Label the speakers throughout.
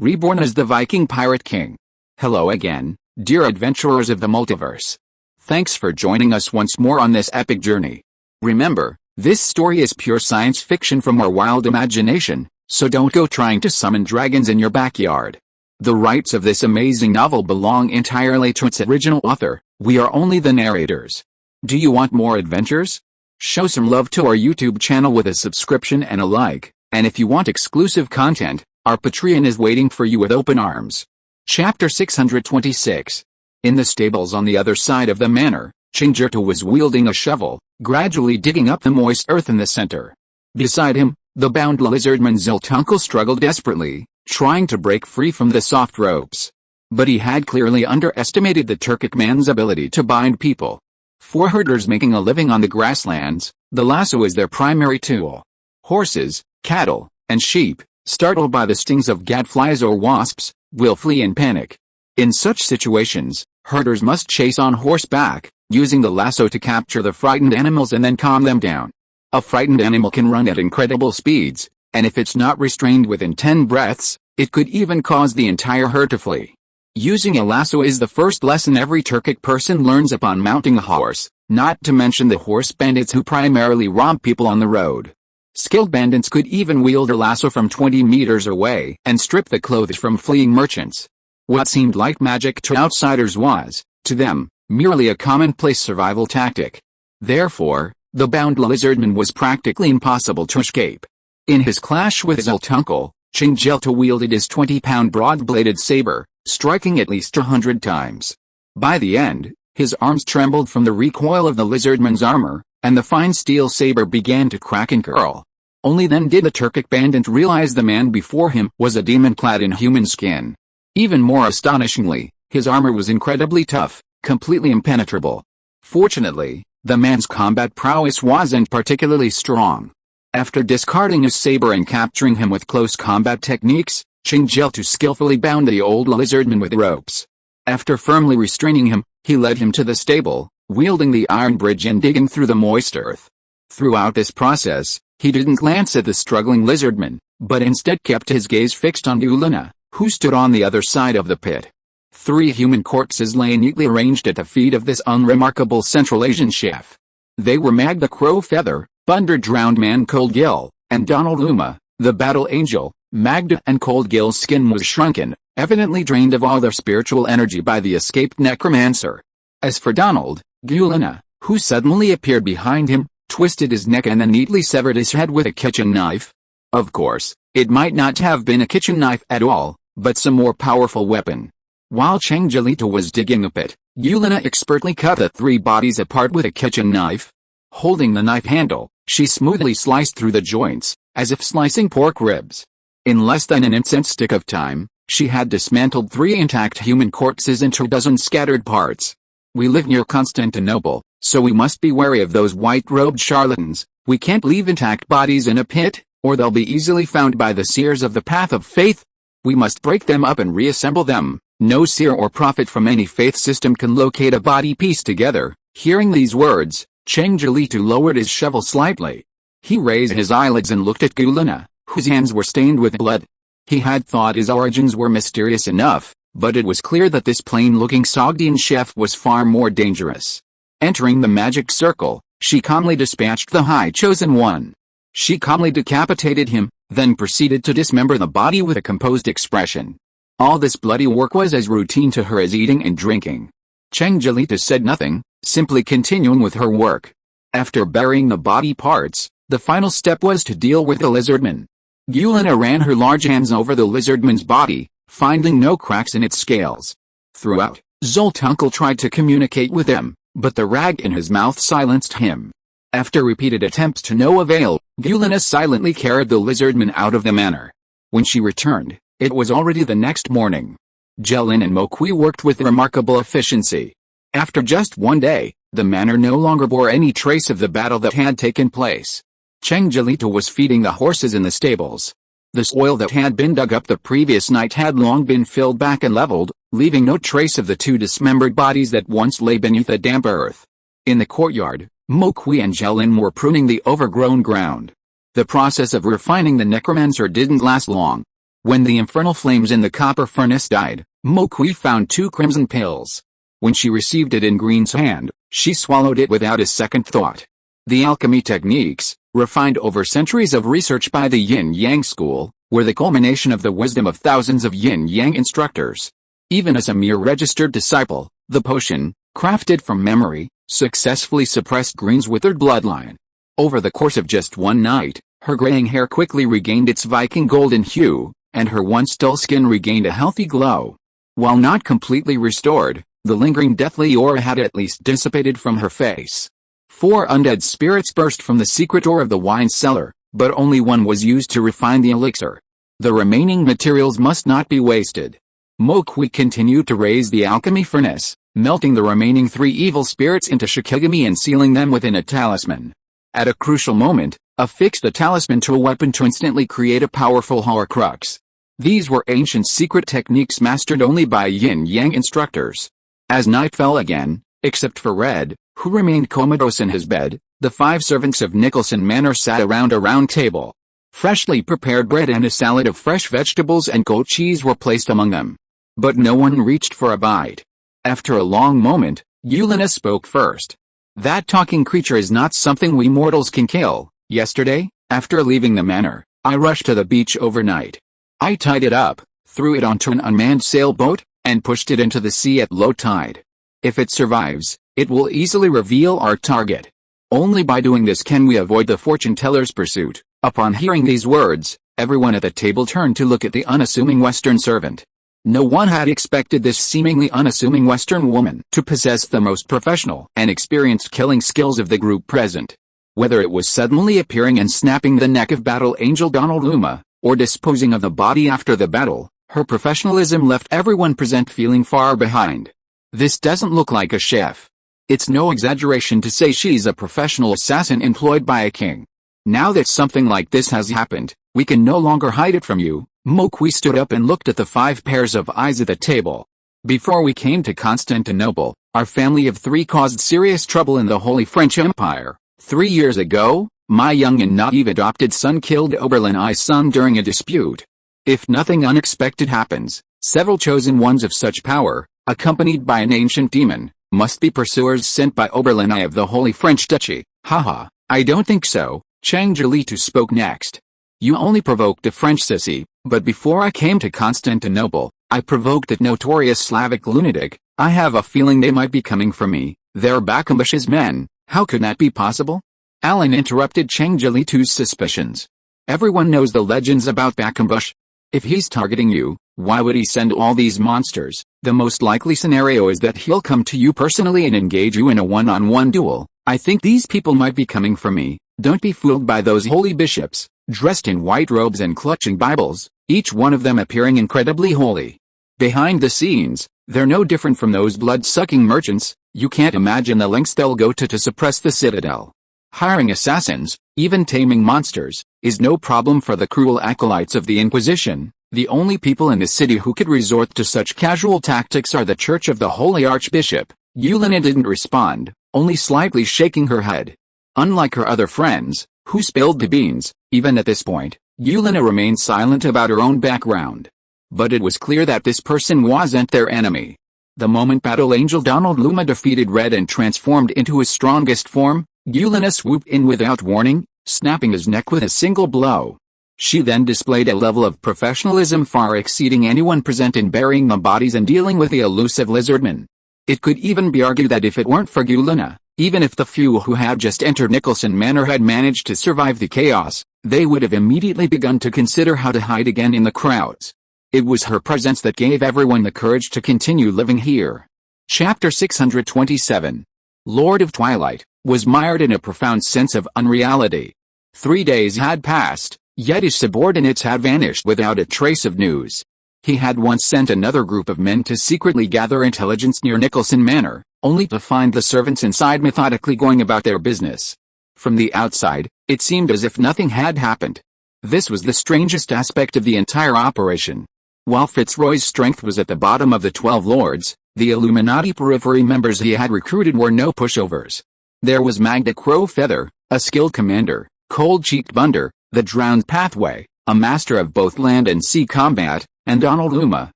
Speaker 1: Reborn as the Viking Pirate King. Hello again, dear adventurers of the multiverse. Thanks for joining us once more on this epic journey. Remember, this story is pure science fiction from our wild imagination, so don't go trying to summon dragons in your backyard. The rights of this amazing novel belong entirely to its original author, we are only the narrators. Do you want more adventures? Show some love to our YouTube channel with a subscription and a like, and if you want exclusive content, our Patreon is waiting for you with open arms. Chapter 626. In the stables on the other side of the manor, Chingerto was wielding a shovel, gradually digging up the moist earth in the center. Beside him, the bound lizardman Zoltunkel struggled desperately, trying to break free from the soft ropes. But he had clearly underestimated the Turkic man's ability to bind people. For herders making a living on the grasslands, the lasso is their primary tool. Horses, cattle, and sheep, startled by the stings of gadflies or wasps, will flee in panic. In such situations, herders must chase on horseback, using the lasso to capture the frightened animals and then calm them down. A frightened animal can run at incredible speeds, and if it's not restrained within 10 breaths, it could even cause the entire herd to flee. Using a lasso is the first lesson every Turkic person learns upon mounting a horse, not to mention the horse bandits who primarily rob people on the road. Skilled bandits could even wield a lasso from 20 meters away and strip the clothes from fleeing merchants. What seemed like magic to outsiders was, to them, merely a commonplace survival tactic. Therefore, the bound lizardman was practically impossible to escape. In his clash with Zoltunkel, Chingerto wielded his 20-pound broad-bladed saber, striking at least 100 times. By the end, his arms trembled from the recoil of the lizardman's armor, and the fine steel saber began to crack and curl. Only then did the Turkic bandit realize the man before him was a demon clad in human skin. Even more astonishingly, his armor was incredibly tough, completely impenetrable. Fortunately, the man's combat prowess wasn't particularly strong. After discarding his saber and capturing him with close combat techniques, Chingerto skillfully bound the old lizardman with ropes. After firmly restraining him, he led him to the stable, wielding the iron bridge and digging through the moist earth. Throughout this process, he didn't glance at the struggling lizardman, but instead kept his gaze fixed on Gulina, who stood on the other side of the pit. 3 human corpses lay neatly arranged at the feet of this unremarkable Central Asian chef. They were Mag the Crow Feather, Bunder Drowned Man Cold Gill, and Donald Uma, the Battle Angel. Magda and Cold Gill's skin was shrunken, evidently drained of all their spiritual energy by the escaped necromancer. As for Donald, Gulina, who suddenly appeared behind him, twisted his neck and then neatly severed his head with a kitchen knife. Of course, it might not have been a kitchen knife at all, but some more powerful weapon. While Chingerto was digging a pit, Gulina expertly cut the 3 bodies apart with a kitchen knife. Holding the knife handle, she smoothly sliced through the joints, as if slicing pork ribs. In less than an instant's stick of time, she had dismantled 3 intact human corpses into a dozen scattered parts. We live near Constantinople, so we must be wary of those white-robed charlatans. We can't leave intact bodies in a pit, or they'll be easily found by the seers of the path of faith. We must break them up and reassemble them. No seer or prophet from any faith system can locate a body pieced together. Hearing these words, Chingerto lowered his shovel slightly. He raised his eyelids and looked at Gulina, whose hands were stained with blood. He had thought his origins were mysterious enough, but it was clear that this plain-looking Sogdian chef was far more dangerous. Entering the magic circle, she calmly dispatched the High Chosen One. She calmly decapitated him, then proceeded to dismember the body with a composed expression. All this bloody work was as routine to her as eating and drinking. Chingerto said nothing, simply continuing with her work. After burying the body parts, the final step was to deal with the lizardman. Gulina ran her large hands over the lizardman's body, finding no cracks in its scales. Throughout, Zoltunkel tried to communicate with him, but the rag in his mouth silenced him. After repeated attempts to no avail, Gulina silently carried the lizardman out of the manor. When she returned, it was already the next morning. Jelin and Mokwi worked with remarkable efficiency. After just one day, the manor no longer bore any trace of the battle that had taken place. Chingerto was feeding the horses in the stables. The soil that had been dug up the previous night had long been filled back and leveled, leaving no trace of the 2 dismembered bodies that once lay beneath the damp earth. In the courtyard, Mokwi and Jelin were pruning the overgrown ground. The process of refining the necromancer didn't last long. When the infernal flames in the copper furnace died, Moqui found 2 crimson pills. When she received it in Green's hand, she swallowed it without a second thought. The alchemy techniques, refined over centuries of research by the Yin-Yang school, were the culmination of the wisdom of thousands of Yin-Yang instructors. Even as a mere registered disciple, the potion, crafted from memory, successfully suppressed Green's withered bloodline. Over the course of just one night, her graying hair quickly regained its Viking golden hue, and her once dull skin regained a healthy glow. While not completely restored, the lingering deathly aura had at least dissipated from her face. 4 undead spirits burst from the secret door of the wine cellar, but only one was used to refine the elixir. The remaining materials must not be wasted. Moqui continued to raise the alchemy furnace, melting the remaining 3 evil spirits into shikigami and sealing them within a talisman. At a crucial moment, affixed a talisman to a weapon to instantly create a powerful horcrux. These were ancient secret techniques mastered only by Yin-Yang instructors. As night fell again, except for Red, who remained comatose in his bed, the 5 servants of Nicholson Manor sat around a round table. Freshly prepared bread and a salad of fresh vegetables and goat cheese were placed among them. But no one reached for a bite. After a long moment, Yulena spoke first. "That talking creature is not something we mortals can kill. Yesterday, after leaving the manor, I rushed to the beach overnight. I tied it up, threw it onto an unmanned sailboat, and pushed it into the sea at low tide. If it survives, it will easily reveal our target. Only by doing this can we avoid the fortune-teller's pursuit." Upon hearing these words, everyone at the table turned to look at the unassuming Western servant. No one had expected this seemingly unassuming Western woman to possess the most professional and experienced killing skills of the group present. Whether it was suddenly appearing and snapping the neck of Battle Angel Donald Luma, or disposing of the body after the battle, her professionalism left everyone present feeling far behind. This doesn't look like a chef. It's no exaggeration to say she's a professional assassin employed by a king. Now that something like this has happened, we can no longer hide it from you. Moqui stood up and looked at the 5 pairs of eyes at the table. Before we came to Constantinople, our family of 3 caused serious trouble in the Holy French Empire. 3 years ago, my young and naive adopted son killed Oberlin I's son during a dispute. If nothing unexpected happens, several chosen ones of such power, accompanied by an ancient demon, must be pursuers sent by Oberlin I of the Holy French Duchy. Haha, I don't think so. Chang Jilitu spoke next. You only provoked a French sissy, but before I came to Constantinople, I provoked that notorious Slavic lunatic. I have a feeling they might be coming for me. They're Bakambush's men. How could that be possible? Alan interrupted Chang Jilitu's suspicions. Everyone knows the legends about Bakambush. If he's targeting you, why would he send all these monsters? The most likely scenario is that he'll come to you personally and engage you in a one-on-one duel. I think these people might be coming for me. Don't be fooled by those holy bishops, dressed in white robes and clutching Bibles, each one of them appearing incredibly holy. Behind the scenes, they're no different from those blood-sucking merchants. You can't imagine the lengths they'll go to suppress the citadel. Hiring assassins, even taming monsters, is no problem for the cruel acolytes of the Inquisition. The only people in the city who could resort to such casual tactics are the Church of the Holy Archbishop. Yulena didn't respond, only slightly shaking her head. Unlike her other friends, who spilled the beans, even at this point, Yulena remained silent about her own background. But it was clear that this person wasn't their enemy. The moment Battle Angel Donald Luma defeated Red and transformed into his strongest form, Yulena swooped in without warning, snapping his neck with a single blow. She then displayed a level of professionalism far exceeding anyone present in burying the bodies and dealing with the elusive lizardman. It could even be argued that if it weren't for Yulena, even if the few who had just entered Nicholson Manor had managed to survive the chaos, they would have immediately begun to consider how to hide again in the crowds. It was her presence that gave everyone the courage to continue living here. Chapter 627. Lord of Twilight was mired in a profound sense of unreality. 3 days had passed, yet his subordinates had vanished without a trace of news. He had once sent another group of men to secretly gather intelligence near Nicholson Manor, only to find the servants inside methodically going about their business. From the outside, it seemed as if nothing had happened. This was the strangest aspect of the entire operation. While Fitzroy's strength was at the bottom of the 12 lords, the Illuminati periphery members he had recruited were no pushovers. There was Magda Crowfeather, a skilled commander, cold-cheeked Bunder, the drowned Pathway, a master of both land and sea combat, and Donald Uma,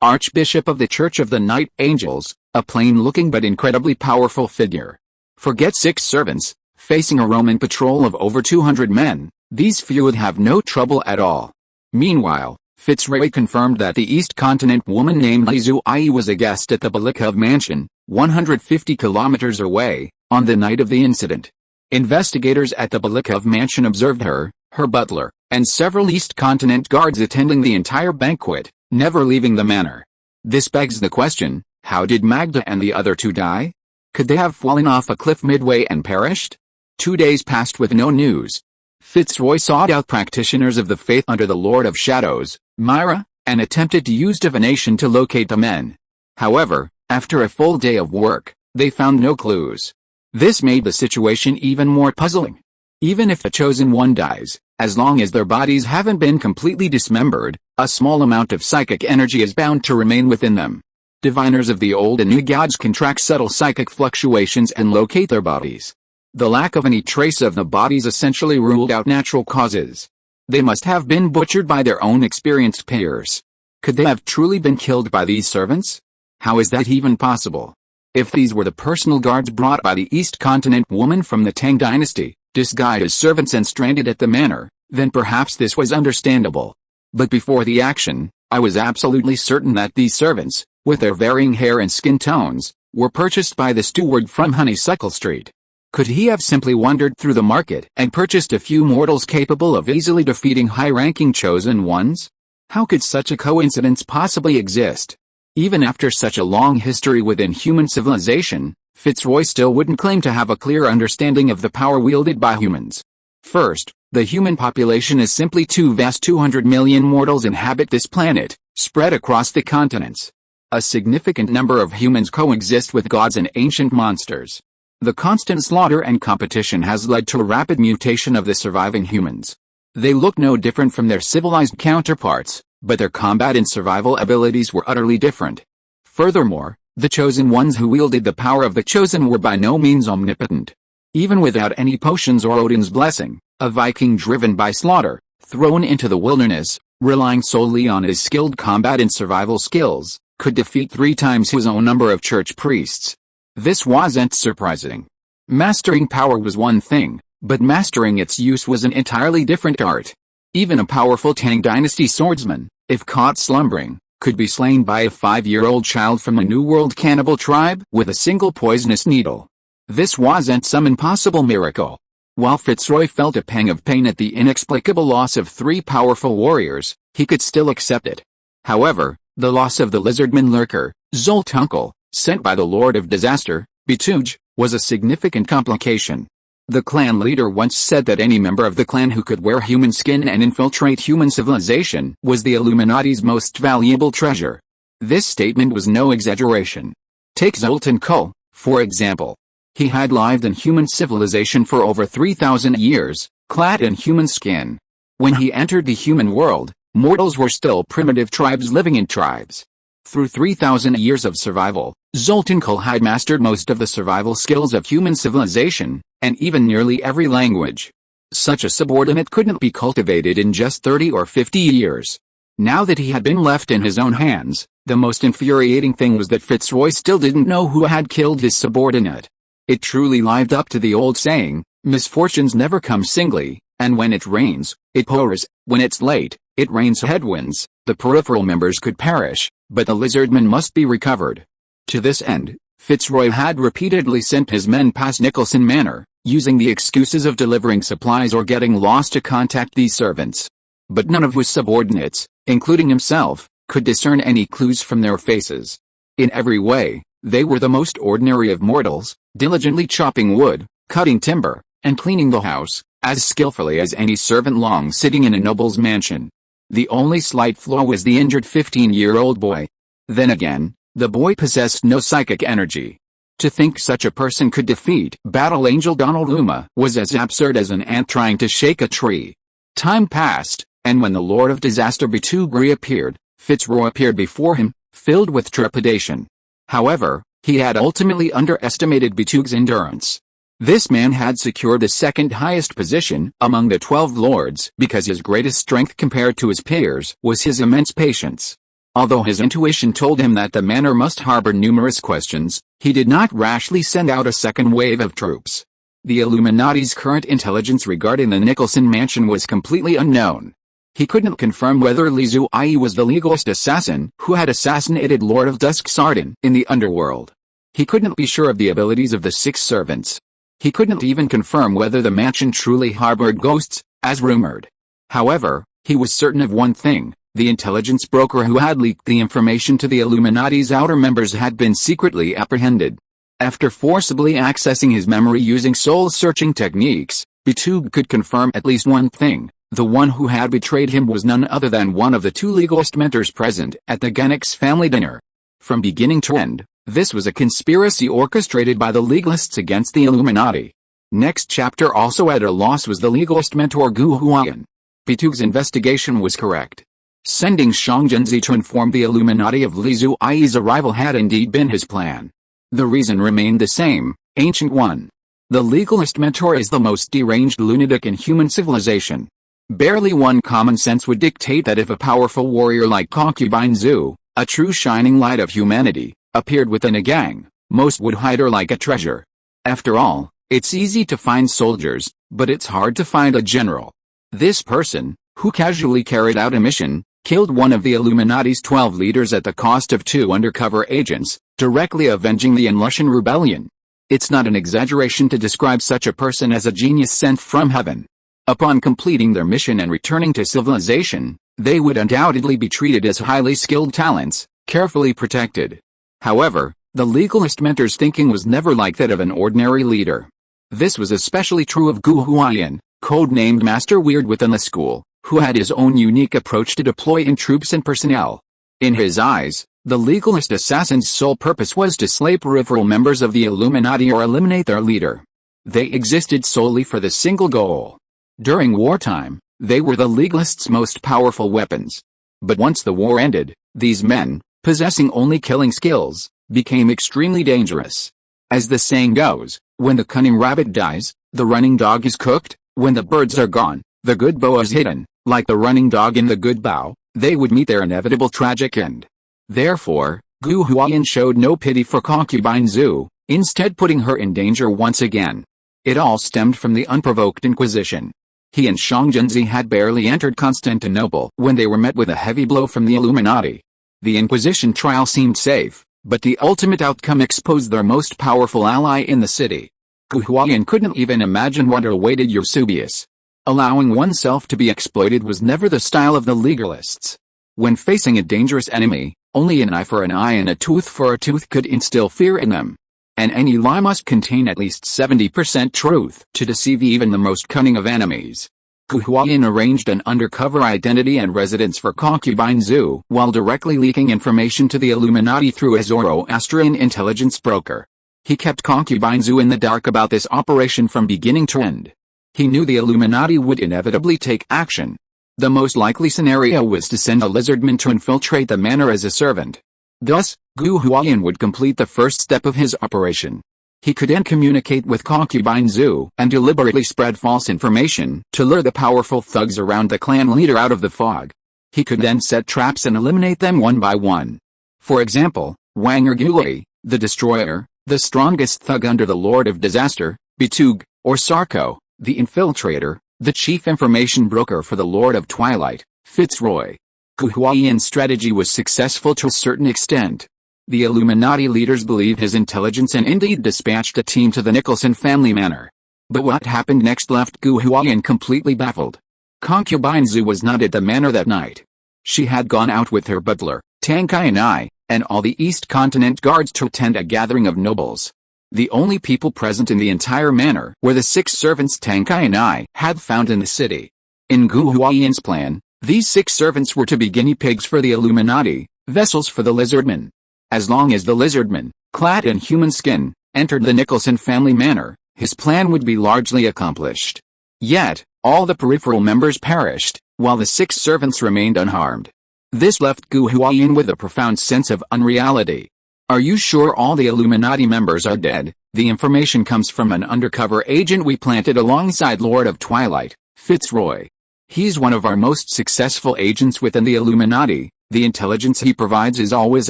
Speaker 1: Archbishop of the Church of the Night Angels, a plain-looking but incredibly powerful figure. Forget 6 servants, facing a Roman patrol of over 200 men, these few would have no trouble at all. Meanwhile, Fitzroy confirmed that the East Continent woman named Lizu Ai was a guest at the Belikov mansion, 150 kilometers away, on the night of the incident. Investigators at the Belikov mansion observed her, her butler, and several East Continent guards attending the entire banquet, never leaving the manor. This begs the question, how did Magda and the other 2 die? Could they have fallen off a cliff midway and perished? 2 days passed with no news. Fitzroy sought out practitioners of the faith under the Lord of Shadows, Myra, and attempted to use divination to locate the men. However, after a full day of work, they found no clues. This made the situation even more puzzling. Even if the chosen one dies, as long as their bodies haven't been completely dismembered, a small amount of psychic energy is bound to remain within them. Diviners of the old and new gods can track subtle psychic fluctuations and locate their bodies. The lack of any trace of the bodies essentially ruled out natural causes. They must have been butchered by their own experienced peers. Could they have truly been killed by these servants? How is that even possible? If these were the personal guards brought by the East Continent woman from the Tang dynasty, disguised as servants and stranded at the manor, then perhaps this was understandable. But before the action, I was absolutely certain that these servants, with their varying hair and skin tones, were purchased by the steward from Honeysuckle Street. Could he have simply wandered through the market and purchased a few mortals capable of easily defeating high-ranking chosen ones? How could such a coincidence possibly exist? Even after such a long history within human civilization, Fitzroy still wouldn't claim to have a clear understanding of the power wielded by humans. First, the human population is simply too vast. 200 million mortals inhabit this planet, spread across the continents. A significant number of humans coexist with gods and ancient monsters. The constant slaughter and competition has led to a rapid mutation of the surviving humans. They look no different from their civilized counterparts, but their combat and survival abilities were utterly different. Furthermore, the chosen ones who wielded the power of the chosen were by no means omnipotent. Even without any potions or Odin's blessing, a Viking driven by slaughter, thrown into the wilderness, relying solely on his skilled combat and survival skills, could defeat 3 times his own number of church priests. This wasn't surprising. Mastering power was one thing, but mastering its use was an entirely different art. Even a powerful Tang dynasty swordsman, if caught slumbering, could be slain by a 5-year-old child from a New World cannibal tribe with a single poisonous needle. This wasn't some impossible miracle. While Fitzroy felt a pang of pain at the inexplicable loss of 3 powerful warriors, he could still accept it. However, the loss of the lizardman lurker, Zoltunkel, sent by the Lord of Disaster, Bituj, was a significant complication. The clan leader once said that any member of the clan who could wear human skin and infiltrate human civilization was the Illuminati's most valuable treasure. This statement was no exaggeration. Take Zoltunkel, for example. He had lived in human civilization for over 3,000 years, clad in human skin. When he entered the human world, mortals were still primitive tribes living in tribes. Through 3,000 years of survival, Zoltunkel had mastered most of the survival skills of human civilization, and even nearly every language. Such a subordinate couldn't be cultivated in just 30 or 50 years. Now that he had been left in his own hands, the most infuriating thing was that Fitzroy still didn't know who had killed his subordinate. It truly lived up to the old saying, misfortunes never come singly, and when it rains, it pours. When it's late, it rains headwinds. The peripheral members could perish, but the lizardman must be recovered. To this end, Fitzroy had repeatedly sent his men past Nicholson Manor, using the excuses of delivering supplies or getting lost to contact these servants. But none of his subordinates, including himself, could discern any clues from their faces. In every way, they were the most ordinary of mortals, diligently chopping wood, cutting timber, and cleaning the house, as skillfully as any servant long sitting in a noble's mansion. The only slight flaw was the injured 15-year-old boy. Then again, the boy possessed no psychic energy. To think such a person could defeat Battle Angel Donald Uma was as absurd as an ant trying to shake a tree. Time passed, and when the Lord of Disaster Bituj reappeared, Fitzroy appeared before him, filled with trepidation. However, he had ultimately underestimated Bituj's endurance. This man had secured the second highest position among the 12 lords because his greatest strength compared to his peers was his immense patience. Although his intuition told him that the manor must harbor numerous questions, he did not rashly send out a second wave of troops. The Illuminati's current intelligence regarding the Nicholson mansion was completely unknown. He couldn't confirm whether Li Zuyi was the legalist assassin who had assassinated Lord of Dusk Sardin in the underworld. He couldn't be sure of the abilities of the 6 servants. He couldn't even confirm whether the mansion truly harbored ghosts, as rumored. However, he was certain of one thing: the intelligence broker who had leaked the information to the Illuminati's outer members had been secretly apprehended. After forcibly accessing his memory using soul-searching techniques, Bitug could confirm at least one thing: the one who had betrayed him was none other than one of the 2 legalist mentors present at the Genix family dinner. From beginning to end, this was a conspiracy orchestrated by the legalists against the Illuminati. Next chapter. Also at a loss was the legalist mentor Gu Huayan. Bitug's investigation was correct. Sending Shang Junzi to inform the Illuminati of Li Zuyi's arrival had indeed been his plan. The reason remained the same: Ancient One. The legalist mentor is the most deranged lunatic in human civilization. Barely one common sense would dictate that if a powerful warrior like Concubine Zhu, a true shining light of humanity, appeared within a gang, most would hide her like a treasure. After all, it's easy to find soldiers, but it's hard to find a general. This person, who casually carried out a mission, killed one of the Illuminati's 12 leaders at the cost of 2 undercover agents, directly avenging the Inlushan rebellion. It's not an exaggeration to describe such a person as a genius sent from heaven. Upon completing their mission and returning to civilization, they would undoubtedly be treated as highly skilled talents, carefully protected. However, the legalist mentor's thinking was never like that of an ordinary leader. This was especially true of Gu Huayan, codenamed Master Weird within the school, who had his own unique approach to deploying troops and personnel. In his eyes, the legalist assassin's sole purpose was to slay peripheral members of the Illuminati or eliminate their leader. They existed solely for the single goal. During wartime, they were the legalists' most powerful weapons. But once the war ended, these men, possessing only killing skills, became extremely dangerous. As the saying goes, when the cunning rabbit dies, the running dog is cooked. When the birds are gone, the good bow is hidden. Like the running dog in The Good Bow, they would meet their inevitable tragic end. Therefore, Gu Huayan showed no pity for Concubine Zhu, instead putting her in danger once again. It all stemmed from the unprovoked Inquisition. He and Shang Junzi had barely entered Constantinople when they were met with a heavy blow from the Illuminati. The Inquisition trial seemed safe, but the ultimate outcome exposed their most powerful ally in the city. Gu Huayan couldn't even imagine what awaited Eusebius. Allowing oneself to be exploited was never the style of the legalists. When facing a dangerous enemy, only an eye for an eye and a tooth for a tooth could instill fear in them. And any lie must contain at least 70% truth to deceive even the most cunning of enemies. Gu Huayan arranged an undercover identity and residence for Concubine Zhu while directly leaking information to the Illuminati through a Zoroastrian intelligence broker. He kept Concubine Zhu in the dark about this operation from beginning to end. He knew the Illuminati would inevitably take action. The most likely scenario was to send a lizardman to infiltrate the manor as a servant. Thus, Gu Huayan would complete the first step of his operation. He could then communicate with Concubine Zhu and deliberately spread false information to lure the powerful thugs around the clan leader out of the fog. He could then set traps and eliminate them one by one. For example, Wang Erguli, the Destroyer, the strongest thug under the Lord of Disaster, Bitug, or Sarko, the Infiltrator, the chief information broker for the Lord of Twilight, Fitzroy. Gu Huayan's strategy was successful to a certain extent. The Illuminati leaders believed his intelligence and indeed dispatched a team to the Nicholson family manor. But what happened next left Gu Huayan completely baffled. Concubine Zhu was not at the manor that night. She had gone out with her butler, Tang Kai and all the East Continent guards to attend a gathering of nobles. The only people present in the entire manor were the 6 servants Tang Kai had found in the city. In Gu Huayan's plan, these 6 servants were to be guinea pigs for the Illuminati, vessels for the lizardmen. As long as the lizardman, clad in human skin, entered the Nicholson family manor, his plan would be largely accomplished. Yet, all the peripheral members perished, while the 6 servants remained unharmed. This left Gu Huayan with a profound sense of unreality. Are you sure all the Illuminati members are dead? The information comes from an undercover agent we planted alongside Lord of Twilight, Fitzroy. He's one of our most successful agents within the Illuminati. The intelligence he provides is always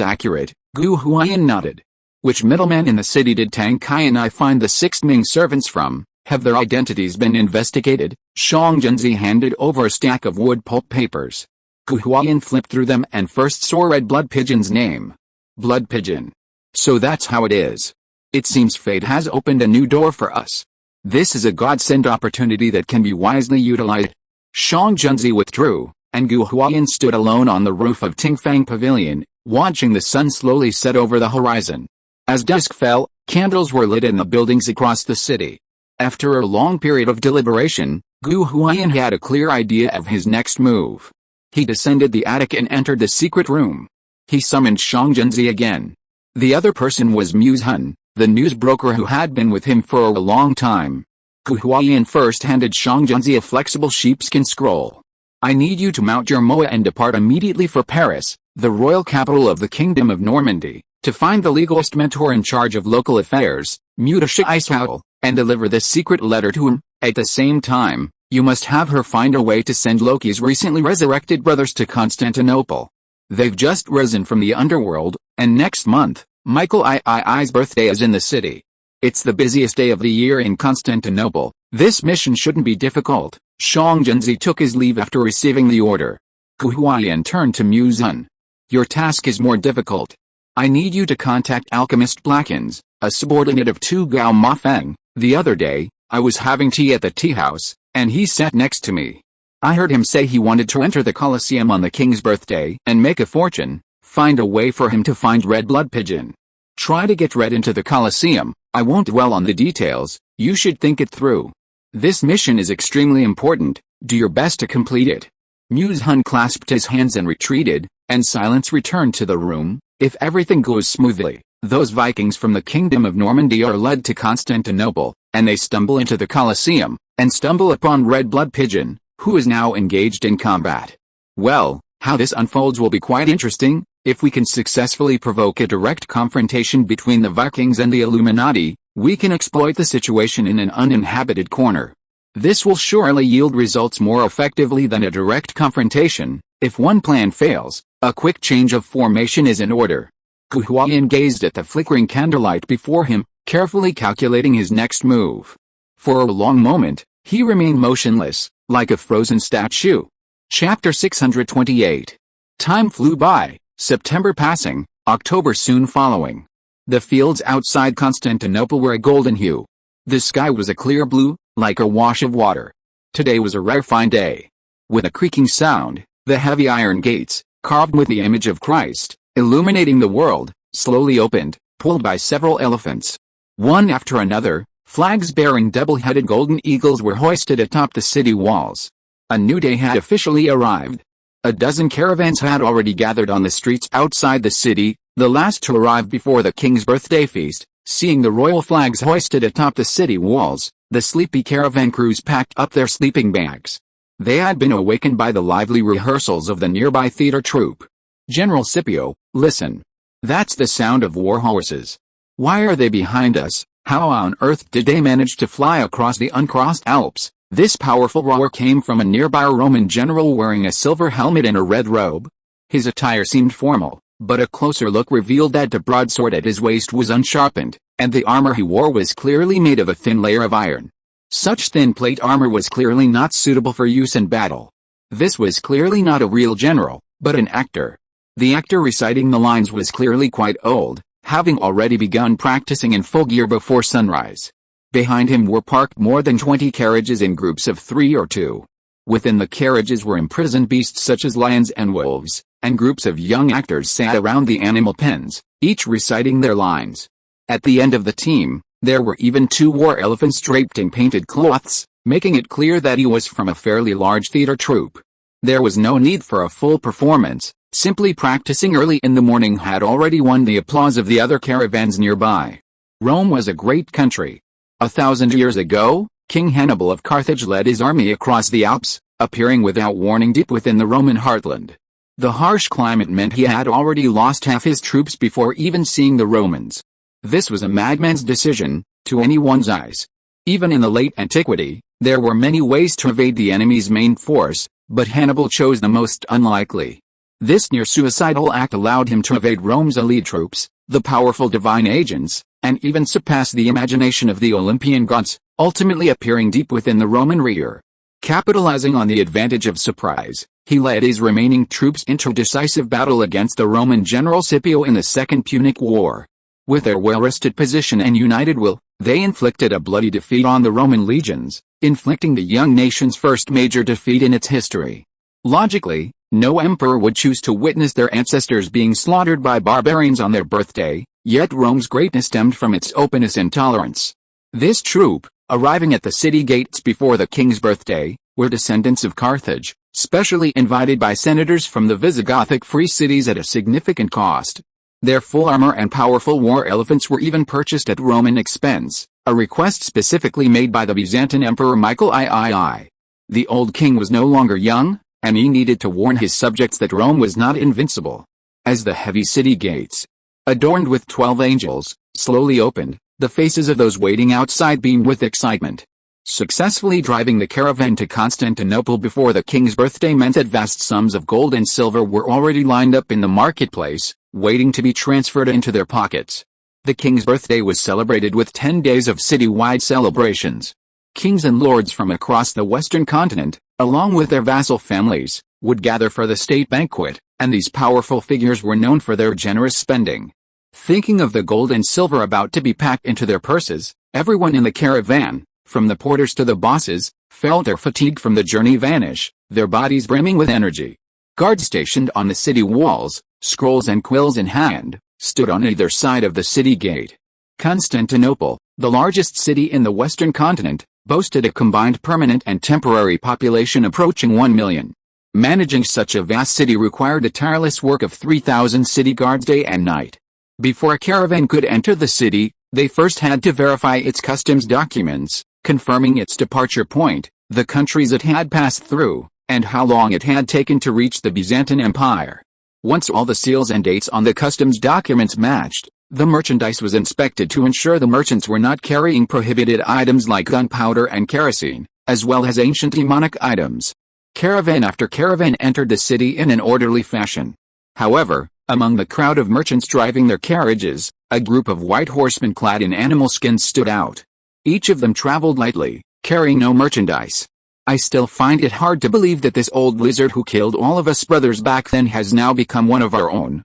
Speaker 1: accurate." Gu Huaiyan nodded. "Which middleman in the city did Tang Kai and I find the 6 Ming servants from? Have their identities been investigated?" Shang Junzi handed over a stack of wood pulp papers. Gu Huaiyan flipped through them and first saw Red Blood Pigeon's name. Blood Pigeon. "So that's how it is. It seems fate has opened a new door for us. This is a godsend opportunity that can be wisely utilized." Shang Junzi withdrew, and Gu Huaiyan stood alone on the roof of Tingfang Pavilion, watching the sun slowly set over the horizon. As dusk fell, candles were lit in the buildings across the city. After a long period of deliberation, Gu Huaiyan had a clear idea of his next move. He descended the attic and entered the secret room. He summoned Shang Junzi again. The other person was Muse Hun, the newsbroker who had been with him for a long time. Gu Huaiyan first handed Shang Junzi a flexible sheepskin scroll. "I need you to mount your moa and depart immediately for Paris, the royal capital of the Kingdom of Normandy, to find the legalist mentor in charge of local affairs, Mutasha Ishowl, and deliver this secret letter to him. At the same time, you must have her find a way to send Loki's recently resurrected brothers to Constantinople. They've just risen from the underworld, and next month, Michael II's birthday is in the city. It's the busiest day of the year in Constantinople. This mission shouldn't be difficult." Shang Junzi took his leave after receiving the order. Gu Huaiyan turned to Muse Hun. "Your task is more difficult. I need you to contact Alchemist Blackens, a subordinate of Tu Gao Ma Feng. The other day, I was having tea at the tea house, and he sat next to me. I heard him say he wanted to enter the Colosseum on the king's birthday and make a fortune. Find a way for him to find Red Blood Pigeon. Try to get Red into the Colosseum. I won't dwell on the details, you should think it through. This mission is extremely important, do your best to complete it." Muse Hun clasped his hands and retreated, and silence returned to the room. If everything goes smoothly, those Vikings from the Kingdom of Normandy are led to Constantinople, and they stumble into the Colosseum, and stumble upon Red Blood Pigeon, who is now engaged in combat. Well, how this unfolds will be quite interesting. If we can successfully provoke a direct confrontation between the Vikings and the Illuminati, we can exploit the situation in an uninhabited corner. This will surely yield results more effectively than a direct confrontation. If one plan fails, a quick change of formation is in order. Gu Huaiyan gazed at the flickering candlelight before him, carefully calculating his next move. For a long moment, he remained motionless, like a frozen statue. Chapter 628. Time flew by. September passing, October soon following. The fields outside Constantinople were a golden hue. The sky was a clear blue, like a wash of water. Today was a rare fine day. With a creaking sound, the heavy iron gates, carved with the image of Christ, illuminating the world, slowly opened, pulled by several elephants. One after another, flags bearing double-headed golden eagles were hoisted atop the city walls. A new day had officially arrived. A dozen caravans had already gathered on the streets outside the city, the last to arrive before the king's birthday feast. Seeing the royal flags hoisted atop the city walls, the sleepy caravan crews packed up their sleeping bags. They had been awakened by the lively rehearsals of the nearby theater troupe. "General Scipio, listen. That's the sound of war horses. Why are they behind us? How on earth did they manage to fly across the uncrossed Alps?" This powerful roar came from a nearby Roman general wearing a silver helmet and a red robe. His attire seemed formal, but a closer look revealed that the broadsword at his waist was unsharpened, and the armor he wore was clearly made of a thin layer of iron. Such thin plate armor was clearly not suitable for use in battle. This was clearly not a real general, but an actor. The actor reciting the lines was clearly quite old, having already begun practicing in full gear before sunrise. Behind him were parked more than 20 carriages in groups of 3 or 2. Within the carriages were imprisoned beasts such as lions and wolves, and groups of young actors sat around the animal pens, each reciting their lines. At the end of the team, there were even 2 war elephants draped in painted cloths, making it clear that he was from a fairly large theater troupe. There was no need for a full performance, simply practicing early in the morning had already won the applause of the other caravans nearby. Rome was a great country. 1,000 years ago, King Hannibal of Carthage led his army across the Alps, appearing without warning deep within the Roman heartland. The harsh climate meant he had already lost half his troops before even seeing the Romans. This was a madman's decision, to anyone's eyes. Even in the late antiquity, there were many ways to evade the enemy's main force, but Hannibal chose the most unlikely. This near-suicidal act allowed him to evade Rome's elite troops, the powerful divine agents, and even surpass the imagination of the Olympian gods, ultimately appearing deep within the Roman rear. Capitalizing on the advantage of surprise, he led his remaining troops into decisive battle against the Roman general Scipio in the Second Punic War. With their well-rested position and united will, they inflicted a bloody defeat on the Roman legions, inflicting the young nation's first major defeat in its history. Logically, no emperor would choose to witness their ancestors being slaughtered by barbarians on their birthday, yet Rome's greatness stemmed from its openness and tolerance. This troop, arriving at the city gates before the king's birthday, were descendants of Carthage, specially invited by senators from the Visigothic free cities at a significant cost. Their full armor and powerful war elephants were even purchased at Roman expense, a request specifically made by the Byzantine Emperor Michael III. The old king was no longer young, and he needed to warn his subjects that Rome was not invincible. As the heavy city gates, adorned with 12 angels, slowly opened, the faces of those waiting outside beamed with excitement. Successfully driving the caravan to Constantinople before the king's birthday meant that vast sums of gold and silver were already lined up in the marketplace, waiting to be transferred into their pockets. The king's birthday was celebrated with 10 days of city-wide celebrations. Kings and lords from across the western continent, along with their vassal families, would gather for the state banquet, and these powerful figures were known for their generous spending. Thinking of the gold and silver about to be packed into their purses, everyone in the caravan, from the porters to the bosses, felt their fatigue from the journey vanish, their bodies brimming with energy. Guards stationed on the city walls, scrolls and quills in hand, stood on either side of the city gate. Constantinople, the largest city in the western continent, boasted a combined permanent and temporary population approaching 1 million. Managing such a vast city required the tireless work of 3,000 city guards day and night. Before a caravan could enter the city, they first had to verify its customs documents, confirming its departure point, the countries it had passed through, and how long it had taken to reach the Byzantine Empire. Once all the seals and dates on the customs documents matched, the merchandise was inspected to ensure the merchants were not carrying prohibited items like gunpowder and kerosene, as well as ancient demonic items. Caravan after caravan entered the city in an orderly fashion. However, among the crowd of merchants driving their carriages, a group of white horsemen clad in animal skins stood out. Each of them traveled lightly, carrying no merchandise. I still find it hard to believe that this old lizard who killed all of us brothers back then has now become one of our own.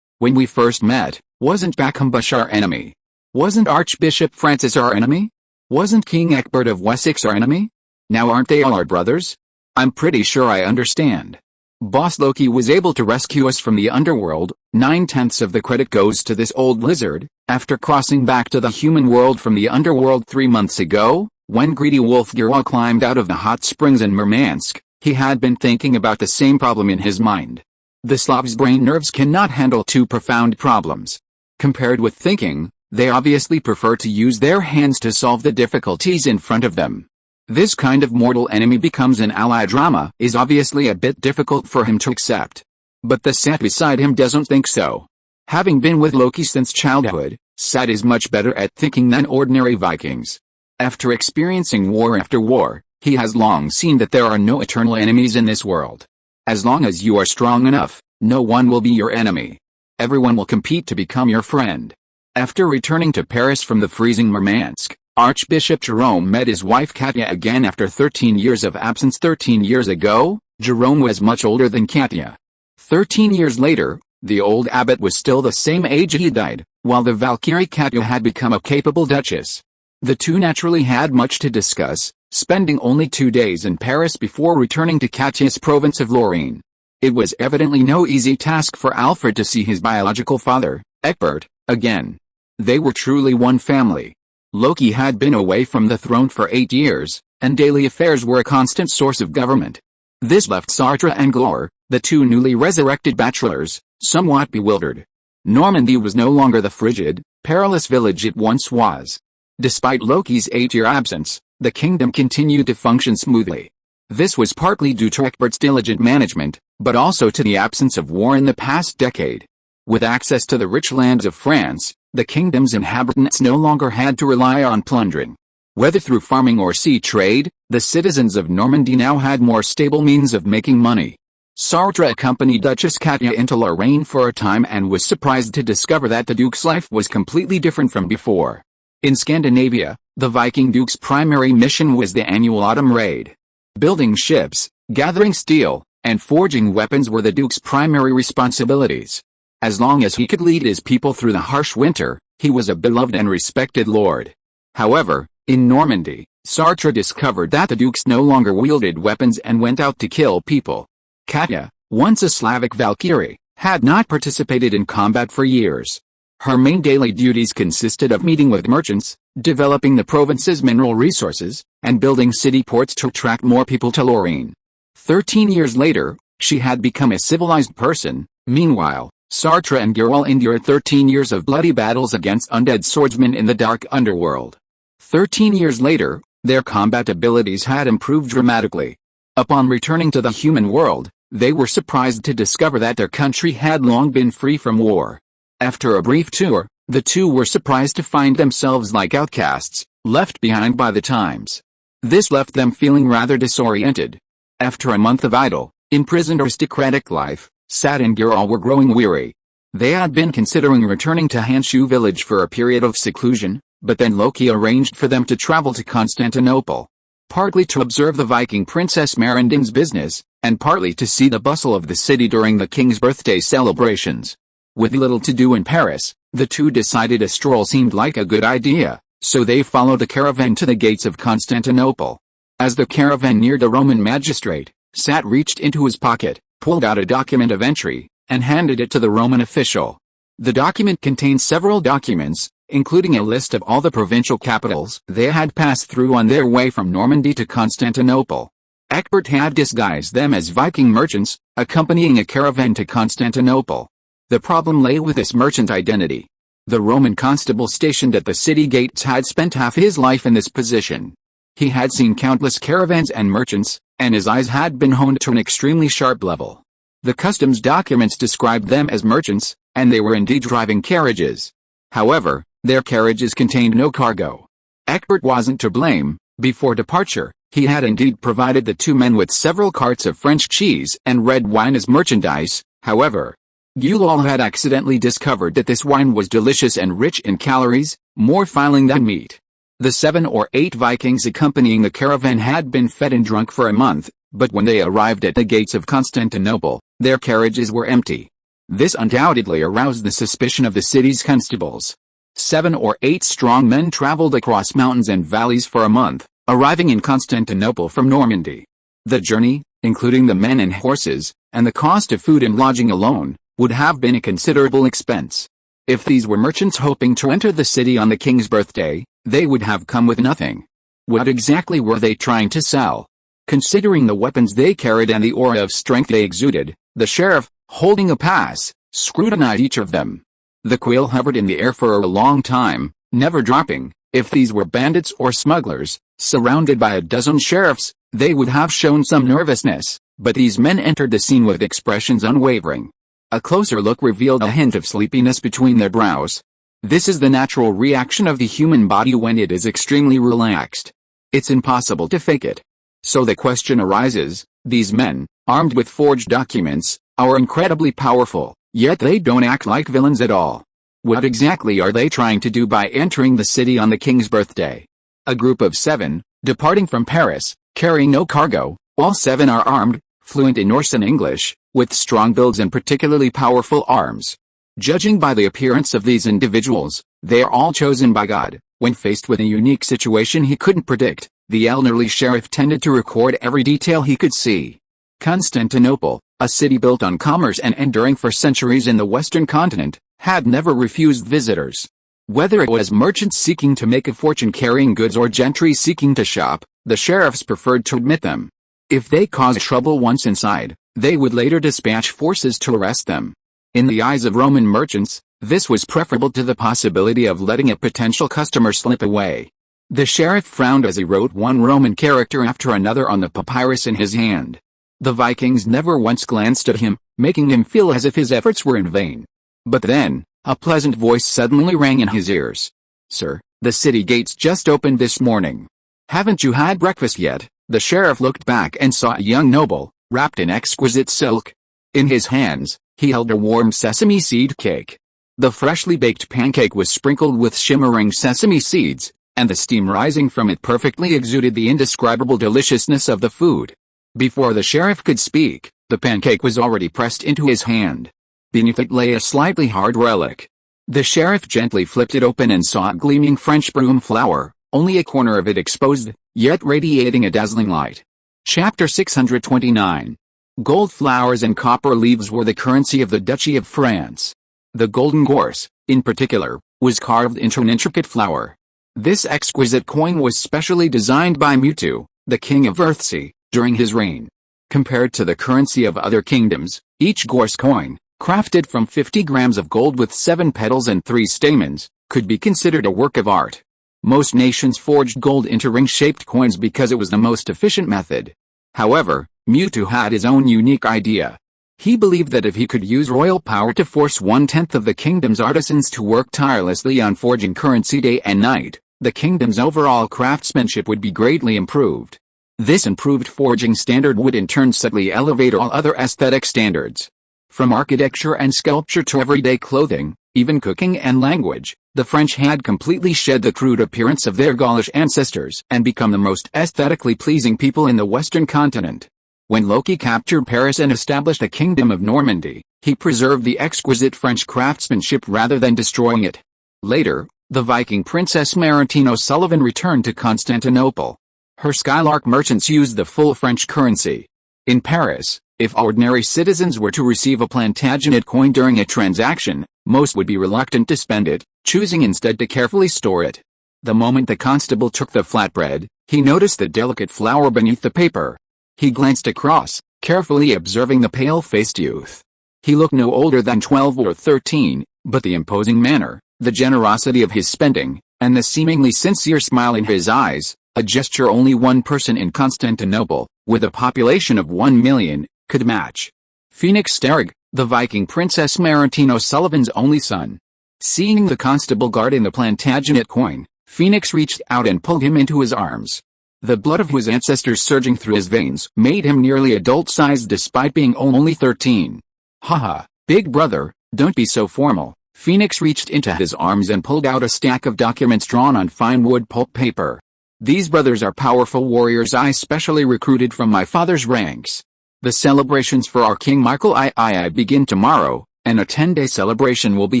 Speaker 1: When we first met, wasn't Bakhambush our enemy? Wasn't Archbishop Francis our enemy? Wasn't King Egbert of Wessex our enemy? Now aren't they all our brothers? I'm pretty sure I understand. Boss Loki was able to rescue us from the underworld. 9/10 of the credit goes to this old lizard. After crossing back to the human world from the underworld 3 months ago, when greedy Wolfgerwa climbed out of the hot springs in Murmansk, he had been thinking about the same problem in his mind. The Slavs' brain nerves cannot handle two profound problems. Compared with thinking, they obviously prefer to use their hands to solve the difficulties in front of them. This kind of mortal enemy becomes an ally drama is obviously a bit difficult for him to accept. But the Sat beside him doesn't think so. Having been with Loki since childhood, Sat is much better at thinking than ordinary Vikings. After experiencing war after war, he has long seen that there are no eternal enemies in this world. As long as you are strong enough, no one will be your enemy. Everyone will compete to become your friend. After returning to Paris from the freezing Murmansk, Archbishop Jerome met his wife Katya again after 13 years of absence. 13 years ago, Jerome was much older than Katya. 13 years later, the old abbot was still the same age he died, while the Valkyrie Katya had become a capable duchess. The two naturally had much to discuss, spending only 2 days in Paris before returning to Katya's province of Lorraine. It was evidently no easy task for Alfred to see his biological father, Egbert, again. They were truly one family. Loki had been away from the throne for 8 years, and daily affairs were a constant source of government. This left Sartre and Glor, the two newly resurrected bachelors, somewhat bewildered. Normandy was no longer the frigid, perilous village it once was. Despite Loki's 8-year absence, the kingdom continued to function smoothly. This was partly due to Egbert's diligent management, but also to the absence of war in the past decade. With access to the rich lands of France, The kingdom's inhabitants no longer had to rely on plundering. Whether through farming or sea trade, the citizens of Normandy now had more stable means of making money. Sartre accompanied Duchess Katya into Lorraine for a time and was surprised to discover that the Duke's life was completely different from before. In Scandinavia, the Viking Duke's primary mission was the annual autumn raid. Building ships, gathering steel, and forging weapons were the Duke's primary responsibilities. As long as he could lead his people through the harsh winter, he was a beloved and respected lord. However, in Normandy, Sartre discovered that the dukes no longer wielded weapons and went out to kill people. Katya, once a Slavic Valkyrie, had not participated in combat for years. Her main daily duties consisted of meeting with merchants, developing the province's mineral resources, and building city ports to attract more people to Lorraine. 13 years later, she had become a civilized person. Meanwhile, Sartre and Guerrel endured 13 years of bloody battles against undead swordsmen in the dark underworld. 13 years later, their combat abilities had improved dramatically. Upon returning to the human world, they were surprised to discover that their country had long been free from war. After a brief tour, the two were surprised to find themselves like outcasts, left behind by the times. This left them feeling rather disoriented. After a month of idle, imprisoned aristocratic life, Sat and Guerrel were growing weary. They had been considering returning to Hanshu village for a period of seclusion, but then Loki arranged for them to travel to Constantinople. Partly to observe the Viking princess Marindin's business, and partly to see the bustle of the city during the king's birthday celebrations. With little to do in Paris, the two decided a stroll seemed like a good idea, so they followed the caravan to the gates of Constantinople. As the caravan neared the Roman magistrate, Sat reached into his pocket, pulled out a document of entry, and handed it to the Roman official. The document contained several documents, including a list of all the provincial capitals they had passed through on their way from Normandy to Constantinople. Egbert had disguised them as Viking merchants, accompanying a caravan to Constantinople. The problem lay with this merchant identity. The Roman constable stationed at the city gates had spent half his life in this position. He had seen countless caravans and merchants, and his eyes had been honed to an extremely sharp level. The customs documents described them as merchants, and they were indeed driving carriages. However, their carriages contained no cargo. Egbert wasn't to blame. Before departure, he had indeed provided the two men with several carts of French cheese and red wine as merchandise. However, Guelol had accidentally discovered that this wine was delicious and rich in calories, more filling than meat. The 7 or 8 Vikings accompanying the caravan had been fed and drunk for a month, but when they arrived at the gates of Constantinople, their carriages were empty. This undoubtedly aroused the suspicion of the city's constables. 7 or 8 strong men traveled across mountains and valleys for a month, arriving in Constantinople from Normandy. The journey, including the men and horses, and the cost of food and lodging alone, would have been a considerable expense. If these were merchants hoping to enter the city on the king's birthday, they would have come with nothing. What exactly were they trying to sell? Considering the weapons they carried and the aura of strength they exuded, the sheriff, holding a pass, scrutinized each of them. The quill hovered in the air for a long time, never dropping. If these were bandits or smugglers, surrounded by a dozen sheriffs, they would have shown some nervousness, but these men entered the scene with expressions unwavering. A closer look revealed a hint of sleepiness between their brows. This is the natural reaction of the human body when it is extremely relaxed. It's impossible to fake it. So the question arises, these men, armed with forged documents, are incredibly powerful, yet they don't act like villains at all. What exactly are they trying to do by entering the city on the king's birthday? A group of 7, departing from Paris, carrying no cargo, all 7 are armed, fluent in Norse and English, with strong builds and particularly powerful arms. Judging by the appearance of these individuals, they are all chosen by God. When faced with a unique situation he couldn't predict, the elderly sheriff tended to record every detail he could see. Constantinople, a city built on commerce and enduring for centuries in the western continent, had never refused visitors. Whether it was merchants seeking to make a fortune carrying goods or gentry seeking to shop, the sheriffs preferred to admit them. If they caused trouble once inside, they would later dispatch forces to arrest them. In the eyes of Roman merchants, this was preferable to the possibility of letting a potential customer slip away. The sheriff frowned as he wrote one Roman character after another on the papyrus in his hand. The Vikings never once glanced at him, making him feel as if his efforts were in vain. But then, A pleasant voice suddenly rang in his ears. "Sir, the city gates just opened this morning. Haven't you had breakfast yet?" The sheriff looked back and saw a young noble, wrapped in exquisite silk. In his hands, he held a warm sesame seed cake. The freshly baked pancake was sprinkled with shimmering sesame seeds, and the steam rising from it perfectly exuded the indescribable deliciousness of the food. Before the sheriff could speak, the pancake was already pressed into his hand. Beneath it lay a slightly hard relic. The sheriff gently flipped it open and saw a gleaming French broom flower, only a corner of it exposed, yet radiating a dazzling light. Chapter 629. Gold flowers and copper leaves were the currency of the Duchy of France. The golden gorse, in particular, was carved into an intricate flower. This exquisite coin was specially designed by Mutu, the king of Earthsea, during his reign. Compared to the currency of other kingdoms, each gorse coin, crafted from 50 grams of gold with 7 petals and 3 stamens, could be considered a work of art. Most nations forged gold into ring-shaped coins because it was the most efficient method. However, Mutu had his own unique idea. He believed that if he could use royal power to force 1/10 of the kingdom's artisans to work tirelessly on forging currency day and night, the kingdom's overall craftsmanship would be greatly improved. This improved forging standard would in turn subtly elevate all other aesthetic standards. From architecture and sculpture to everyday clothing, even cooking and language, the French had completely shed the crude appearance of their Gaulish ancestors and become the most aesthetically pleasing people in the Western continent. When Loki captured Paris and established the Kingdom of Normandy, he preserved the exquisite French craftsmanship rather than destroying it. Later, the Viking princess Martine O'Sullivan returned to Constantinople. Her Skylark merchants used the full French currency. In Paris, if ordinary citizens were to receive a Plantagenet coin during a transaction, most would be reluctant to spend it, choosing instead to carefully store it. The moment the constable took the flatbread, he noticed the delicate flower beneath the paper. He glanced across, carefully observing the pale-faced youth. He looked no older than 12 or 13, but the imposing manner, the generosity of his spending, and the seemingly sincere smile in his eyes, a gesture only one person in Constantinople, with a population of 1 million, could match. Phoenix Sterrig, the Viking princess Martine O'Sullivan's only son. Seeing the constable guarding the Plantagenet coin, Phoenix reached out and pulled him into his arms. The blood of his ancestors surging through his veins made him nearly adult-sized despite being only 13. Haha, big brother, don't be so formal. Phoenix reached into his arms and pulled out a stack of documents drawn on fine wood pulp paper. These brothers are powerful warriors I specially recruited from my father's ranks. The celebrations for our King Michael II begin tomorrow, and a 10-day celebration will be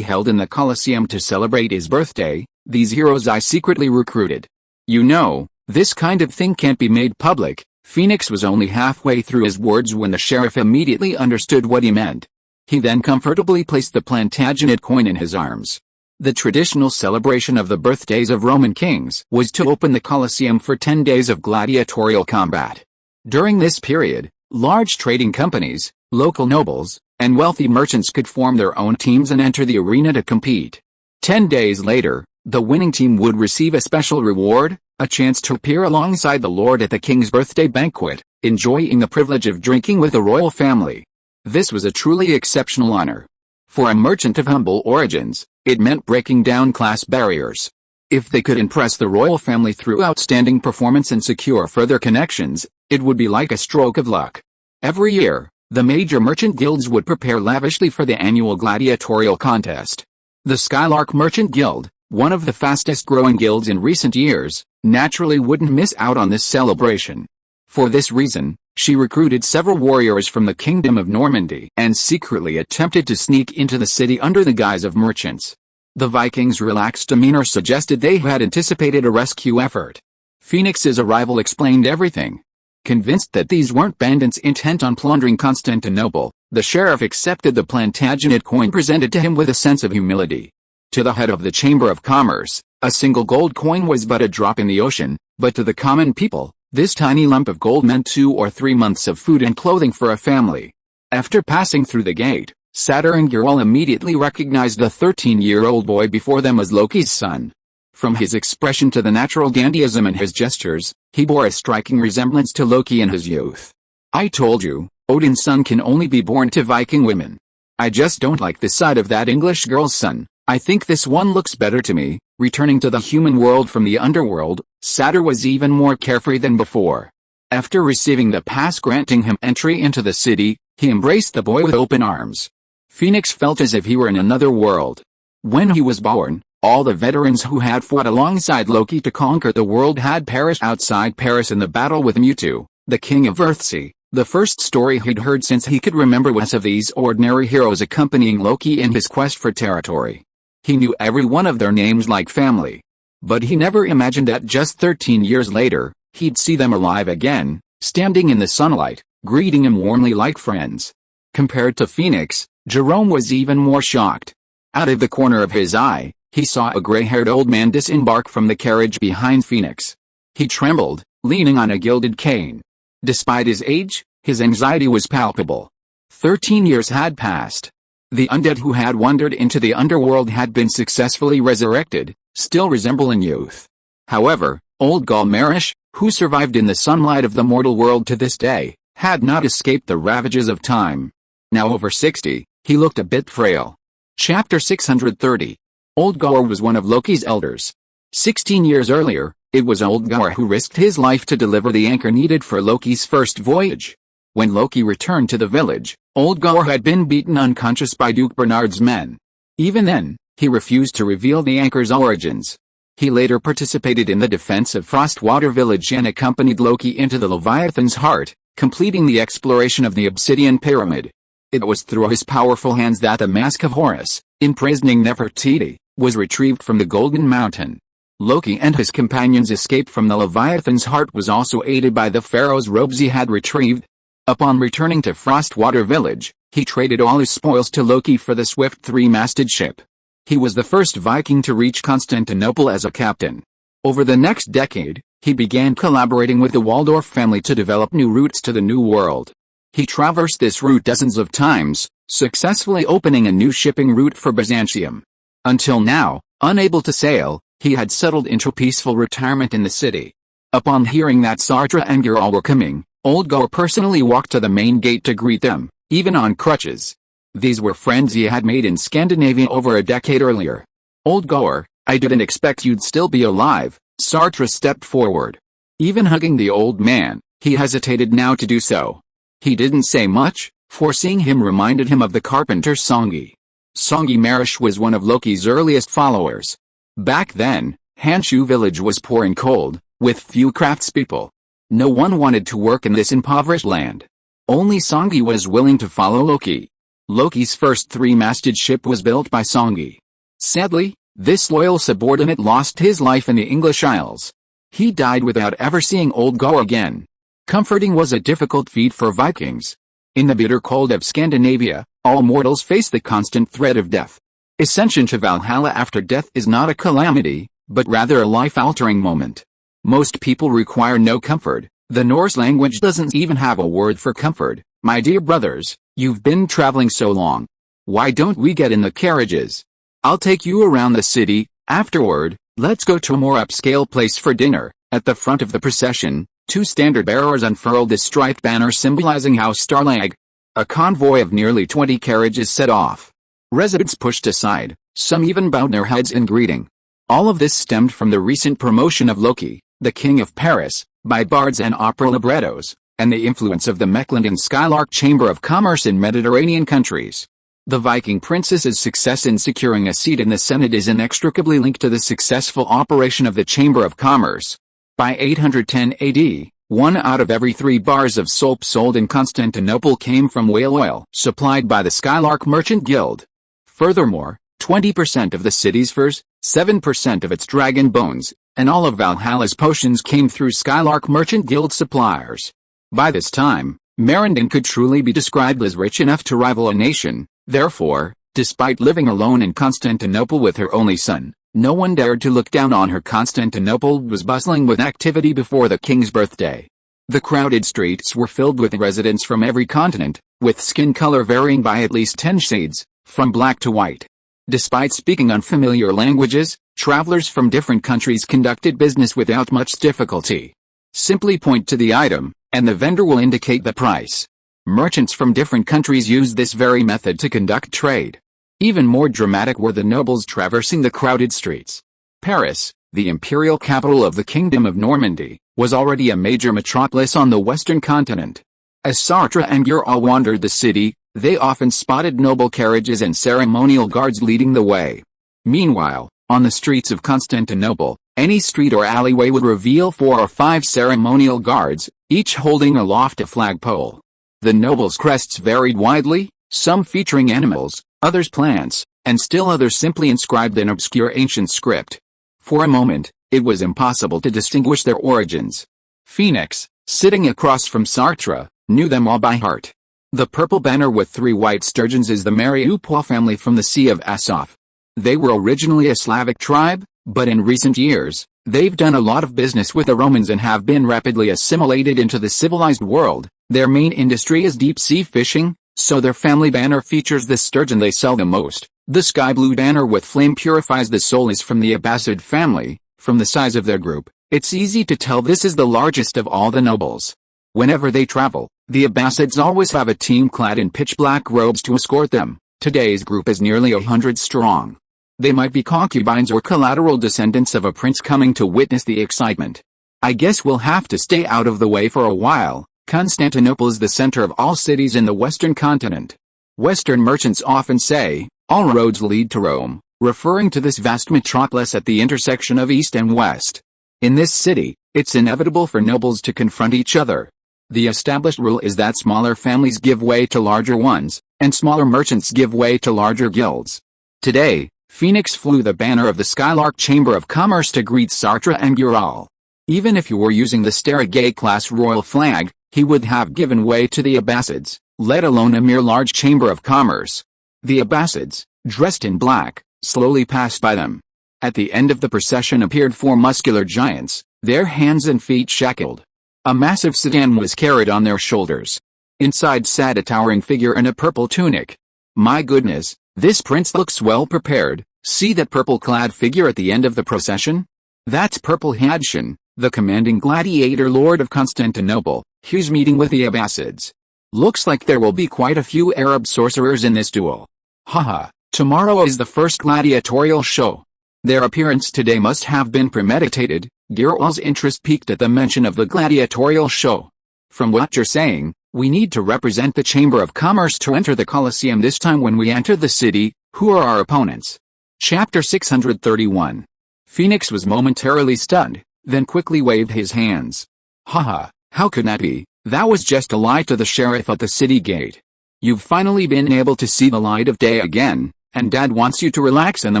Speaker 1: held in the Colosseum to celebrate his birthday. These heroes I secretly recruited. You know, this kind of thing can't be made public. Phoenix was only halfway through his words when the sheriff immediately understood what he meant. He then comfortably placed the Plantagenet coin in his arms. The traditional celebration of the birthdays of Roman kings was to open the Colosseum for 10 days of gladiatorial combat. During this period, large trading companies, local nobles, and wealthy merchants could form their own teams and enter the arena to compete. 10 days later, the winning team would receive a special reward, a chance to appear alongside the Lord at the king's birthday banquet, enjoying the privilege of drinking with the royal family. This was a truly exceptional honor. For a merchant of humble origins, it meant breaking down class barriers. If they could impress the royal family through outstanding performance and secure further connections, it would be like a stroke of luck. Every year, the major merchant guilds would prepare lavishly for the annual gladiatorial contest. The Skylark Merchant Guild, one of the fastest-growing guilds in recent years, naturally wouldn't miss out on this celebration. For this reason, she recruited several warriors from the Kingdom of Normandy and secretly attempted to sneak into the city under the guise of merchants. The Vikings' relaxed demeanor suggested they had anticipated a rescue effort. Phoenix's arrival explained everything. Convinced that these weren't bandits intent on plundering Constantinople, the sheriff accepted the Plantagenet coin presented to him with a sense of humility. To the head of the Chamber of Commerce, a single gold coin was but a drop in the ocean, but to the common people, this tiny lump of gold meant 2 or 3 months of food and clothing for a family. After passing through the gate, Satyr and Girl immediately recognized the 13-year-old boy before them as Loki's son. From his expression to the natural dandyism in his gestures, he bore a striking resemblance to Loki in his youth. I told you, Odin's son can only be born to Viking women. I just don't like the sight of that English girl's son, I think this one looks better to me." Returning to the human world from the underworld, Satyr was even more carefree than before. After receiving the pass granting him entry into the city, he embraced the boy with open arms. Phoenix felt as if he were in another world. When he was born, all the veterans who had fought alongside Loki to conquer the world had perished outside Paris in the battle with Mewtwo, the king of Earthsea. The first story he'd heard since he could remember was of these ordinary heroes accompanying Loki in his quest for territory. He knew every one of their names like family. But he never imagined that just 13 years later, he'd see them alive again, standing in the sunlight, greeting him warmly like friends. Compared to Phoenix, Jerome was even more shocked. Out of the corner of his eye, he saw a gray-haired old man disembark from the carriage behind Phoenix. He trembled, leaning on a gilded cane. Despite his age, his anxiety was palpable. 13 years had passed. The undead who had wandered into the underworld had been successfully resurrected, still resembling youth. However, old Galmarish, who survived in the sunlight of the mortal world to this day, had not escaped the ravages of time. Now over 60, he looked a bit frail. Chapter 630. Oldgar was one of Loki's elders. 16 years earlier, it was Oldgar who risked his life to deliver the anchor needed for Loki's first voyage. When Loki returned to the village, Oldgar had been beaten unconscious by Duke Bernard's men. Even then, he refused to reveal the anchor's origins. He later participated in the defense of Frostwater village and accompanied Loki into the Leviathan's heart, completing the exploration of the Obsidian Pyramid. It was through his powerful hands that the Mask of Horus, imprisoning Nefertiti, was retrieved from the Golden Mountain. Loki and his companions' escape from the Leviathan's heart was also aided by the pharaoh's robes he had retrieved. Upon returning to Frostwater village, he traded all his spoils to Loki for the swift three-masted ship. He was the first Viking to reach Constantinople as a captain. Over the next decade, he began collaborating with the Waldorf family to develop new routes to the New World. He traversed this route dozens of times, successfully opening a new shipping route for Byzantium. Until now, unable to sail, he had settled into peaceful retirement in the city. Upon hearing that Sartre and Girl were coming, Oldgar personally walked to the main gate to greet them, even on crutches. These were friends he had made in Scandinavia over a decade earlier. "Oldgar, I didn't expect you'd still be alive." Sartre stepped forward. Even hugging the old man, he hesitated now to do so. He didn't say much, for seeing him reminded him of the carpenter Songi. Songi Marish was one of Loki's earliest followers. Back then, Hanshu village was poor and cold, with few craftspeople. No one wanted to work in this impoverished land. Only Songi was willing to follow Loki. Loki's first three-masted ship was built by Songi. Sadly, this loyal subordinate lost his life in the English Isles. He died without ever seeing Oldgar again. Comforting was a difficult feat for Vikings. In the bitter cold of Scandinavia, all mortals face the constant threat of death. Ascension to Valhalla after death is not a calamity, but rather a life-altering moment. Most people require no comfort. The Norse language doesn't even have a word for comfort. My dear brothers, you've been traveling so long. Why don't we get in the carriages? I'll take you around the city. Afterward, let's go to a more upscale place for dinner. At the front of the procession, two standard-bearers unfurled the striped banner symbolizing House Starlag. A convoy of nearly 20 carriages set off. Residents pushed aside, some even bowed their heads in greeting. All of this stemmed from the recent promotion of Loki, the King of Paris, by bards and opera librettos, and the influence of the Mecklenburg and Skylark Chamber of Commerce in Mediterranean countries. The Viking princess's success in securing a seat in the Senate is inextricably linked to the successful operation of the Chamber of Commerce. By 810 AD, 1 out of every 3 bars of soap sold in Constantinople came from whale oil supplied by the Skylark Merchant Guild. Furthermore, 20% of the city's furs, 7% of its dragon bones, and all of Valhalla's potions came through Skylark Merchant Guild suppliers. By this time, Merindon could truly be described as rich enough to rival a nation. Therefore, despite living alone in Constantinople with her only son, no one dared to look down on her. Constantinople was bustling with activity before the king's birthday. The crowded streets were filled with residents from every continent, with skin color varying by at least 10 shades, from black to white. Despite speaking unfamiliar languages, travelers from different countries conducted business without much difficulty. Simply point to the item, and the vendor will indicate the price. Merchants from different countries used this very method to conduct trade. Even more dramatic were the nobles traversing the crowded streets. Paris, the imperial capital of the Kingdom of Normandy, was already a major metropolis on the western continent. As Sartre and Gural wandered the city, they often spotted noble carriages and ceremonial guards leading the way. Meanwhile, on the streets of Constantinople, any street or alleyway would reveal 4 or 5 ceremonial guards, each holding aloft a flagpole. The nobles' crests varied widely, some featuring animals, others plants, and still others simply inscribed in obscure ancient script. For a moment, it was impossible to distinguish their origins. Phoenix, sitting across from Sartre, knew them all by heart. The purple banner with 3 white sturgeons is the Mariupol family from the Sea of Azov. They were originally a Slavic tribe, but in recent years, they've done a lot of business with the Romans and have been rapidly assimilated into the civilized world. Their main industry is deep-sea fishing, so their family banner features the sturgeon they sell the most. The sky blue banner with flame purifies the soul is from the Abbasid family. From the size of their group, it's easy to tell this is the largest of all the nobles. Whenever they travel, the Abbasids always have a team clad in pitch-black robes to escort them. Today's group is nearly 100 strong. They might be concubines or collateral descendants of a prince coming to witness the excitement. I guess we'll have to stay out of the way for a while. Constantinople is the center of all cities in the western continent. Western merchants often say, "All roads lead to Rome," referring to this vast metropolis at the intersection of east and west. In this city, it's inevitable for nobles to confront each other. The established rule is that smaller families give way to larger ones, and smaller merchants give way to larger guilds. Today, Phoenix flew the banner of the Skylark Chamber of Commerce to greet Sartre and Gural. Even if he were using the Starogay-class royal flag, he would have given way to the Abbasids, let alone a mere large chamber of commerce. The Abbasids, dressed in black, slowly passed by them. At the end of the procession appeared 4 muscular giants, their hands and feet shackled. A massive sedan was carried on their shoulders. Inside sat a towering figure in a purple tunic. My goodness, this prince looks well prepared. See that purple-clad figure at the end of the procession? That's Purple Hadshan, the commanding gladiator lord of Constantinople, who's meeting with the Abbasids. Looks like there will be quite a few Arab sorcerers in this duel. Haha, tomorrow is the first gladiatorial show. Their appearance today must have been premeditated. Giral's interest peaked at the mention of the gladiatorial show. From what you're saying, we need to represent the Chamber of Commerce to enter the Colosseum this time when we enter the city. Who are our opponents? Chapter 631. Phoenix was momentarily stunned, then quickly waved his hands. Haha, how could that be? That was just a lie to the sheriff at the city gate. You've finally been able to see the light of day again, and Dad wants you to relax in the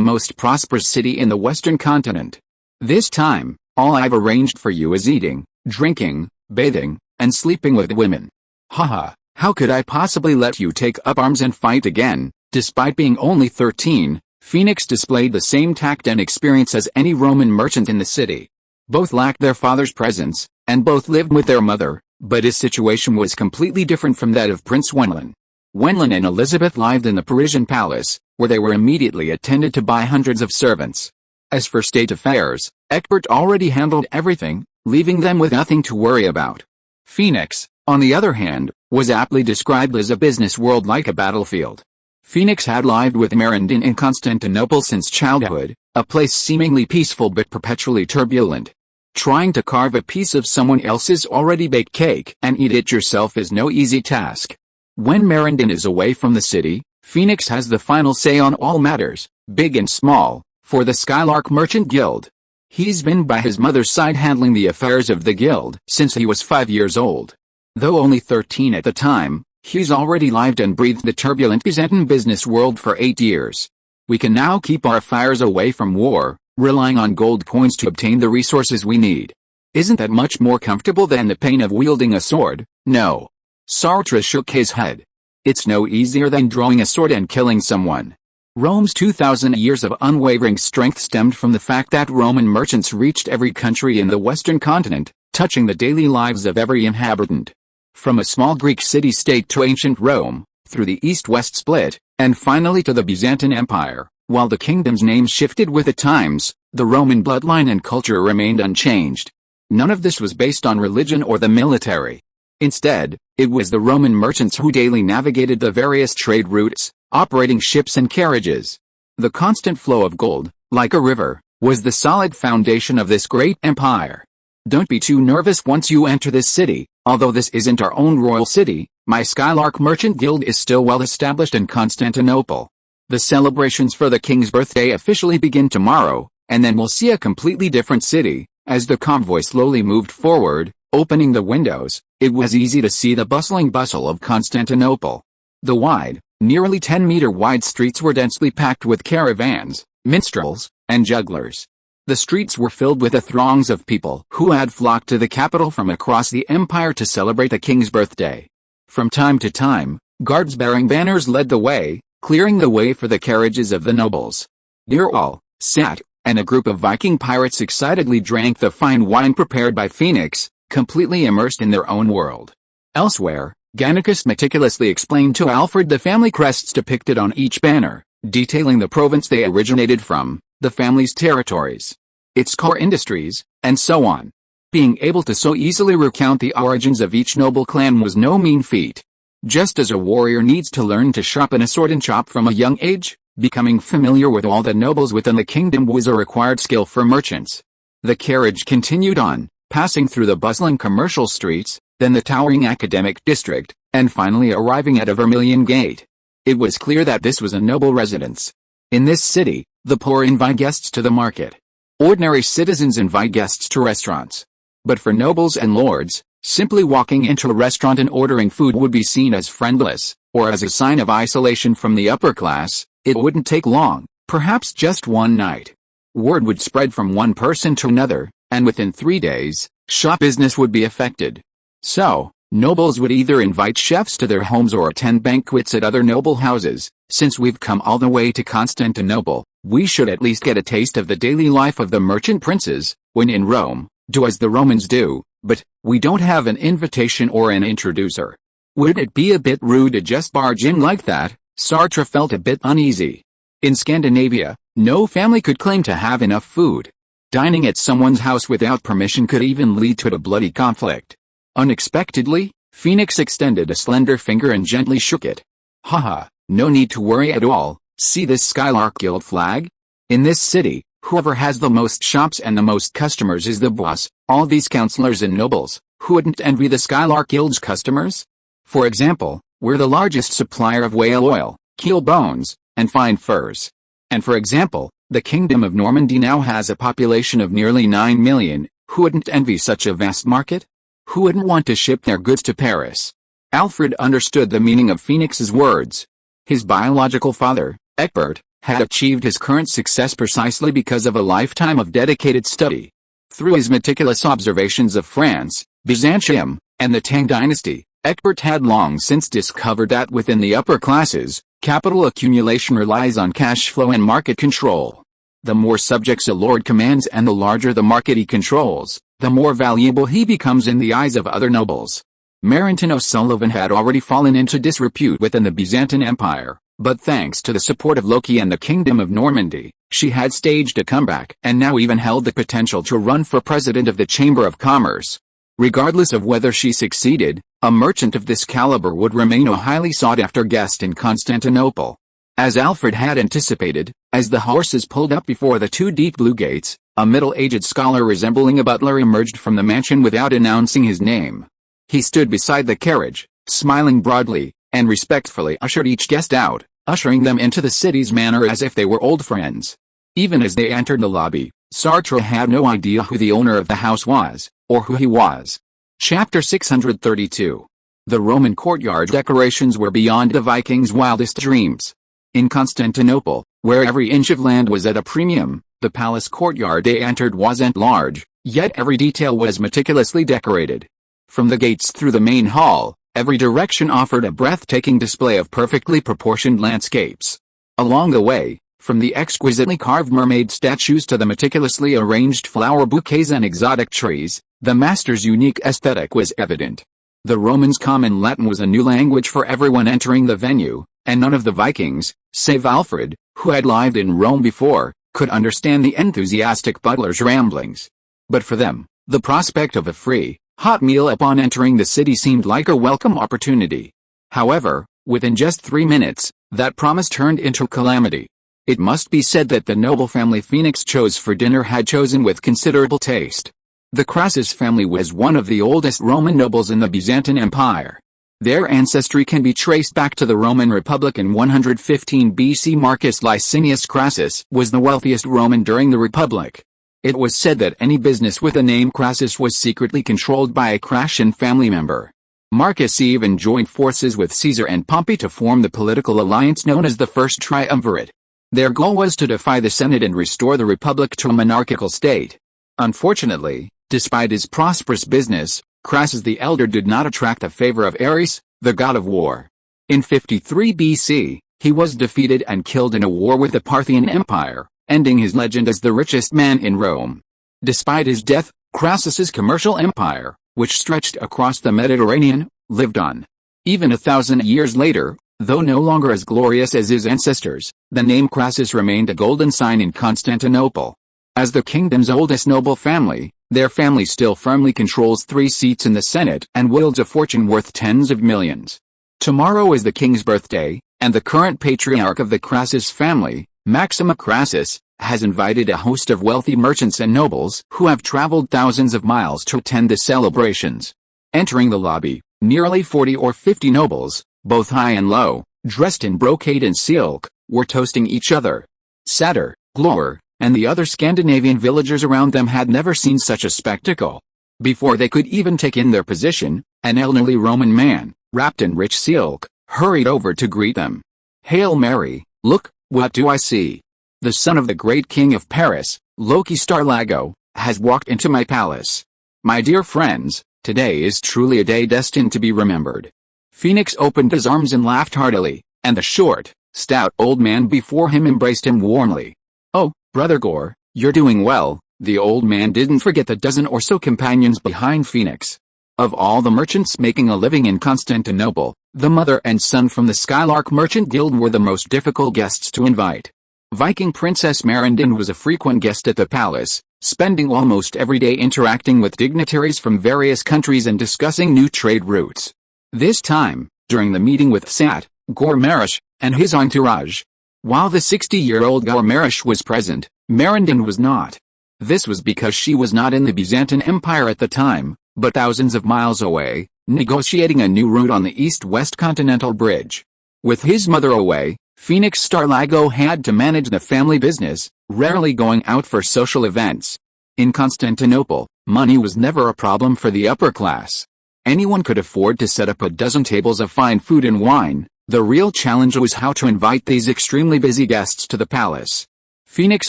Speaker 1: most prosperous city in the western continent. This time, all I've arranged for you is eating, drinking, bathing, and sleeping with women. Haha, how could I possibly let you take up arms and fight again? Despite being only 13, Phoenix displayed the same tact and experience as any Roman merchant in the city. Both lacked their father's presence, and both lived with their mother, but his situation was completely different from that of Prince Wenlin. Wenlin and Elizabeth lived in the Parisian palace, where they were immediately attended to by hundreds of servants. As for state affairs, Egbert already handled everything, leaving them with nothing to worry about. Phoenix, on the other hand, was aptly described as a business world like a battlefield. Phoenix had lived with Merindin in Constantinople since childhood, a place seemingly peaceful but perpetually turbulent. Trying to carve a piece of someone else's already baked cake and eat it yourself is no easy task. When Merindin is away from the city, Phoenix has the final say on all matters, big and small, for the Skylark Merchant Guild. He's been by his mother's side handling the affairs of the guild since he was 5 years old. Though only 13 at the time, he's already lived and breathed the turbulent Byzantine business world for 8 years. We can now keep our fires away from war, relying on gold coins to obtain the resources we need. Isn't that much more comfortable than the pain of wielding a sword? No. Sartre shook his head. It's no easier than drawing a sword and killing someone. Rome's 2,000 years of unwavering strength stemmed from the fact that Roman merchants reached every country in the western continent, touching the daily lives of every inhabitant. From a small Greek city-state to ancient Rome, through the east-west split, and finally to the Byzantine Empire, while the kingdom's names shifted with the times, the Roman bloodline and culture remained unchanged. None of this was based on religion or the military. Instead, it was the Roman merchants who daily navigated the various trade routes, operating ships and carriages. The constant flow of gold, like a river, was the solid foundation of this great empire. Don't be too nervous once you enter this city. Although this isn't our own royal city, my Skylark Merchant Guild is still well established in Constantinople. The celebrations for the king's birthday officially begin tomorrow, and then we'll see a completely different city. As the convoy slowly moved forward, opening the windows, it was easy to see the bustling bustle of Constantinople. The wide, nearly 10-meter wide streets were densely packed with caravans, minstrels, and jugglers. The streets were filled with the throngs of people who had flocked to the capital from across the empire to celebrate the king's birthday. From time to time, guards bearing banners led the way, clearing the way for the carriages of the nobles. Near all, sat, and a group of Viking pirates excitedly drank the fine wine prepared by Phoenix, completely immersed in their own world. Elsewhere, Gannicus meticulously explained to Alfred the family crests depicted on each banner, detailing the province they originated from, the family's territories, its core industries, and so on. Being able to so easily recount the origins of each noble clan was no mean feat. Just as a warrior needs to learn to sharpen a sword and chop from a young age, becoming familiar with all the nobles within the kingdom was a required skill for merchants. The carriage continued on, passing through the bustling commercial streets, then the towering academic district, and finally arriving at a Vermilion Gate. It was clear that this was a noble residence. In this city, the poor invite guests to the market. Ordinary citizens invite guests to restaurants. But for nobles and lords, simply walking into a restaurant and ordering food would be seen as friendless, or as a sign of isolation from the upper class. It wouldn't take long, perhaps just one night. Word would spread from one person to another, and within 3 days, shop business would be affected. So, nobles would either invite chefs to their homes or attend banquets at other noble houses. Since we've come all the way to Constantinople, we should at least get a taste of the daily life of the merchant princes. When in Rome, do as the Romans do, but we don't have an invitation or an introducer. Would it be a bit rude to just barge in like that? Sartre felt a bit uneasy. In Scandinavia, no family could claim to have enough food. Dining at someone's house without permission could even lead to a bloody conflict. Unexpectedly, Phoenix extended a slender finger and gently shook it. Haha, no need to worry at all. See this Skylark Guild flag? In this city, whoever has the most shops and the most customers is the boss. All these counselors and nobles, who wouldn't envy the Skylark Guild's customers? For example, we're the largest supplier of whale oil, keel bones, and fine furs. And for example, the Kingdom of Normandy now has a population of nearly 9 million. Who wouldn't envy such a vast market? Who wouldn't want to ship their goods to Paris? Alfred understood the meaning of Phoenix's words. His biological father, Egbert, had achieved his current success precisely because of a lifetime of dedicated study. Through his meticulous observations of France, Byzantium, and the Tang dynasty, Egbert had long since discovered that within the upper classes, capital accumulation relies on cash flow and market control. The more subjects a lord commands and the larger the market he controls, the more valuable he becomes in the eyes of other nobles. Marrington O'Sullivan had already fallen into disrepute within the Byzantine Empire, but thanks to the support of Loki and the Kingdom of Normandy, she had staged a comeback and now even held the potential to run for president of the Chamber of Commerce. Regardless of whether she succeeded, a merchant of this caliber would remain a highly sought-after guest in Constantinople. As Alfred had anticipated, as the horses pulled up before the 2 deep blue gates, a middle-aged scholar resembling a butler emerged from the mansion without announcing his name. He stood beside the carriage, smiling broadly, and respectfully ushered each guest out, ushering them into the city's manner as if they were old friends. Even as they entered the lobby, Sartre had no idea who the owner of the house was, or who he was. Chapter 632. The Roman courtyard decorations were beyond the Vikings' wildest dreams. In Constantinople, where every inch of land was at a premium, the palace courtyard they entered wasn't large, yet every detail was meticulously decorated. From the gates through the main hall, every direction offered a breathtaking display of perfectly proportioned landscapes. Along the way, from the exquisitely carved mermaid statues to the meticulously arranged flower bouquets and exotic trees, the master's unique aesthetic was evident. The Romans' common Latin was a new language for everyone entering the venue, and none of the Vikings, save Alfred, who had lived in Rome before, could understand the enthusiastic butler's ramblings. But for them, the prospect of a free, Hot meal upon entering the city seemed like a welcome opportunity. However, within just 3 minutes, that promise turned into calamity. It must be said that the noble family Phoenix chose for dinner had chosen with considerable taste. The Crassus family was one of the oldest Roman nobles in the Byzantine Empire. Their ancestry can be traced back to the Roman Republic in 115 BC. Marcus Licinius Crassus was the wealthiest Roman during the Republic. It was said that any business with the name Crassus was secretly controlled by a Crassan family member. Marcus even joined forces with Caesar and Pompey to form the political alliance known as the First Triumvirate. Their goal was to defy the Senate and restore the Republic to a monarchical state. Unfortunately, despite his prosperous business, Crassus the Elder did not attract the favor of Ares, the god of war. In 53 BC, he was defeated and killed in a war with the Parthian Empire, ending his legend as the richest man in Rome. Despite his death, Crassus's commercial empire, which stretched across the Mediterranean, lived on. Even 1,000 years later, though no longer as glorious as his ancestors, the name Crassus remained a golden sign in Constantinople. As the kingdom's oldest noble family, their family still firmly controls 3 seats in the Senate and wields a fortune worth tens of millions. Tomorrow is the king's birthday, and the current patriarch of the Crassus family, Maxima Crassus, has invited a host of wealthy merchants and nobles who have traveled thousands of miles to attend the celebrations. Entering the lobby, nearly 40 or 50 nobles, both high and low, dressed in brocade and silk, were toasting each other. Satyr, Glor, and the other Scandinavian villagers around them had never seen such a spectacle. Before they could even take in their position, an elderly Roman man, wrapped in rich silk, hurried over to greet them. "Hail Mary, look, what do I see? The son of the great king of Paris, Loki Starlago, has walked into my palace. My dear friends, today is truly a day destined to be remembered." Phoenix opened his arms and laughed heartily, and the short, stout old man before him embraced him warmly. "Oh, Brother Gore, you're doing well." The old man didn't forget the dozen or so companions behind Phoenix. Of all the merchants making a living in Constantinople, the mother and son from the Skylark Merchant Guild were the most difficult guests to invite. Viking Princess Marindin was a frequent guest at the palace, spending almost every day interacting with dignitaries from various countries and discussing new trade routes. This time, during the meeting with Sat, Gormarish, and his entourage, while the 60-year-old Gormarish was present, Marindin was not. This was because she was not in the Byzantine Empire at the time, but thousands of miles away, negotiating a new route on the east-west continental bridge. With his mother away, Phoenix Starlago had to manage the family business, rarely going out for social events. In Constantinople, money was never a problem for the upper class. Anyone could afford to set up a dozen tables of fine food and wine. The real challenge was how to invite these extremely busy guests to the palace. Phoenix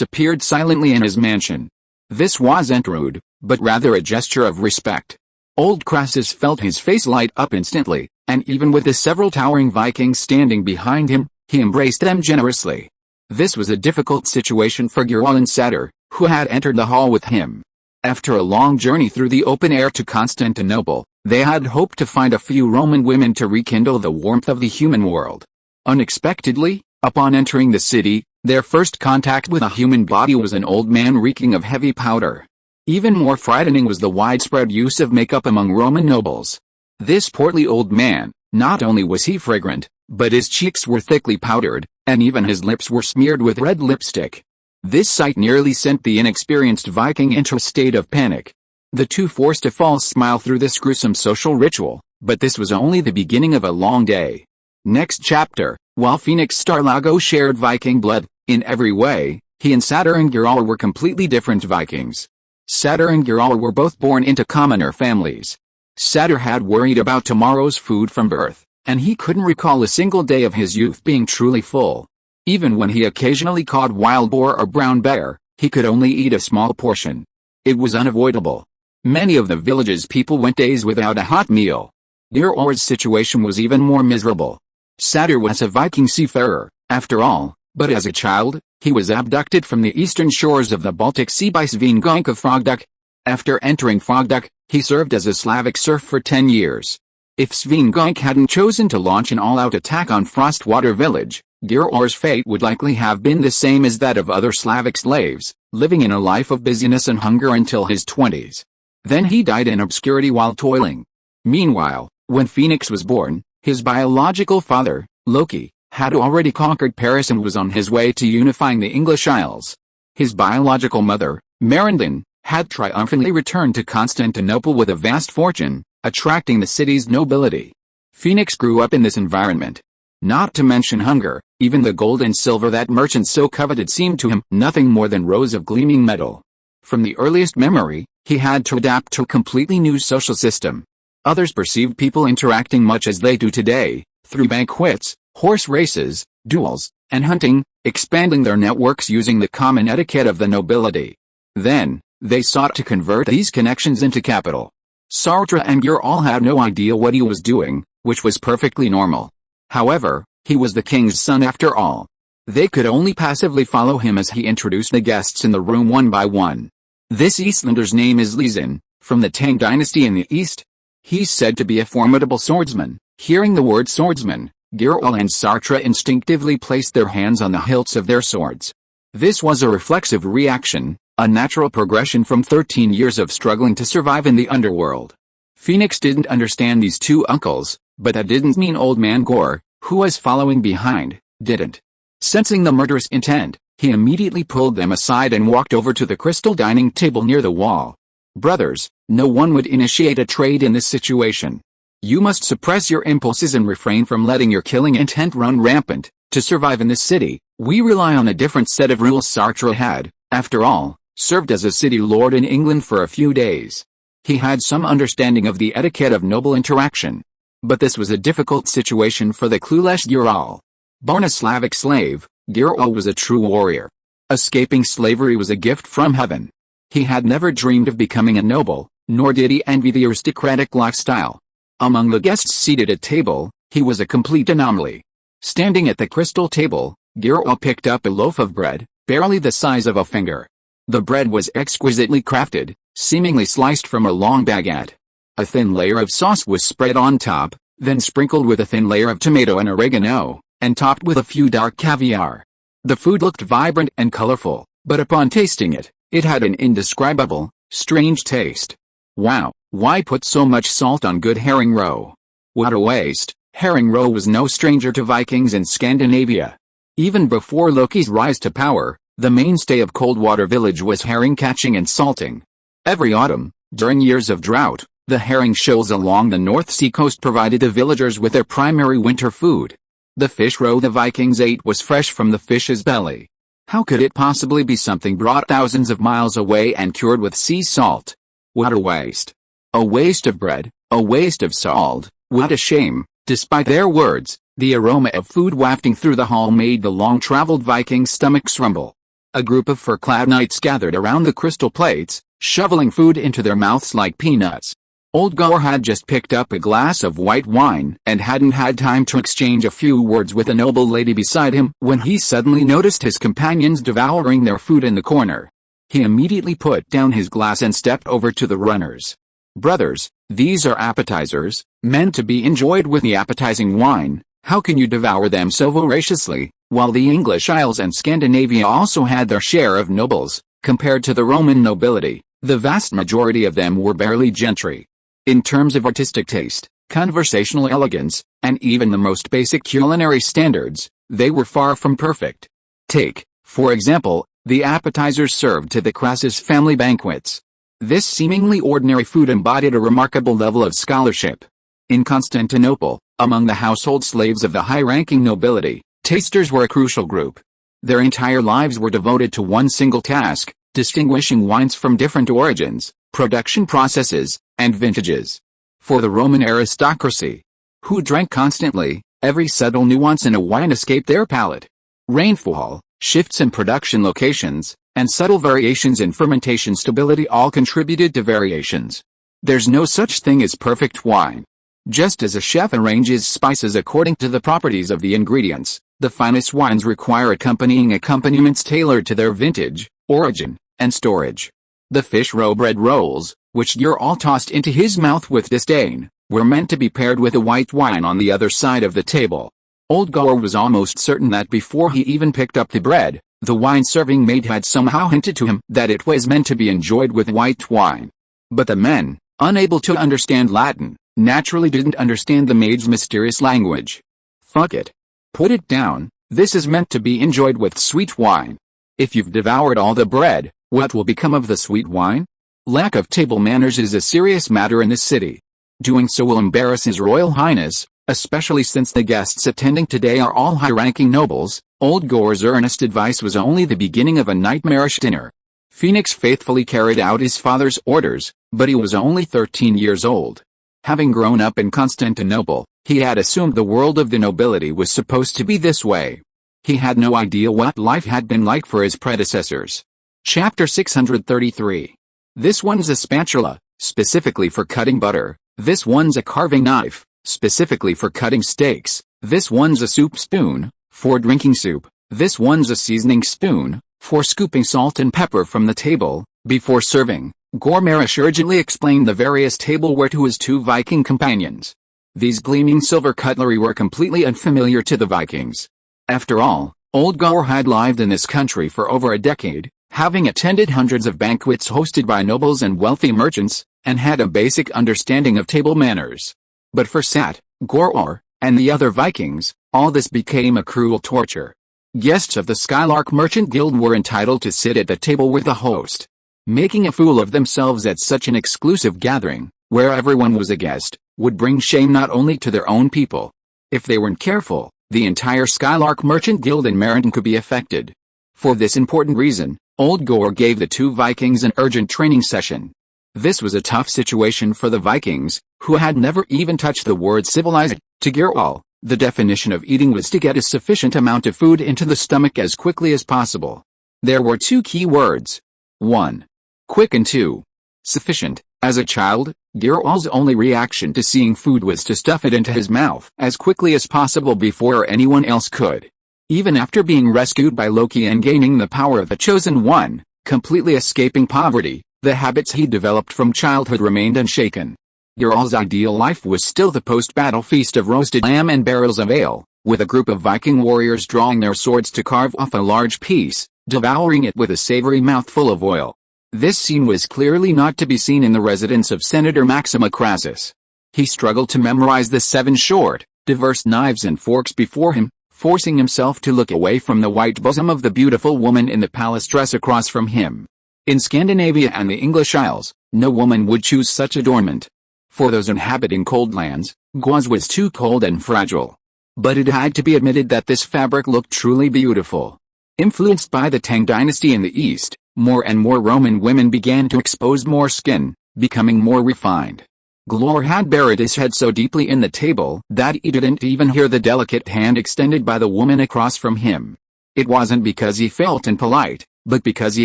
Speaker 1: appeared silently in his mansion. This wasn't rude, but rather a gesture of respect. Old Crassus felt his face light up instantly, and even with the several towering Vikings standing behind him, he embraced them generously. This was a difficult situation for Girol and Satyr, who had entered the hall with him. After a long journey through the open air to Constantinople, they had hoped to find a few Roman women to rekindle the warmth of the human world. Unexpectedly, upon entering the city, their first contact with a human body was an old man reeking of heavy powder. Even more frightening was the widespread use of makeup among Roman nobles. This portly old man, not only was he fragrant, but his cheeks were thickly powdered, and even his lips were smeared with red lipstick. This sight nearly sent the inexperienced Viking into a state of panic. The two forced a false smile through this gruesome social ritual, but this was only the beginning of a long day. Next chapter, while Phoenix Starlago shared Viking blood, in every way, he and Satyr and Girol were completely different Vikings. Satyr and Girol were both born into commoner families. Satyr had worried about tomorrow's food from birth, and he couldn't recall a single day of his youth being truly full. Even when he occasionally caught wild boar or brown bear, he could only eat a small portion. It was unavoidable. Many of the village's people went days without a hot meal. Girol's situation was even more miserable. Satyr was a Viking seafarer, after all, but as a child, he was abducted from the eastern shores of the Baltic Sea by Svingonk of Frogduck. After entering Frogduck, he served as a Slavic serf for 10 years. If Svingonk hadn't chosen to launch an all-out attack on Frostwater village, Girol's fate would likely have been the same as that of other Slavic slaves, living in a life of busyness and hunger until his 20s. Then he died in obscurity while toiling. Meanwhile, when Phoenix was born, his biological father, Loki, had already conquered Paris and was on his way to unifying the English Isles. His biological mother, Merindin, had triumphantly returned to Constantinople with a vast fortune, attracting the city's nobility. Phoenix grew up in this environment. Not to mention hunger, even the gold and silver that merchants so coveted seemed to him nothing more than rows of gleaming metal. From the earliest memory, he had to adapt to a completely new social system. Others perceived people interacting much as they do today, through banquets, horse races, duels, and hunting, expanding their networks using the common etiquette of the nobility. Then, they sought to convert these connections into capital. Sartre and Gere all had no idea what he was doing, which was perfectly normal. However, he was the king's son after all. They could only passively follow him as he introduced the guests in the room one by one. This Eastlander's name is Lizin, from the Tang dynasty in the east. He's said to be a formidable swordsman. Hearing the word swordsman, Gere and Sartre instinctively placed their hands on the hilts of their swords. This was a reflexive reaction, a natural progression from 13 years of struggling to survive in the underworld. Phoenix didn't understand these two uncles, but that didn't mean old man Gore, who was following behind, didn't. Sensing the murderous intent, he immediately pulled them aside and walked over to the crystal dining table near the wall. Brothers, no one would initiate a trade in this situation. You must suppress your impulses and refrain from letting your killing intent run rampant. To survive in this city, we rely on a different set of rules. Sartre had, after all, served as a city lord in England for a few days. He had some understanding of the etiquette of noble interaction. But this was a difficult situation for the clueless Gere. Born a Slavic slave, Gere was a true warrior. Escaping slavery was a gift from heaven. He had never dreamed of becoming a noble, nor did he envy the aristocratic lifestyle. Among the guests seated at table, he was a complete anomaly. Standing at the crystal table, Gere picked up a loaf of bread, barely the size of a finger. The bread was exquisitely crafted, seemingly sliced from a long baguette. A thin layer of sauce was spread on top, then sprinkled with a thin layer of tomato and oregano, and topped with a few dark caviar. The food looked vibrant and colorful, but upon tasting it, it had an indescribable, strange taste. Wow, why put so much salt on good herring roe? What a waste. Herring roe was no stranger to Vikings in Scandinavia. Even before Loki's rise to power, the mainstay of Coldwater Village was herring catching and salting. Every autumn, during years of drought, the herring shoals along the North Sea coast provided the villagers with their primary winter food. The fish roe the Vikings ate was fresh from the fish's belly. How could it possibly be something brought thousands of miles away and cured with sea salt? What a waste. A waste of bread, a waste of salt, what a shame. Despite their words, the aroma of food wafting through the hall made the long-traveled Viking stomachs rumble. A group of fur-clad knights gathered around the crystal plates, shoveling food into their mouths like peanuts. Old Gore had just picked up a glass of white wine and hadn't had time to exchange a few words with a noble lady beside him when he suddenly noticed his companions devouring their food in the corner. He immediately put down his glass and stepped over to the runners. Brothers, these are appetizers, meant to be enjoyed with the appetizing wine. How can you devour them so voraciously? While the English Isles and Scandinavia also had their share of nobles, compared to the Roman nobility, the vast majority of them were barely gentry. In terms of artistic taste, conversational elegance, and even the most basic culinary standards, they were far from perfect. Take, for example, the appetizers served to the Crassus family banquets. This seemingly ordinary food embodied a remarkable level of scholarship. In Constantinople, among the household slaves of the high-ranking nobility, tasters were a crucial group. Their entire lives were devoted to one single task, distinguishing wines from different origins, production processes, and vintages. For the Roman aristocracy, who drank constantly, every subtle nuance in a wine escaped their palate. Rainfall, shifts in production locations, and subtle variations in fermentation stability all contributed to variations. There's no such thing as perfect wine. Just as a chef arranges spices according to the properties of the ingredients, the finest wines require accompanying accompaniments tailored to their vintage, origin, and storage. The fish roe bread rolls, which Gere tossed into his mouth with disdain, were meant to be paired with a white wine on the other side of the table. Old Gore was almost certain that before he even picked up the bread, the wine-serving maid had somehow hinted to him that it was meant to be enjoyed with white wine. But the men, unable to understand Latin, naturally didn't understand the maid's mysterious language. Fuck it. Put it down, this is meant to be enjoyed with sweet wine. If you've devoured all the bread, what will become of the sweet wine? Lack of table manners is a serious matter in this city. Doing so will embarrass His Royal Highness, especially since the guests attending today are all high-ranking nobles. Old Gore's earnest advice was only the beginning of a nightmarish dinner. Phoenix faithfully carried out his father's orders, but he was only 13 years old. Having grown up in Constantinople, he had assumed the world of the nobility was supposed to be this way. He had no idea what life had been like for his predecessors. Chapter 633. This one's a spatula, specifically for cutting butter. This one's a carving knife, specifically for cutting steaks. This one's a soup spoon, for drinking soup. This one's a seasoning spoon, for scooping salt and pepper from the table. Before serving, Gormarish urgently explained the various tableware to his two Viking companions. These gleaming silver cutlery were completely unfamiliar to the Vikings. After all, Old Gore had lived in this country for over a decade, having attended hundreds of banquets hosted by nobles and wealthy merchants, and had a basic understanding of table manners. But for Sat, Gore, and the other Vikings, all this became a cruel torture. Guests of the Skylark Merchant Guild were entitled to sit at the table with the host. Making a fool of themselves at such an exclusive gathering, where everyone was a guest, would bring shame not only to their own people. If they weren't careful, the entire Skylark Merchant Guild in Meriton could be affected. For this important reason, Old Gore gave the two Vikings an urgent training session. This was a tough situation for the Vikings, who had never even touched the word civilized. To Geralt, the definition of eating was to get a sufficient amount of food into the stomach as quickly as possible. There were two key words. 1. Quick, and 2. Sufficient. As a child, Geralt's only reaction to seeing food was to stuff it into his mouth as quickly as possible before anyone else could. Even after being rescued by Loki and gaining the power of the Chosen One, completely escaping poverty, the habits he developed from childhood remained unshaken. Geralt's ideal life was still the post-battle feast of roasted lamb and barrels of ale, with a group of Viking warriors drawing their swords to carve off a large piece, devouring it with a savory mouthful of oil. This scene was clearly not to be seen in the residence of Senator Maxima Crassus. He struggled to memorize the 7 short, diverse knives and forks before him, forcing himself to look away from the white bosom of the beautiful woman in the palace dress across from him. In Scandinavia and the English Isles, no woman would choose such adornment. For those inhabiting cold lands, gauze was too cold and fragile. But it had to be admitted that this fabric looked truly beautiful. Influenced by the Tang dynasty in the East, more and more Roman women began to expose more skin, becoming more refined. Glor had buried his head so deeply in the table that he didn't even hear the delicate hand extended by the woman across from him. It wasn't because he felt impolite, but because he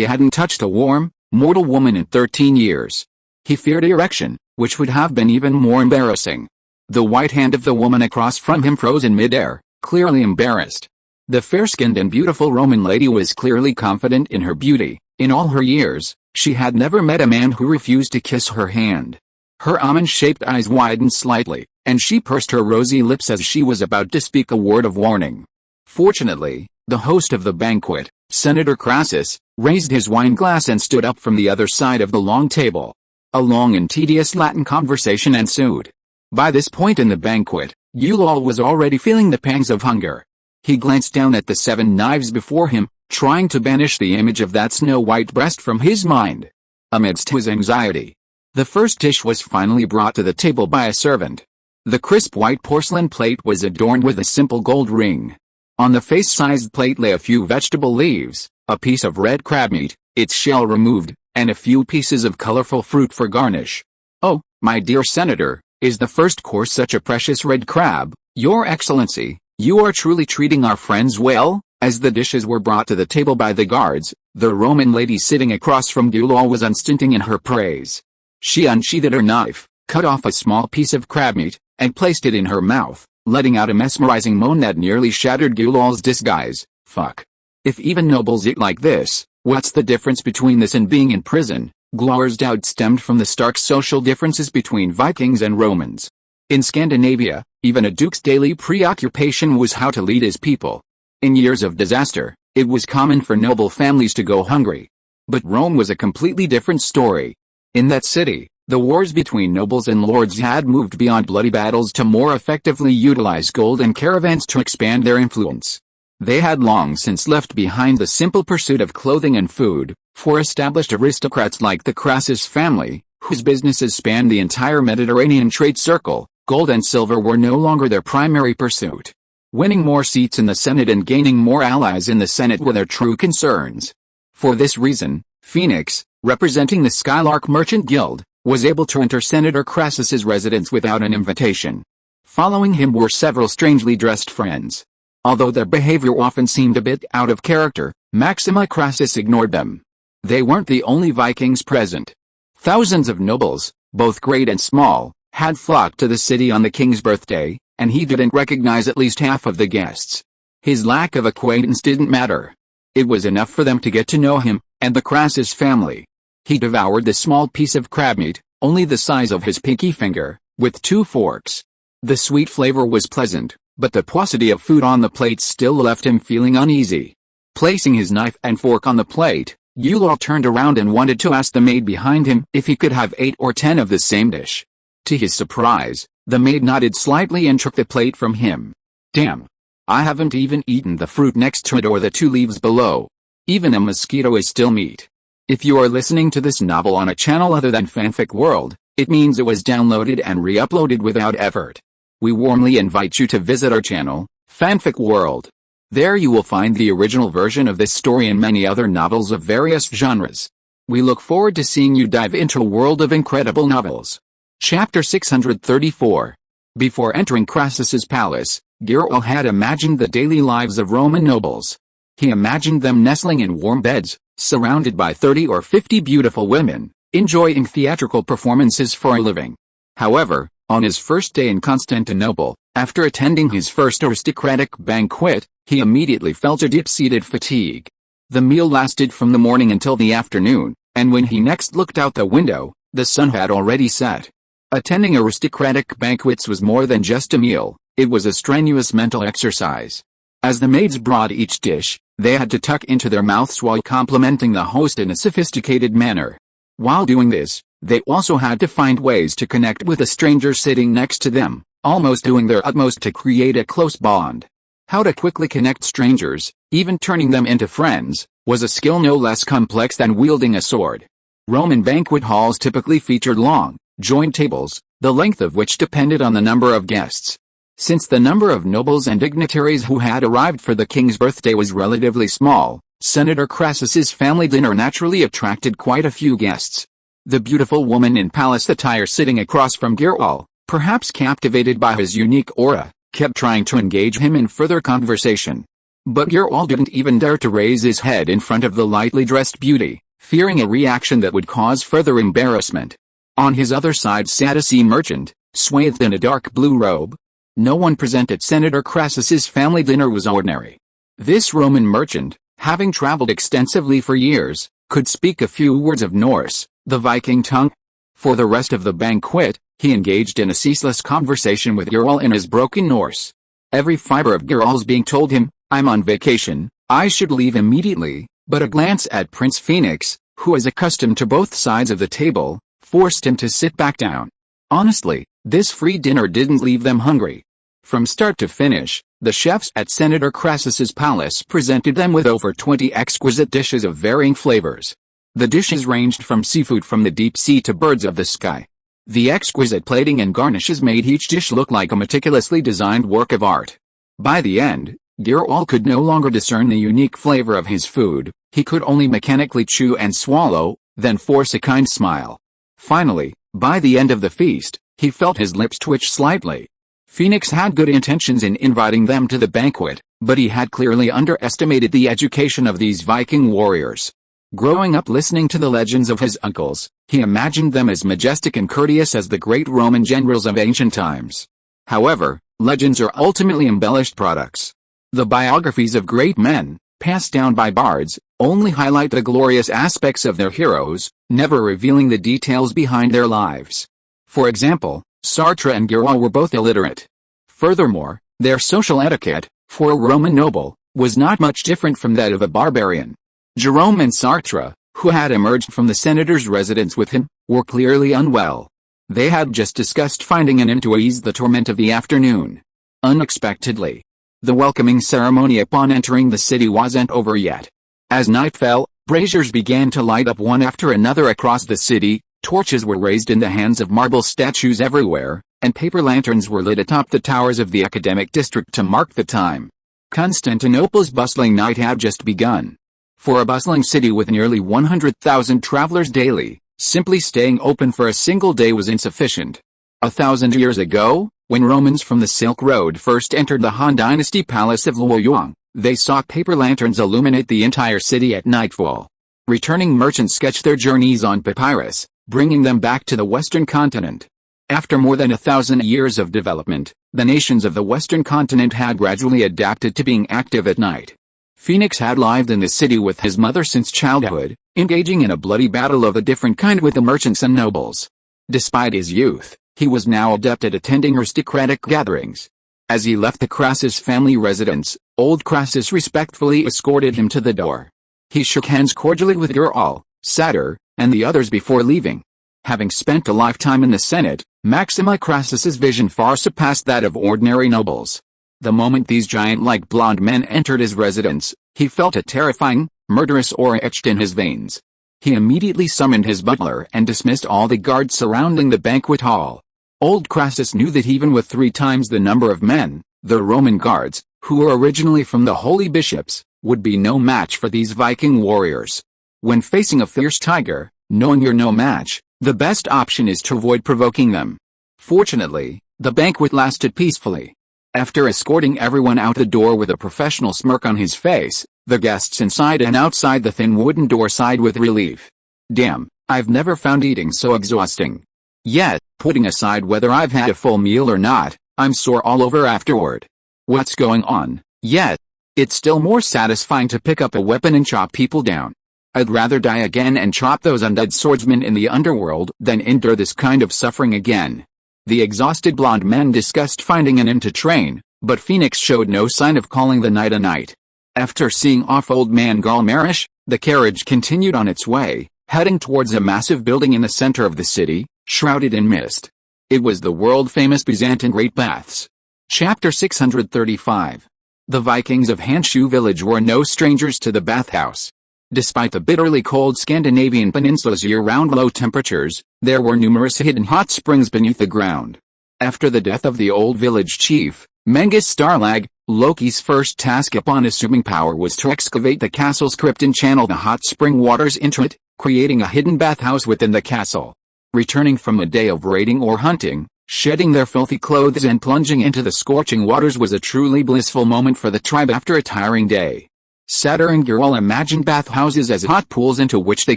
Speaker 1: hadn't touched a warm, mortal woman in 13 years. He feared erection, which would have been even more embarrassing. The white hand of the woman across from him froze in midair, clearly embarrassed. The fair-skinned and beautiful Roman lady was clearly confident in her beauty. In all her years, she had never met a man who refused to kiss her hand. Her almond-shaped eyes widened slightly, and she pursed her rosy lips as she was about to speak a word of warning. Fortunately, the host of the banquet, Senator Crassus, raised his wine glass and stood up from the other side of the long table. A long and tedious Latin conversation ensued. By this point in the banquet, Eulal was already feeling the pangs of hunger. He glanced down at the 7 knives before him, trying to banish the image of that snow-white breast from his mind. Amidst his anxiety, the first dish was finally brought to the table by a servant. The crisp white porcelain plate was adorned with a simple gold ring. On the face-sized plate lay a few vegetable leaves, a piece of red crab meat, its shell removed, and a few pieces of colorful fruit for garnish. "Oh, my dear Senator, is the first course such a precious red crab? Your Excellency, you are truly treating our friends well." As the dishes were brought to the table by the guards, the Roman lady sitting across from Eulal was unstinting in her praise. She unsheathed her knife, cut off a small piece of crab meat, and placed it in her mouth, letting out a mesmerizing moan that nearly shattered Eulal's disguise. Fuck. If even nobles eat like this, what's the difference between this and being in prison? Glor's doubt stemmed from the stark social differences between Vikings and Romans. In Scandinavia, even a duke's daily preoccupation was how to lead his people. In years of disaster, it was common for noble families to go hungry. But Rome was a completely different story. In that city, The wars between nobles and lords had moved beyond bloody battles to more effectively utilize gold and caravans to expand their influence. They had long since left behind the simple pursuit of clothing and food, for established aristocrats like the Crassus family, whose businesses spanned the entire Mediterranean trade circle. Gold and silver were no longer their primary pursuit. Winning more seats in the Senate and gaining more allies in the Senate were their true concerns. For this reason, Phoenix, representing the Skylark Merchant Guild, was able to enter Senator Crassus's residence without an invitation. Following him were several strangely dressed friends. Although their behavior often seemed a bit out of character, Maxima Crassus ignored them. They weren't the only Vikings present. Thousands of nobles, both great and small, had flocked to the city on the king's birthday, and he didn't recognize at least half of the guests. His lack of acquaintance didn't matter. It was enough for them to get to know him, and the Crassus family. He devoured the small piece of crab meat, only the size of his pinky finger, with 2 forks. The sweet flavor was pleasant, but the paucity of food on the plate still left him feeling uneasy. Placing his knife and fork on the plate, Eulal turned around and wanted to ask the maid behind him if he could have 8 or 10 of the same dish. To his surprise, the maid nodded slightly and took the plate from him. Damn. I haven't even eaten the fruit next to it or the 2 leaves below. Even a mosquito is still meat. If you are listening to this novel on a channel other than Fanfic World, it means it was downloaded and re-uploaded without effort. We warmly invite you to visit our channel, Fanfic World. There you will find the original version of this story and many other novels of various genres. We look forward to seeing you dive into a world of incredible novels. Chapter 634. Before entering Crassus's palace, Girol had imagined the daily lives of Roman nobles. He imagined them nestling in warm beds, surrounded by 30 or 50 beautiful women, enjoying theatrical performances for a living. However, on his first day in Constantinople, after attending his first aristocratic banquet, he immediately felt a deep-seated fatigue. The meal lasted from the morning until the afternoon, and when he next looked out the window, the sun had already set. Attending aristocratic banquets was more than just a meal, it was a strenuous mental exercise. As the maids brought each dish, they had to tuck into their mouths while complimenting the host in a sophisticated manner. While doing this, they also had to find ways to connect with a stranger sitting next to them, almost doing their utmost to create a close bond. How to quickly connect strangers, even turning them into friends, was a skill no less complex than wielding a sword. Roman banquet halls typically featured long, joined tables, the length of which depended on the number of guests. Since the number of nobles and dignitaries who had arrived for the king's birthday was relatively small, Senator Crassus's family dinner naturally attracted quite a few guests. The beautiful woman in palace attire sitting across from Girol, perhaps captivated by his unique aura, kept trying to engage him in further conversation. But Girol didn't even dare to raise his head in front of the lightly dressed beauty, fearing a reaction that would cause further embarrassment. On his other side sat a sea merchant, swathed in a dark blue robe. No one present at Senator Crassus's family dinner was ordinary. This Roman merchant, having traveled extensively for years, could speak a few words of Norse, the Viking tongue. For the rest of the banquet, he engaged in a ceaseless conversation with Girol in his broken Norse. Every fiber of Girol's being told him, "I'm on vacation, I should leave immediately," but a glance at Prince Phoenix, who was accustomed to both sides of the table, forced him to sit back down. Honestly, this free dinner didn't leave them hungry. From start to finish, the chefs at Senator Crassus's palace presented them with over 20 exquisite dishes of varying flavors. The dishes ranged from seafood from the deep sea to birds of the sky. The exquisite plating and garnishes made each dish look like a meticulously designed work of art. By the end, Girol could no longer discern the unique flavor of his food, he could only mechanically chew and swallow, then force a kind smile. Finally, by the end of the feast, he felt his lips twitch slightly. Phoenix had good intentions in inviting them to the banquet, but he had clearly underestimated the education of these Viking warriors. Growing up listening to the legends of his uncles, he imagined them as majestic and courteous as the great Roman generals of ancient times. However, legends are ultimately embellished products. The biographies of great men, passed down by bards, only highlight the glorious aspects of their heroes, never revealing the details behind their lives. For example, Sartre and Girol were both illiterate. Furthermore, their social etiquette, for a Roman noble, was not much different from that of a barbarian. Jerome and Sartre, who had emerged from the senator's residence with him, were clearly unwell. They had just discussed finding an inn to ease the torment of the afternoon. Unexpectedly, the welcoming ceremony upon entering the city wasn't over yet. As night fell, braziers began to light up one after another across the city, torches were raised in the hands of marble statues everywhere, and paper lanterns were lit atop the towers of the academic district to mark the time. Constantinople's bustling night had just begun. For a bustling city with nearly 100,000 travelers daily, simply staying open for a single day was insufficient. 1,000 years ago, when Romans from the Silk Road first entered the Han Dynasty Palace of Luoyang, they saw paper lanterns illuminate the entire city at nightfall. Returning merchants sketched their journeys on papyrus, bringing them back to the Western continent. After more than 1,000 years of development, the nations of the Western continent had gradually adapted to being active at night. Phoenix had lived in the city with his mother since childhood, engaging in a bloody battle of a different kind with the merchants and nobles. Despite his youth, he was now adept at attending aristocratic gatherings. As he left the Crassus family residence, old Crassus respectfully escorted him to the door. He shook hands cordially with Ural, Satyr, and the others before leaving. Having spent a lifetime in the Senate, Maxima Crassus's vision far surpassed that of ordinary nobles. The moment these giant-like blonde men entered his residence, he felt a terrifying, murderous aura etched in his veins. He immediately summoned his butler and dismissed all the guards surrounding the banquet hall. Old Crassus knew that even with 3 times the number of men, the Roman guards, who were originally from the holy bishops, would be no match for these Viking warriors. When facing a fierce tiger, knowing you're no match, the best option is to avoid provoking them. Fortunately, the banquet lasted peacefully. After escorting everyone out the door with a professional smirk on his face, the guests inside and outside the thin wooden door sighed with relief. Damn, I've never found eating so exhausting. Yet, putting aside whether I've had a full meal or not, I'm sore all over afterward. What's going on? Yet, it's still more satisfying to pick up a weapon and chop people down. I'd rather die again and chop those undead swordsmen in the underworld than endure this kind of suffering again. The exhausted blonde men discussed finding an inn to train, but Phoenix showed no sign of calling the night a night. After seeing off old man Galmarish, the carriage continued on its way, heading towards a massive building in the center of the city, shrouded in mist. It was the world-famous Byzantine Great Baths. Chapter 635. The Vikings of Hanshu village were no strangers to the bathhouse. Despite the bitterly cold Scandinavian peninsula's year-round low temperatures, there were numerous hidden hot springs beneath the ground. After the death of the old village chief, Mengus Starlag, Loki's first task upon assuming power was to excavate the castle's crypt and channel the hot spring waters into it, creating a hidden bathhouse within the castle. Returning from a day of raiding or hunting, shedding their filthy clothes and plunging into the scorching waters was a truly blissful moment for the tribe after a tiring day. Satyr and Ural imagined bathhouses as hot pools into which they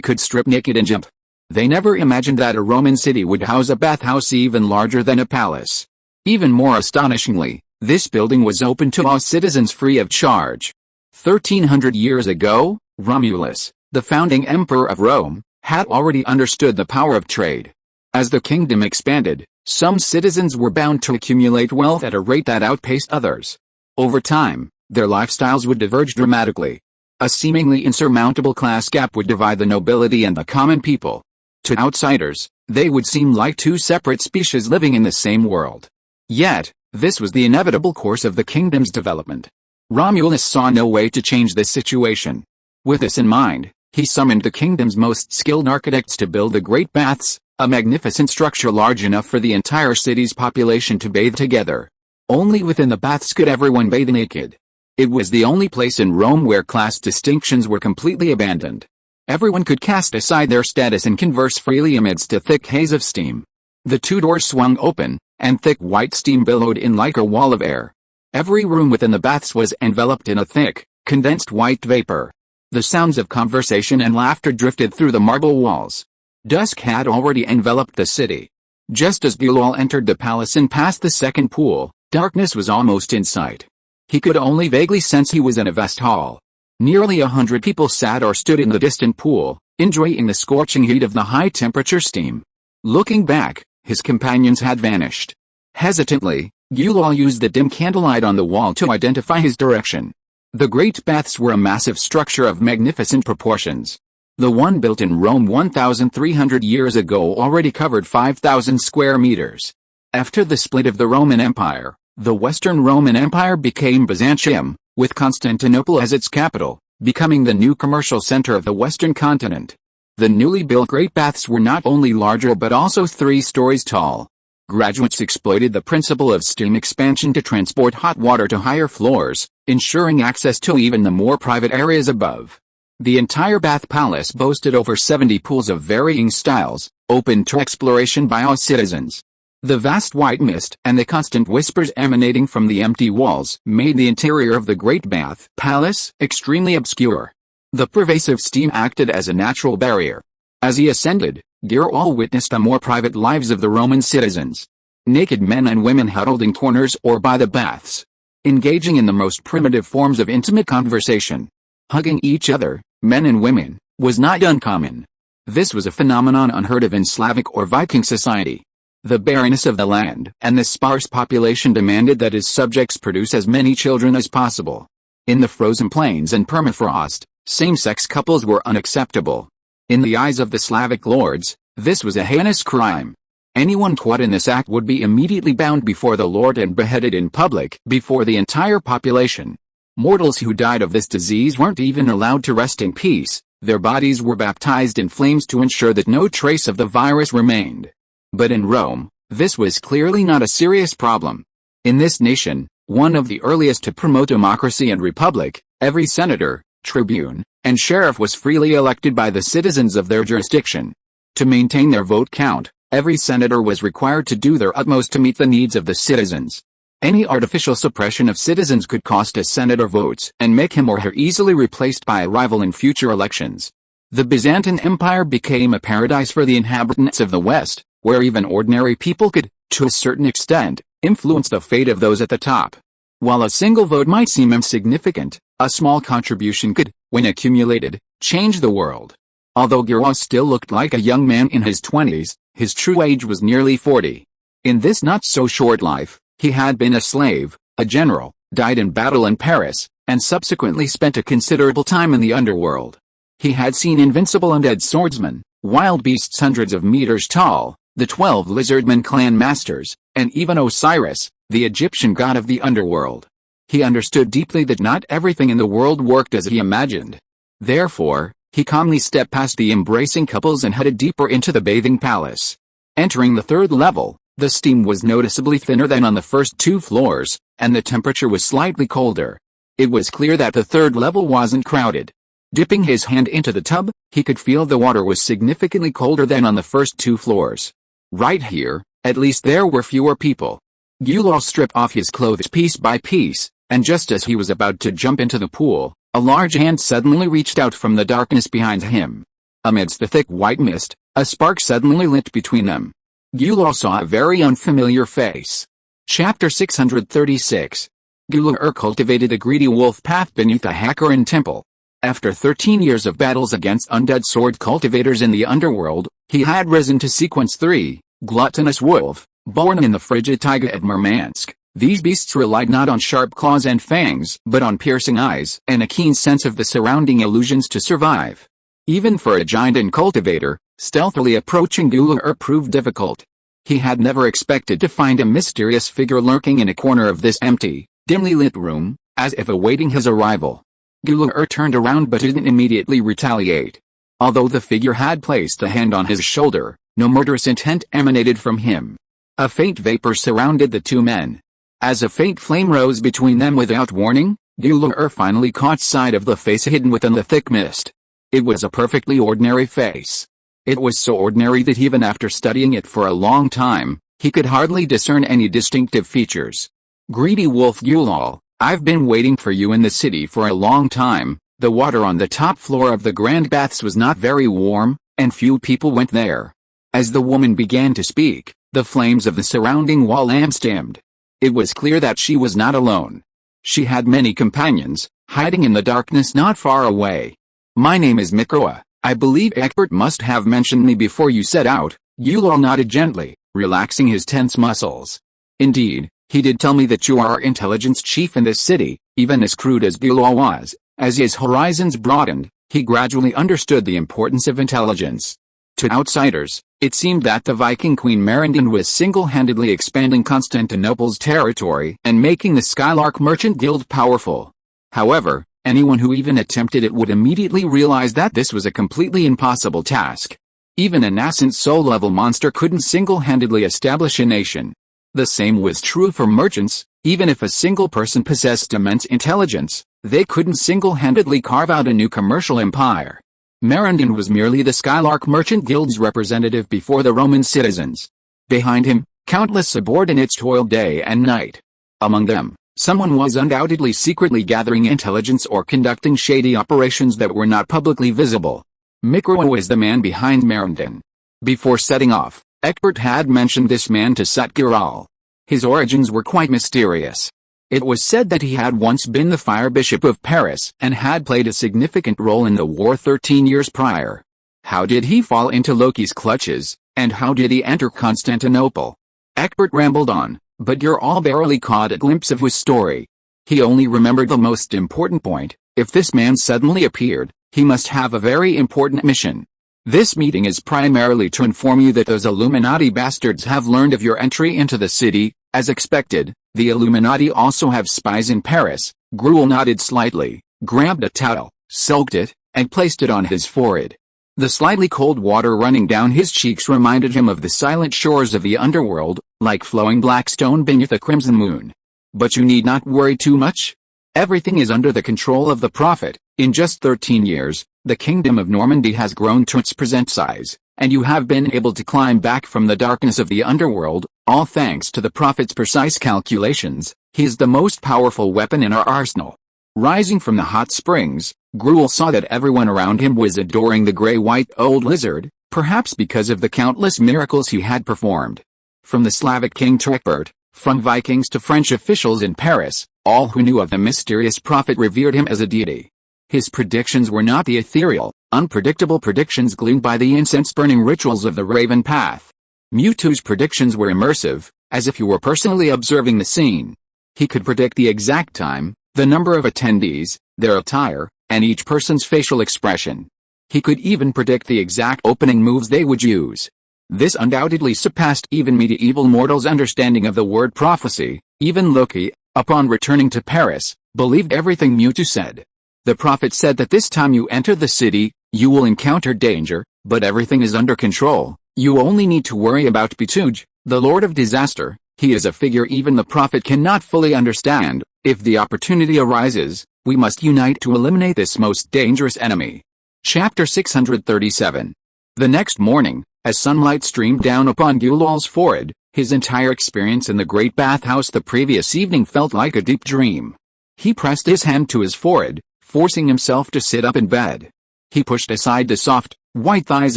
Speaker 1: could strip naked and jump. They never imagined that a Roman city would house a bathhouse even larger than a palace. Even more astonishingly, this building was open to all citizens free of charge. 1300 years ago, Romulus, the founding emperor of Rome, had already understood the power of trade. As the kingdom expanded, some citizens were bound to accumulate wealth at a rate that outpaced others. Over time, their lifestyles would diverge dramatically. A seemingly insurmountable class gap would divide the nobility and the common people. To outsiders, they would seem like 2 separate species living in the same world. Yet, this was the inevitable course of the kingdom's development. Romulus saw no way to change this situation. With this in mind, he summoned the kingdom's most skilled architects to build the Great Baths, a magnificent structure large enough for the entire city's population to bathe together. Only within the baths could everyone bathe naked. It was the only place in Rome where class distinctions were completely abandoned. Everyone could cast aside their status and converse freely amidst a thick haze of steam. The 2 doors swung open, and thick white steam billowed in like a wall of air. Every room within the baths was enveloped in a thick, condensed white vapor. The sounds of conversation and laughter drifted through the marble walls. Dusk had already enveloped the city. Just as Gulal entered the palace and passed the second pool, darkness was almost in sight. He could only vaguely sense he was in a vast hall. Nearly 100 people sat or stood in the distant pool, enjoying the scorching heat of the high-temperature steam. Looking back, his companions had vanished. Hesitantly, Gulal used the dim candlelight on the wall to identify his direction. The Great Baths were a massive structure of magnificent proportions. The one built in Rome 1,300 years ago already covered 5,000 square meters. After the split of the Roman Empire, the Western Roman Empire became Byzantium, with Constantinople as its capital, becoming the new commercial center of the Western continent. The newly built great baths were not only larger but also 3 stories tall. Graduates exploited the principle of steam expansion to transport hot water to higher floors, ensuring access to even the more private areas above. The entire bath palace boasted over 70 pools of varying styles, open to exploration by all citizens. The vast white mist and the constant whispers emanating from the empty walls made the interior of the great bath palace extremely obscure. The pervasive steam acted as a natural barrier. As he ascended, Girol witnessed the more private lives of the Roman citizens. Naked men and women huddled in corners or by the baths, engaging in the most primitive forms of intimate conversation. Hugging each other, men and women, was not uncommon. This was a phenomenon unheard of in Slavic or Viking society. The barrenness of the land and the sparse population demanded that its subjects produce as many children as possible. In the frozen plains and permafrost, same-sex couples were unacceptable. In the eyes of the Slavic lords, this was a heinous crime. Anyone caught in this act would be immediately bound before the Lord and beheaded in public before the entire population. Mortals who died of this disease weren't even allowed to rest in peace. Their bodies were baptized in flames to ensure that no trace of the virus remained. But in Rome, this was clearly not a serious problem. In this nation, one of the earliest to promote democracy and republic, every senator, tribune, and sheriff was freely elected by the citizens of their jurisdiction. To maintain their vote count, every senator was required to do their utmost to meet the needs of the citizens. Any artificial suppression of citizens could cost a senator votes and make him or her easily replaced by a rival in future elections. The Byzantine Empire became a paradise for the inhabitants of the West, where even ordinary people could, to a certain extent, influence the fate of those at the top. While a single vote might seem insignificant, a small contribution could, when accumulated, change the world. Although Girol still looked like a young man in his 20s, his true age was nearly 40. In this not-so-short life, he had been a slave, a general, died in battle in Paris, and subsequently spent a considerable time in the underworld. He had seen invincible undead swordsmen, wild beasts hundreds of meters tall, the 12 lizardmen clan masters, and even Osiris, the Egyptian god of the underworld. He understood deeply that not everything in the world worked as he imagined. Therefore, he calmly stepped past the embracing couples and headed deeper into the bathing palace. Entering the 3rd level, the steam was noticeably thinner than on the first 2 floors, and the temperature was slightly colder. It was clear that the 3rd level wasn't crowded. Dipping his hand into the tub, he could feel the water was significantly colder than on the first 2 floors. Right here, at least there were fewer people. Girol stripped off his clothes piece by piece, and just as he was about to jump into the pool, a large hand suddenly reached out from the darkness behind him. Amidst the thick white mist, a spark suddenly lit between them. Girol saw a very unfamiliar face. Chapter 636. Girol cultivated a greedy wolf path beneath a Hacharan temple. After 13 years of battles against undead sword cultivators in the underworld, he had risen to sequence 3, gluttonous wolf, born in the frigid taiga of Murmansk. These beasts relied not on sharp claws and fangs, but on piercing eyes and a keen sense of the surrounding illusions to survive. Even for a giant and cultivator, stealthily approaching Girol proved difficult. He had never expected to find a mysterious figure lurking in a corner of this empty, dimly lit room, as if awaiting his arrival. Girol turned around but didn't immediately retaliate. Although the figure had placed a hand on his shoulder, no murderous intent emanated from him. A faint vapor surrounded the 2 men. As a faint flame rose between them without warning, Girol finally caught sight of the face hidden within the thick mist. It was a perfectly ordinary face. It was so ordinary that even after studying it for a long time, he could hardly discern any distinctive features. Greedy wolf Girol, I've been waiting for you in the city for a long time. The water on the top floor of the grand baths was not very warm, and few people went there. As the woman began to speak, the flames of the surrounding wall lamps dimmed. It was clear that she was not alone. She had many companions, hiding in the darkness not far away. My name is Mikoa. I believe Egbert must have mentioned me before you set out. Girol nodded gently, relaxing his tense muscles. Indeed, he did tell me that you are our intelligence chief in this city. Even as crude as Girol was, as his horizons broadened, He gradually understood the importance of intelligence. To outsiders, it seemed that the Viking Queen Merindin was single-handedly expanding Constantinople's territory and making the Skylark Merchant Guild powerful. However, anyone who even attempted it would immediately realize that this was a completely impossible task. Even a nascent soul-level monster couldn't single-handedly establish a nation. The same was true for merchants. Even if a single person possessed immense intelligence, they couldn't single-handedly carve out a new commercial empire. Merindin was merely the Skylark Merchant Guild's representative before the Roman citizens. Behind him, countless subordinates toiled day and night. Among them, someone was undoubtedly secretly gathering intelligence or conducting shady operations that were not publicly visible. Mikro was the man behind Merindin. Before setting off, Egbert had mentioned this man to Satgiral. His origins were quite mysterious. It was said that he had once been the Fire Bishop of Paris and had played a significant role in the war 13 years prior. How did he fall into Loki's clutches, and how did he enter Constantinople? Egbert rambled on, but Geralt barely caught a glimpse of his story. He only remembered the most important point: if this man suddenly appeared, he must have a very important mission. This meeting is primarily to inform you that those Illuminati bastards have learned of your entry into the city. As expected, the Illuminati also have spies in Paris. Gruel nodded slightly, grabbed a towel, soaked it, and placed it on his forehead. The slightly cold water running down his cheeks reminded him of the silent shores of the underworld, like flowing black stone beneath a crimson moon. But you need not worry too much. Everything is under the control of the Prophet. In just 13 years, the kingdom of Normandy has grown to its present size, and you have been able to climb back from the darkness of the underworld, all thanks to the Prophet's precise calculations. He is the most powerful weapon in our arsenal. Rising from the hot springs, Gruel saw that everyone around him was adoring the gray-white old lizard, perhaps because of the countless miracles he had performed. From the Slavic king to Egbert, from Vikings to French officials in Paris, all who knew of the mysterious Prophet revered him as a deity. His predictions were not the ethereal, unpredictable predictions gleaned by the incense-burning rituals of the Raven Path. Mewtwo's predictions were immersive, as if you were personally observing the scene. He could predict the exact time, the number of attendees, their attire, and each person's facial expression. He could even predict the exact opening moves they would use. This undoubtedly surpassed even medieval mortals' understanding of the word prophecy. Even Loki, upon returning to Paris, believed everything Mewtwo said. The Prophet said that this time you enter the city, you will encounter danger, but everything is under control. You only need to worry about Pituj, the Lord of Disaster. He is a figure even the Prophet cannot fully understand. If the opportunity arises, we must unite to eliminate this most dangerous enemy. Chapter 637. The next morning, as sunlight streamed down upon Gulal's forehead, his entire experience in the great bathhouse the previous evening felt like a deep dream. He pressed his hand to his forehead, forcing himself to sit up in bed. He pushed aside the soft, white thighs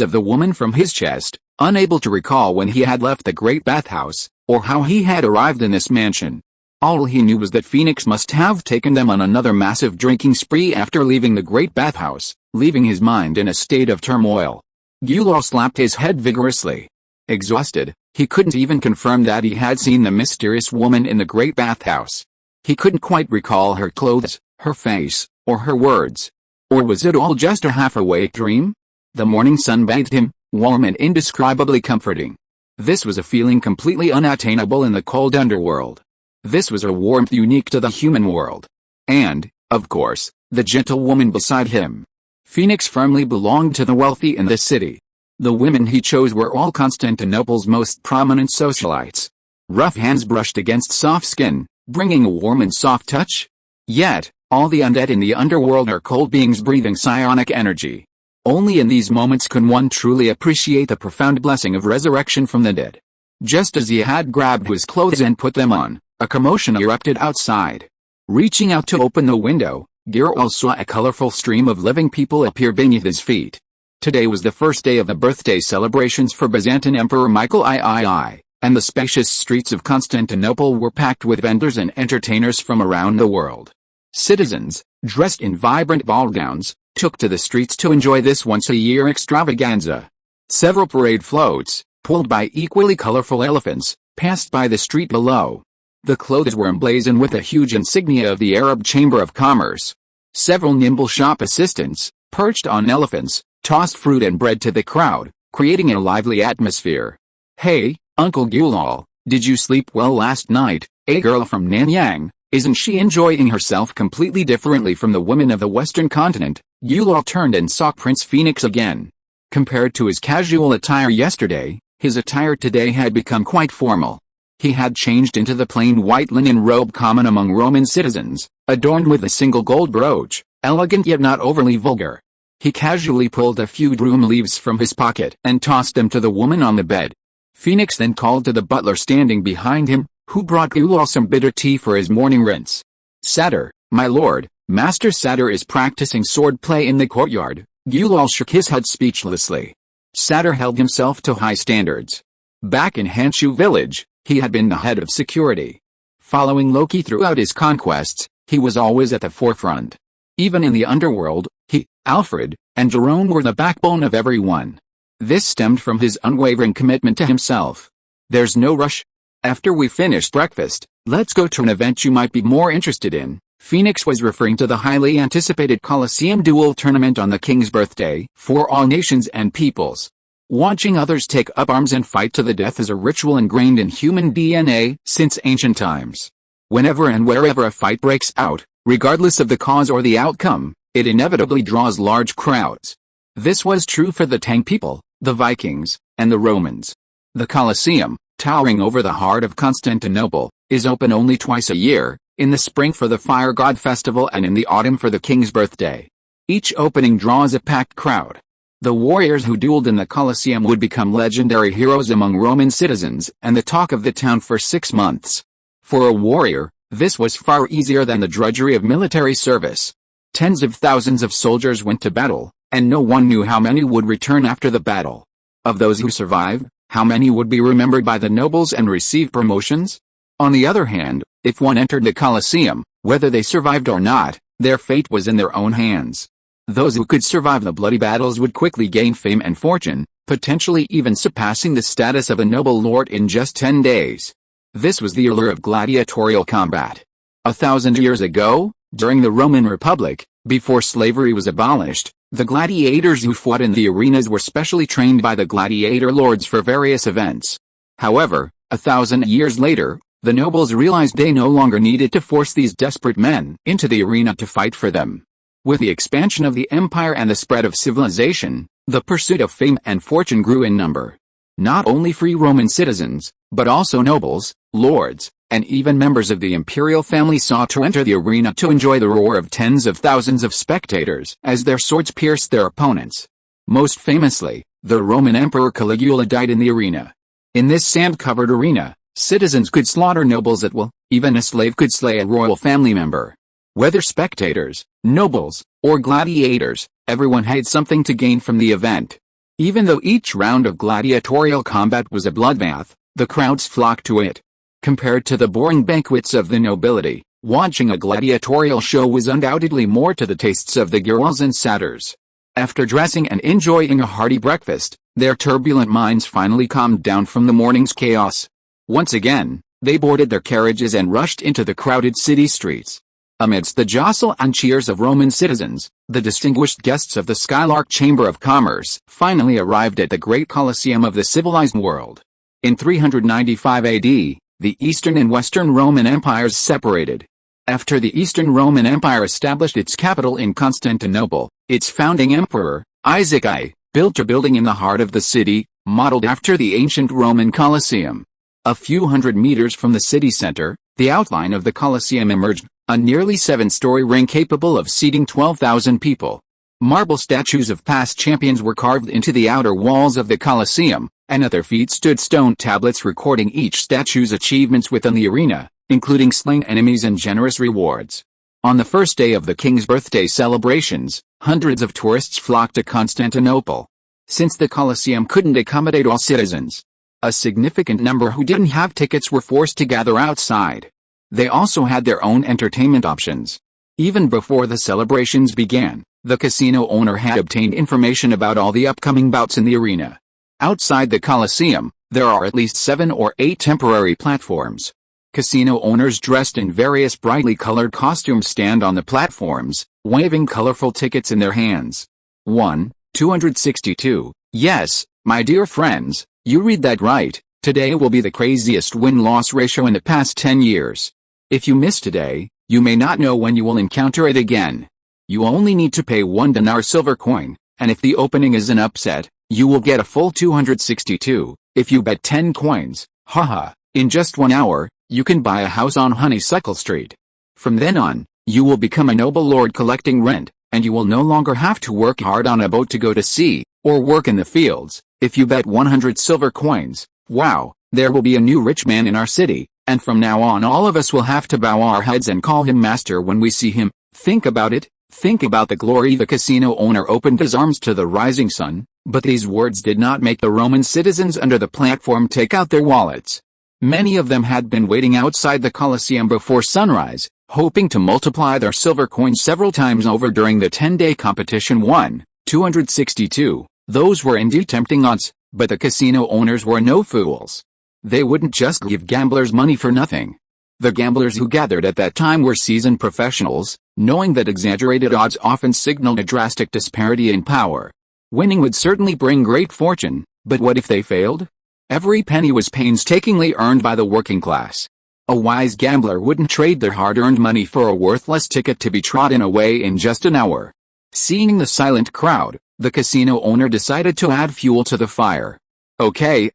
Speaker 1: of the woman from his chest, unable to recall when he had left the great bathhouse, or how he had arrived in this mansion. All he knew was that Phoenix must have taken them on another massive drinking spree after leaving the great bathhouse, leaving his mind in a state of turmoil. Gulal slapped his head vigorously. Exhausted, he couldn't even confirm that he had seen the mysterious woman in the great bathhouse. He couldn't quite recall her clothes, her face, or her words. Or was it all just a half-awake dream? The morning sun bathed him, warm and indescribably comforting. This was a feeling completely unattainable in the cold underworld. This was a warmth unique to the human world. And, of course, the gentle woman beside him. Phoenix firmly belonged to the wealthy in the city. The women he chose were all Constantinople's most prominent socialites. Rough hands brushed against soft skin, bringing a warm and soft touch. Yet, all the undead in the underworld are cold beings breathing psionic energy. Only in these moments can one truly appreciate the profound blessing of resurrection from the dead. Just as he had grabbed his clothes and put them on, a commotion erupted outside. Reaching out to open the window, Geralt saw a colorful stream of living people appear beneath his feet. Today was the first day of the birthday celebrations for Byzantine Emperor Michael III, and the spacious streets of Constantinople were packed with vendors and entertainers from around the world. Citizens, dressed in vibrant ball gowns, took to the streets to enjoy this once-a-year extravaganza. Several parade floats, pulled by equally colorful elephants, passed by the street below. The clothes were emblazoned with a huge insignia of the Arab Chamber of Commerce. Several nimble shop assistants, perched on elephants, tossed fruit and bread to the crowd, creating a lively atmosphere. "Hey, Uncle Gulal, did you sleep well last night? A girl from Nanyang, isn't she enjoying herself completely differently from the women of the Western continent?" Gulal turned and saw Prince Phoenix again. Compared to his casual attire yesterday, his attire today had become quite formal. He had changed into the plain white linen robe common among Roman citizens, adorned with a single gold brooch, elegant yet not overly vulgar. He casually pulled a few broom leaves from his pocket and tossed them to the woman on the bed. Phoenix then called to the butler standing behind him, who brought Gulal some bitter tea for his morning rinse. "Satyr, my lord, Master Satyr is practicing sword play in the courtyard." Gulal shook his head speechlessly. Satyr held himself to high standards. Back in Hanshu village, he had been the head of security. Following Loki throughout his conquests, he was always at the forefront. Even in the underworld, he, Alfred, and Jerome were the backbone of everyone. This stemmed from his unwavering commitment to himself. "There's no rush. After we finish breakfast, let's go to an event you might be more interested in." Phoenix was referring to the highly anticipated Colosseum duel tournament on the king's birthday, for all nations and peoples. Watching others take up arms and fight to the death is a ritual ingrained in human DNA since ancient times. Whenever and wherever a fight breaks out, regardless of the cause or the outcome, it inevitably draws large crowds. This was true for the Tang people, the Vikings, and the Romans. The Colosseum, towering over the heart of Constantinople, is open only twice a year, in the spring for the Fire God Festival and in the autumn for the king's birthday. Each opening draws a packed crowd. The warriors who dueled in the Colosseum would become legendary heroes among Roman citizens and the talk of the town for 6 months. For a warrior, this was far easier than the drudgery of military service. Tens of thousands of soldiers went to battle, and no one knew how many would return after the battle. Of those who survived, how many would be remembered by the nobles and receive promotions? On the other hand, if one entered the Colosseum, whether they survived or not, their fate was in their own hands. Those who could survive the bloody battles would quickly gain fame and fortune, potentially even surpassing the status of a noble lord in just 10 days. This was the allure of gladiatorial combat. 1,000 years ago, during the Roman Republic, before slavery was abolished, the gladiators who fought in the arenas were specially trained by the gladiator lords for various events. However, 1,000 years later, the nobles realized they no longer needed to force these desperate men into the arena to fight for them. With the expansion of the empire and the spread of civilization, the pursuit of fame and fortune grew in number. Not only free Roman citizens, but also nobles, lords, and even members of the imperial family sought to enter the arena to enjoy the roar of tens of thousands of spectators as their swords pierced their opponents. Most famously, the Roman Emperor Caligula died in the arena. In this sand-covered arena, citizens could slaughter nobles at will, even a slave could slay a royal family member. Whether spectators, nobles, or gladiators, everyone had something to gain from the event. Even though each round of gladiatorial combat was a bloodbath, the crowds flocked to it. Compared to the boring banquets of the nobility, watching a gladiatorial show was undoubtedly more to the tastes of the girls and satyrs. After dressing and enjoying a hearty breakfast, their turbulent minds finally calmed down from the morning's chaos. Once again, they boarded their carriages and rushed into the crowded city streets. Amidst the jostle and cheers of Roman citizens, the distinguished guests of the Skylark Chamber of Commerce finally arrived at the great Colosseum of the civilized world. In 395 AD, the Eastern and Western Roman empires separated. After the Eastern Roman Empire established its capital in Constantinople, its founding emperor, Isaac I, built a building in the heart of the city, modeled after the ancient Roman Colosseum. A few hundred meters from the city center, the outline of the Colosseum emerged, a nearly 7-story ring capable of seating 12,000 people. Marble statues of past champions were carved into the outer walls of the Colosseum, and at their feet stood stone tablets recording each statue's achievements within the arena, including slain enemies and generous rewards. On the first day of the king's birthday celebrations, hundreds of tourists flocked to Constantinople. Since the Colosseum couldn't accommodate all citizens, a significant number who didn't have tickets were forced to gather outside. They also had their own entertainment options. Even before the celebrations began, the casino owner had obtained information about all the upcoming bouts in the arena. Outside the Colosseum, there are at least 7 or 8 temporary platforms. Casino owners dressed in various brightly colored costumes stand on the platforms, waving colorful tickets in their hands. 1, 262. Yes, my dear friends, you read that right. Today will be the craziest win-loss ratio in the past 10 years. If you miss today, you may not know when you will encounter it again. You only need to pay 1 dinar silver coin, and if the opening is an upset, you will get a full 262. If you bet 10 coins, haha, in just 1 hour, you can buy a house on Honeysuckle Street. From then on, you will become a noble lord collecting rent, and you will no longer have to work hard on a boat to go to sea, or work in the fields. If you bet 100 silver coins, wow, there will be a new rich man in our city, and from now on all of us will have to bow our heads and call him master when we see him. Think about it, think about the glory. The casino owner opened his arms to the rising sun, but these words did not make the Roman citizens under the platform take out their wallets. Many of them had been waiting outside the Colosseum before sunrise, hoping to multiply their silver coins several times over during the 10-day competition. 1, 262. Those were indeed tempting odds, but the casino owners were no fools. They wouldn't just give gamblers money for nothing. The gamblers who gathered at that time were seasoned professionals, knowing that exaggerated odds often signaled a drastic disparity in power. Winning would certainly bring great fortune, but what if they failed? Every penny was painstakingly earned by the working class. A wise gambler wouldn't trade their hard-earned money for a worthless ticket to be trodden away in just an hour. Seeing the silent crowd, the casino owner decided to add fuel to the fire. Okay,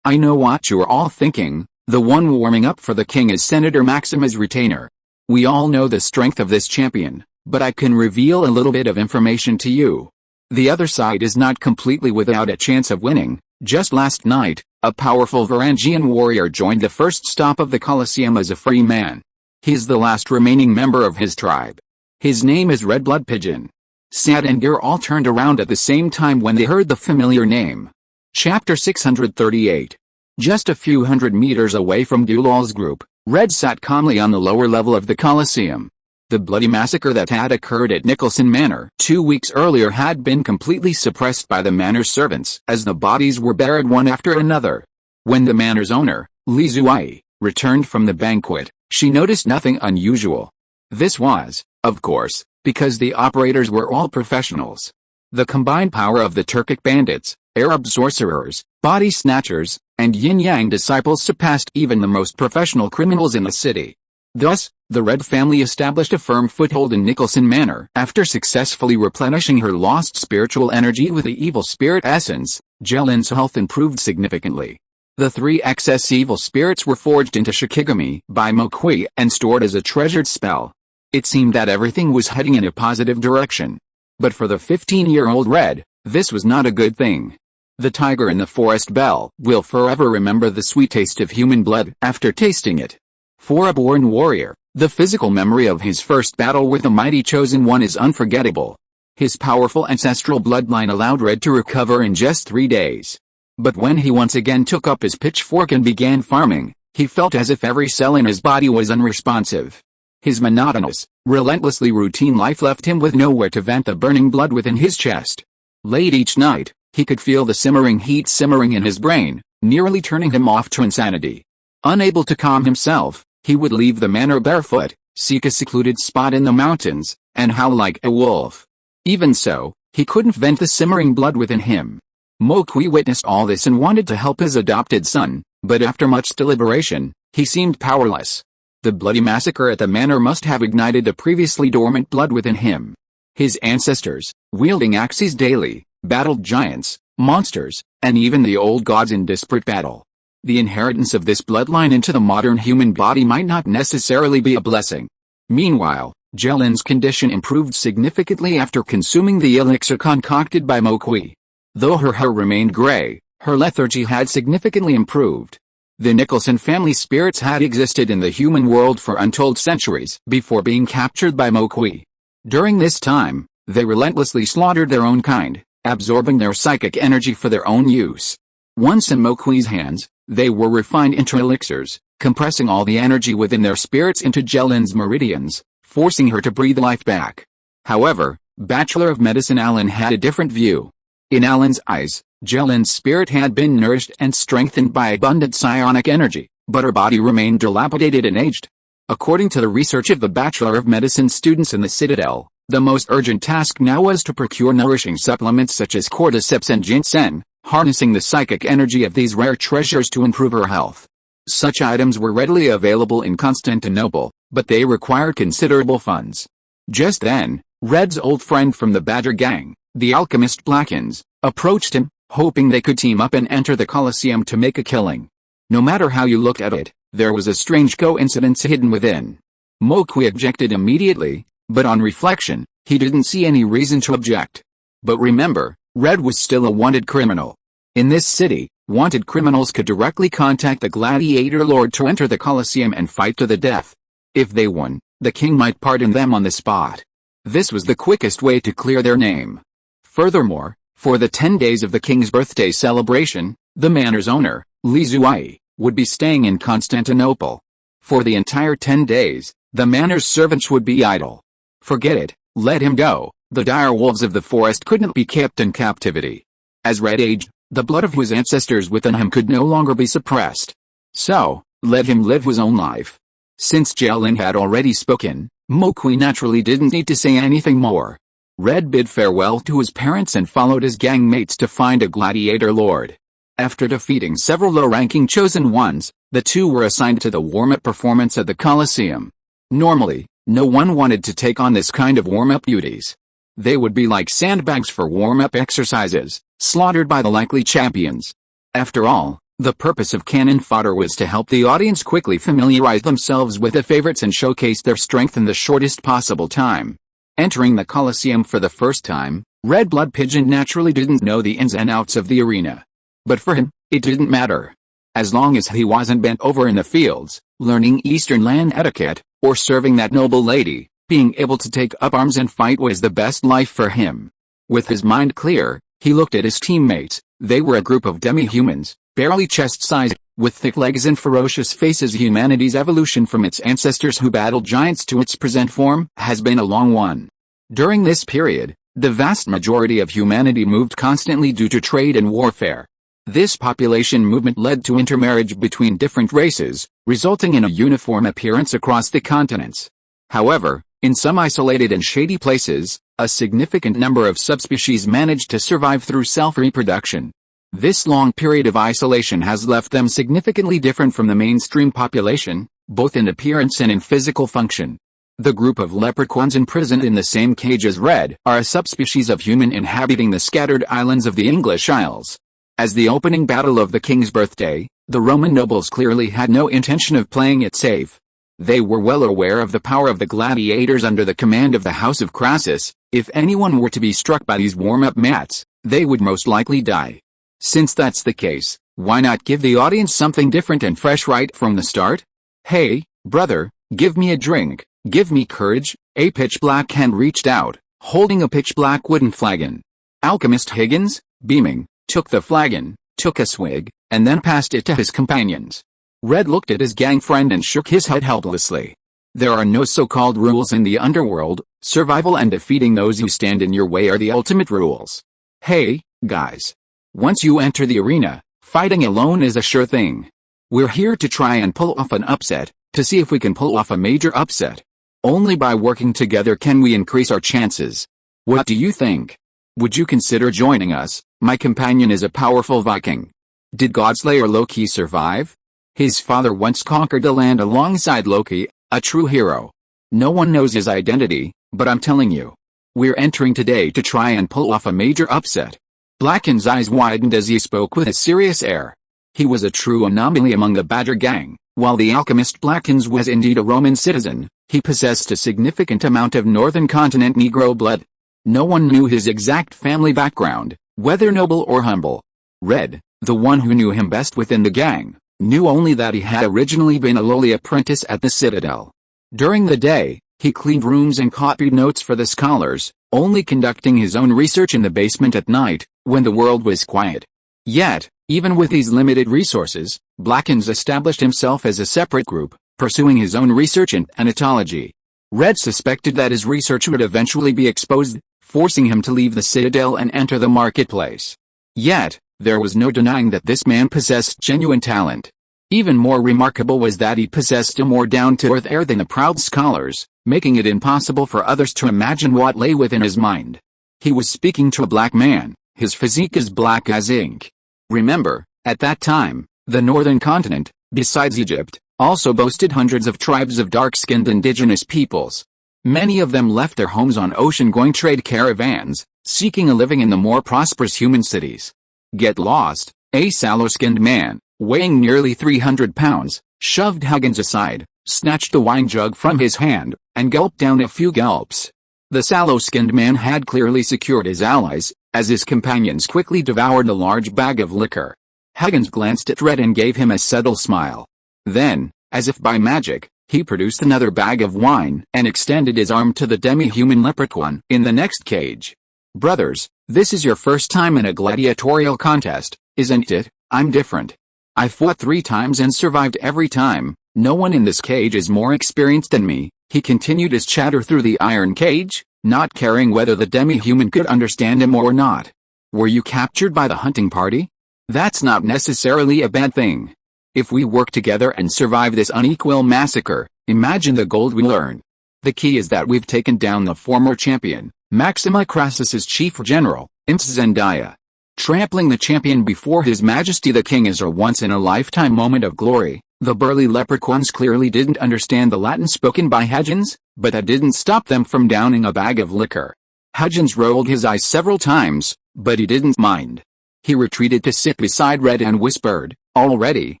Speaker 1: I know what you're all thinking. The one warming up for the king is Senator Maxima's retainer. We all know the strength of this champion, but I can reveal a little bit of information to you. The other side is not completely without a chance of winning. Just last night, a powerful Varangian warrior joined the first stop of the Colosseum as a free man. He's the last remaining member of his tribe. His name is Redblood Pigeon. Sad and Gear all turned around at the same time when they heard the familiar name. Chapter 638. Just a few hundred meters away from Dulal's group, Red sat calmly on the lower level of the Colosseum. The bloody massacre that had occurred at Nicholson Manor 2 weeks earlier had been completely suppressed by the manor's servants as the bodies were buried one after another. When the manor's owner, Li Zuai, returned from the banquet, she noticed nothing unusual. This was, of course, because the operators were all professionals. The combined power of the Turkic bandits, Arab sorcerers, body snatchers, and yin-yang disciples surpassed even the most professional criminals in the city. Thus, the Red family established a firm foothold in Nicholson Manor. After successfully replenishing her lost spiritual energy with the evil spirit essence, Jelin's health improved significantly. The 3 excess evil spirits were forged into Shikigami by Mokui and stored as a treasured spell. It seemed that everything was heading in a positive direction. But for the 15-year-old Red, this was not a good thing. The tiger in the forest bell will forever remember the sweet taste of human blood after tasting it. For a born warrior, the physical memory of his first battle with the mighty Chosen One is unforgettable. His powerful ancestral bloodline allowed Red to recover in just 3 days. But when he once again took up his pitchfork and began farming, he felt as if every cell in his body was unresponsive. His monotonous, relentlessly routine life left him with nowhere to vent the burning blood within his chest. Late each night, he could feel the simmering heat simmering in his brain, nearly turning him off to insanity. Unable to calm himself, he would leave the manor barefoot, seek a secluded spot in the mountains, and howl like a wolf. Even so, he couldn't vent the simmering blood within him. Mokui witnessed all this and wanted to help his adopted son, but after much deliberation, he seemed powerless. The bloody massacre at the manor must have ignited the previously dormant blood within him. His ancestors, wielding axes daily, battled giants, monsters, and even the old gods in disparate battle. The inheritance of this bloodline into the modern human body might not necessarily be a blessing. Meanwhile, Jelin's condition improved significantly after consuming the elixir concocted by Mokui. Though her hair remained gray, her lethargy had significantly improved. The Nicholson family spirits had existed in the human world for untold centuries before being captured by Mokui. During this time, they relentlessly slaughtered their own kind, absorbing their psychic energy for their own use. Once in Mokui's hands, they were refined into elixirs, compressing all the energy within their spirits into Jelin's meridians, forcing her to breathe life back. However, Bachelor of Medicine Alan had a different view. In Alan's eyes, Jelin's spirit had been nourished and strengthened by abundant psionic energy, but her body remained dilapidated and aged. According to the research of the Bachelor of Medicine students in the Citadel, The most urgent task now was to procure nourishing supplements such as cordyceps and ginseng, harnessing the psychic energy of these rare treasures to improve her health. Such items were readily available in Constantinople, but they required considerable funds. Just then, Red's old friend from the Badger gang, the alchemist Blackens, approached him, hoping they could team up and enter the Colosseum to make a killing. No matter how you looked at it, there was a strange coincidence hidden within. Moki objected immediately, but on reflection, he didn't see any reason to object. But remember, Red was still a wanted criminal. In this city, wanted criminals could directly contact the gladiator lord to enter the Colosseum and fight to the death. If they won, the king might pardon them on the spot. This was the quickest way to clear their name. Furthermore, for the 10 days of the king's birthday celebration, the manor's owner, Li Zuai, would be staying in Constantinople. For the entire 10 days, the manor's servants would be idle. Forget it, let him go. The dire wolves of the forest couldn't be kept in captivity. As Red aged, the blood of his ancestors within him could no longer be suppressed. So, let him live his own life. Since Jalen had already spoken, Moki naturally didn't need to say anything more. Red bid farewell to his parents and followed his gang mates to find a gladiator lord. After defeating several low-ranking chosen ones, the two were assigned to the warm-up performance at the Colosseum. Normally, no one wanted to take on this kind of warm-up duties. They would be like sandbags for warm-up exercises, slaughtered by the likely champions. After all, the purpose of cannon fodder was to help the audience quickly familiarize themselves with the favorites and showcase their strength in the shortest possible time. Entering the Colosseum for the first time, Red Blood Pigeon naturally didn't know the ins and outs of the arena. But for him, it didn't matter. As long as he wasn't bent over in the fields, learning Eastern land etiquette, or serving that noble lady, being able to take up arms and fight was the best life for him. With his mind clear, he looked at his teammates. They were a group of demi-humans, barely chest-sized, with thick legs and ferocious faces. Humanity's evolution from its ancestors who battled giants to its present form has been a long one. During this period, the vast majority of humanity moved constantly due to trade and warfare. This population movement led to intermarriage between different races, resulting in a uniform appearance across the continents. However, in some isolated and shady places, a significant number of subspecies managed to survive through self-reproduction. This long period of isolation has left them significantly different from the mainstream population, both in appearance and in physical function. The group of leprechauns imprisoned in the same cage as Red are a subspecies of human inhabiting the scattered islands of the English Isles. As the opening battle of the king's birthday, the Roman nobles clearly had no intention of playing it safe. They were well aware of the power of the gladiators under the command of the House of Crassus. If anyone were to be struck by these warm-up mats, they would most likely die. Since that's the case, why not give the audience something different and fresh right from the start? Hey, brother, give me a drink, give me courage. A pitch-black hand reached out, holding a pitch-black wooden flagon. Alchemist Higgins, beaming, took the flagon, took a swig, and then passed it to his companions. Red looked at his gang friend and shook his head helplessly. There are no so-called rules in the underworld. Survival and defeating those who stand in your way are the ultimate rules. Hey, guys. Once you enter the arena, fighting alone is a sure thing. We're here to try and pull off an upset, to see if we can pull off a major upset. Only by working together can we increase our chances. What do you think? Would you consider joining us? My companion is a powerful Viking. Did Godslayer Loki survive? His father once conquered the land alongside Loki, a true hero. No one knows his identity, but I'm telling you. We're entering today to try and pull off a major upset. Blacken's eyes widened as he spoke with a serious air. He was a true anomaly among the Badger gang. While the alchemist Blackens was indeed a Roman citizen, he possessed a significant amount of northern continent Negro blood. No one knew his exact family background, whether noble or humble. Red, the one who knew him best within the gang, knew only that he had originally been a lowly apprentice at the Citadel. During the day, he cleaned rooms and copied notes for the scholars, only conducting his own research in the basement at night, when the world was quiet. Yet, even with these limited resources, Blackens established himself as a separate group, pursuing his own research in anatology. Red suspected that his research would eventually be exposed, forcing him to leave the Citadel and enter the marketplace. Yet, there was no denying that this man possessed genuine talent. Even more remarkable was that he possessed a more down-to-earth air than the proud scholars, making it impossible for others to imagine what lay within his mind. He was speaking to a black man, his physique as black as ink. Remember, at that time, the northern continent, besides Egypt, also boasted hundreds of tribes of dark-skinned indigenous peoples. Many of them left their homes on ocean-going trade caravans, seeking a living in the more prosperous human cities. Get lost, a sallow-skinned man, weighing nearly 300 pounds, shoved Huggins aside, snatched the wine jug from his hand, and gulped down a few gulps. The sallow-skinned man had clearly secured his allies, as his companions quickly devoured a large bag of liquor. Huggins glanced at Red and gave him a subtle smile. Then, as if by magic, he produced another bag of wine and extended his arm to the demi-human leprechaun in the next cage. "Brothers, this is your first time in a gladiatorial contest, isn't it? I'm different. I fought 3 times and survived every time. No one in this cage is more experienced than me." He continued his chatter through the iron cage, not caring whether the demi-human could understand him or not. "Were you captured by the hunting party? That's not necessarily a bad thing. If we work together and survive this unequal massacre, imagine the gold we'll earn. The key is that we've taken down the former champion, Maxima Crassus's chief general, Zendaya. Trampling the champion before His Majesty the King is a once-in-a-lifetime moment of glory." The burly leprechauns clearly didn't understand the Latin spoken by Huggins, but that didn't stop them from downing a bag of liquor. Huggins rolled his eyes several times, but he didn't mind. He retreated to sit beside Red and whispered, "Already."